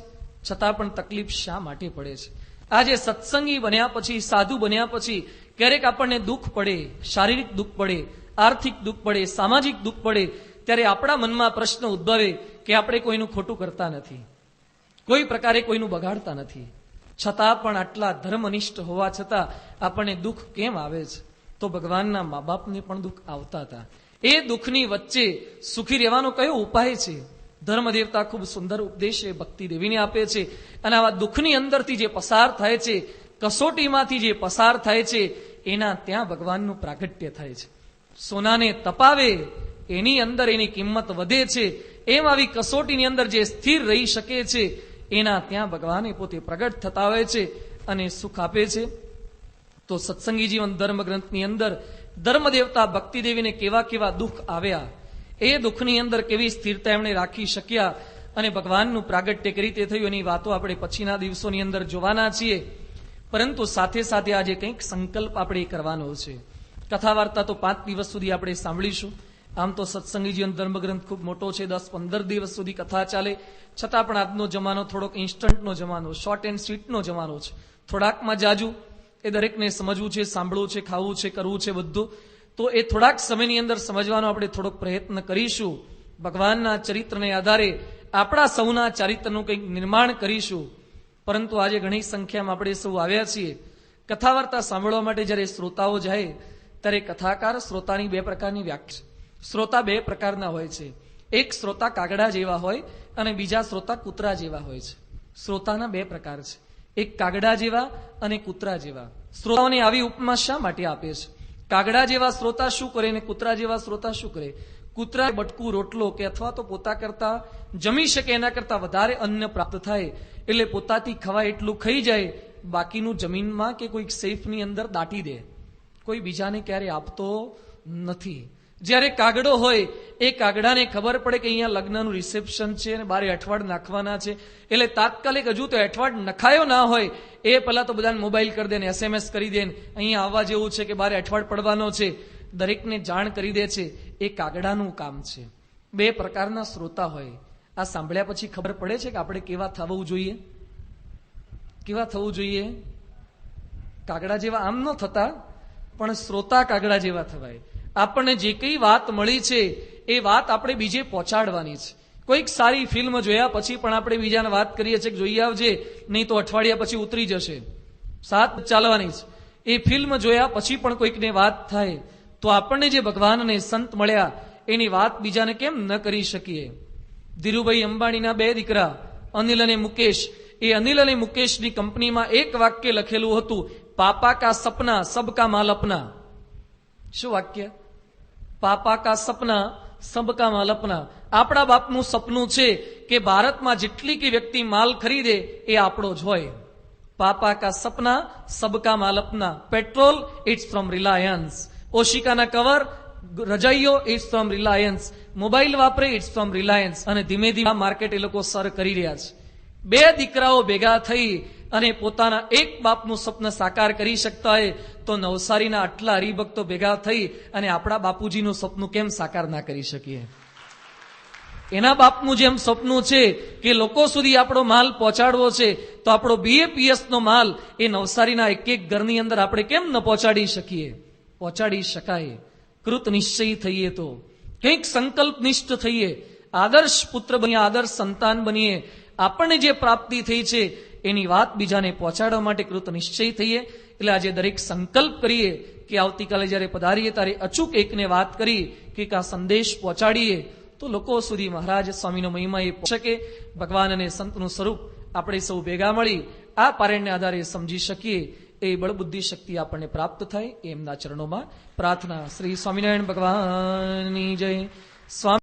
છતાં પણ તકલીફ શા માટે પડે છે? આજે સત્સંગી બન્યા પછી, સાધુ બન્યા પછી ક્યારેક આપણને દુઃખ પડે, શારીરિક દુઃખ પડે, આર્થિક દુઃખ પડે, સામાજિક દુઃખ પડે, ત્યારે આપણા મનમાં પ્રશ્ન ઉદ્ભવે કે આપણે કોઈનું ખોટું કરતા નથી, કોઈ પ્રકારે કોઈનું બગાડતા નથી, છતાં પણ આટલા ધર્મનિષ્ઠ હોવા છતાં આપણને દુઃખ કેમ આવે છે? તો ભગવાનના મા બાપને પણ દુઃખ આવતા હતા. એ દુઃખની વચ્ચે સુખી રહેવાનો કયો ઉપાય છે? ધર્મદેવતા ખૂબ સુંદર ઉપદેશ ભક્તિ દેવીને આપે છે. અને આવા દુઃખની અંદરથી જે પસાર થાય છે, કસોટીમાંથી જે પસાર થાય છે, એના ત્યાં ભગવાનનું પ્રાગટ્ય થાય છે. સોનાને તપાવે એની અંદર એની કિંમત વધે છે, એમ આવી કસોટીની અંદર જે સ્થિર રહી શકે છે, એના ત્યાં ભગવાને પોતે પ્રગટ થતા હોય છે અને સુખ આપે છે. તો સત્સંગી જીવન ધર્મ ગ્રંથની અંદર ધર્મદેવતા ભક્તિદેવીને કેવા કેવા દુઃખ આવ્યા, એ દુઃખની અંદર કેવી સ્થિરતા એમણે રાખી શક્યા અને ભગવાનનું પ્રાગટ્ય કઈ રીતે થયું, એની વાતો આપણે પછીના દિવસોની અંદર જોવાના છીએ. પરંતુ સાથે સાથે આજે કંઈક સંકલ્પ આપણે કરવાનો છે. કથા વાર્તા તો 5 દિવસ સુધી આપણે સાંભળીશું. આમ તો સત્સંગી જીવન ધર્મગ્રંથ ખૂબ મોટો છે, 10-15 દિવસ સુધી કથા ચાલે. છતાં પણ આજનો જમાનો થોડોક ઇન્સ્ટન્ટનો જમાનો, શોર્ટ એન્ડ સ્વીટનો જમાનો છે. થોડાકમાં જાજુ એ દરેકને સમજવું છે, સાંભળવું છે, ખાવું છે, કરવું છે બધું. તો એ થોડાક સમયની અંદર સમજવાનો આપણે થોડોક પ્રયત્ન કરીશું. ભગવાનના ચરિત્રને આધારે આપણા સૌના ચારિત્રનું કંઈક નિર્માણ કરીશું. પરંતુ આજે ઘણી સંખ્યામાં આપણે સૌ આવ્યા છીએ. કથા વાર્તા સાંભળવા માટે જ્યારે શ્રોતાઓ જાય ત્યારે કથાકાર શ્રોતાની 2 પ્રકારની વ્યાખ્યા. શ્રોતા 2 પ્રકારના હોય છે. એક શ્રોતા કાગડા જેવા હોય અને બીજા શ્રોતા કૂતરા જેવા હોય છે. શ્રોતાના બે પ્રકાર છે, એક કાગડા જેવા અને કૂતરા જેવા. શ્રોતાઓને આવી ઉપમા શા માટે આપે છે? કાગડા જેવા શ્રોતા શું કરે અને કૂતરા જેવા શ્રોતા શું કરે? કૂતરા બટકું રોટલો કે અથવા તો પોતા કરતા જમી શકે એના કરતા વધારે અન્ન પ્રાપ્ત થાય એટલે પોતાથી ખવાય એટલું ખાઈ જાય, બાકીનું જમીનમાં કે કોઈક સેફની અંદર દાટી દે, કોઈ બીજાને ક્યારે આપતો નથી. જ્યારે કાગડો હોય એ કાગડાને ખબર પડે કે અહીંયા લગ્નનું રિસેપ્શન છે અને બારે અઠવાડ નાખવાના છે, એટલે તાત્કાલિક હજુ તો અઠવાડ નખાયો ના હોય એ પહેલા તો બધાને મોબાઈલ કરી દે ને SMS કરી દે, અહીંયા આવવા જેવું છે કે બારે અઠવાડ પડવાનો છે, દરેકને જાણ કરી દે છે. એ કાગડાનું કામ છે. બે પ્રકારના શ્રોતા હોય. આ સાંભળ્યા પછી ખબર પડે છે કે આપણે કેવા થવું જોઈએ? કેવા થવું જોઈએ? કાગડા જેવા આમ ન થતા, પણ શ્રોતા કાગડા જેવા થવાય. આપણને જે કઈ વાત મળી છે એ વાત આપણે બીજે પહોંચાડવાની છે. કોઈક સારી ફિલ્મ જોયા પછી પણ આપણે બીજાને વાત કરીએ છીએ કે જોઈ આવજે, નહીં તો અઠવાડિયા પછી ઉતરી જશે, સાથ ચાલવાની છે. એ ફિલ્મ જોયા પછી પણ કોઈકને વાત થાય તો આપણને જે ભગવાનને સંત મળ્યા એની વાત બીજાને કેમ ન કરી શકીએ? ધીરુભાઈ અંબાણીના બે દીકરા અનિલ અને મુકેશ, એ અનિલ અને મુકેશની કંપનીમાં એક વાક્ય લખેલું હતું, પાપા કા સપના સબકા માલ અપના. શું વાક્ય? પાપા કા સપના સબકા માલ અપના. આપણા બાપનું સપનું છે કે ભારતમાં જેટલી કે વ્યક્તિ માલ ખરીદે એ આપણો જ હોય. પાપા કા સપના સબકા માલ અપના. Petrol it's from Reliance. ઓશિકાના કવર રજાઈઓ ઇટ્સ ફ્રોમ રિલાયન્સ. મોબાઈલ વાપરે ઇટ્સ ફ્રોમ રિલાયન્સ. અને ધીમે ધીમે માર્કેટ એ લોકો સર કરી રહ્યા છે. બે દીકરાઓ ભેગા થઈ અને પોતાના એક બાપનું સ્વપ્ન સાકાર કરી શકતા હોય તો નવસારીના આટલા હરિભક્તો ભેગા થઈ અને આપણા બાપુજીનું સપનું કેમ સાકાર ના કરી શકીએ? એના બાપનું જેમ સપનું છે કે લોકો સુધી આપણો માલ પહોંચાડવો છે, તો આપણો BAPS નો માલ એ નવસારીના એક એક ઘરની અંદર આપણે કેમ ન પહોંચાડી શકીએ? પહોંચાડી શકાય. કૃત નિશ્ચયી થઈએ તો, કંઈક સંકલ્પનિષ્ઠ થઈએ, આદર્શ પુત્ર બનીએ, આદર્શ સંતાન બનીએ, આપણને જે પ્રાપ્તિ થઈ છે એની વાત બીજાને પહોંચાડવા માટે કૃત નિશ્ચય થઈએ. એટલે આજે દરેક સંકલ્પ કરીએ કે આવતીકાલે જ્યારે પધારીએ ત્યારે અચૂક એકને વાત કરી કે આ સંદેશ પહોંચાડીએ તો લોકો સુધી મહારાજ સ્વામીનો મહિમા એ પહોંચી શકે. ભગવાન અને સંતનું સ્વરૂપ આપણે સૌ ભેગા મળી આ પારણ્યને આધારે સમજી શકીએ, એ બળબુદ્ધિ શક્તિ આપણને પ્રાપ્ત થાય એમના ચરણોમાં પ્રાર્થના. શ્રી સ્વામિનારાયણ ભગવાનની જય. સ્વામી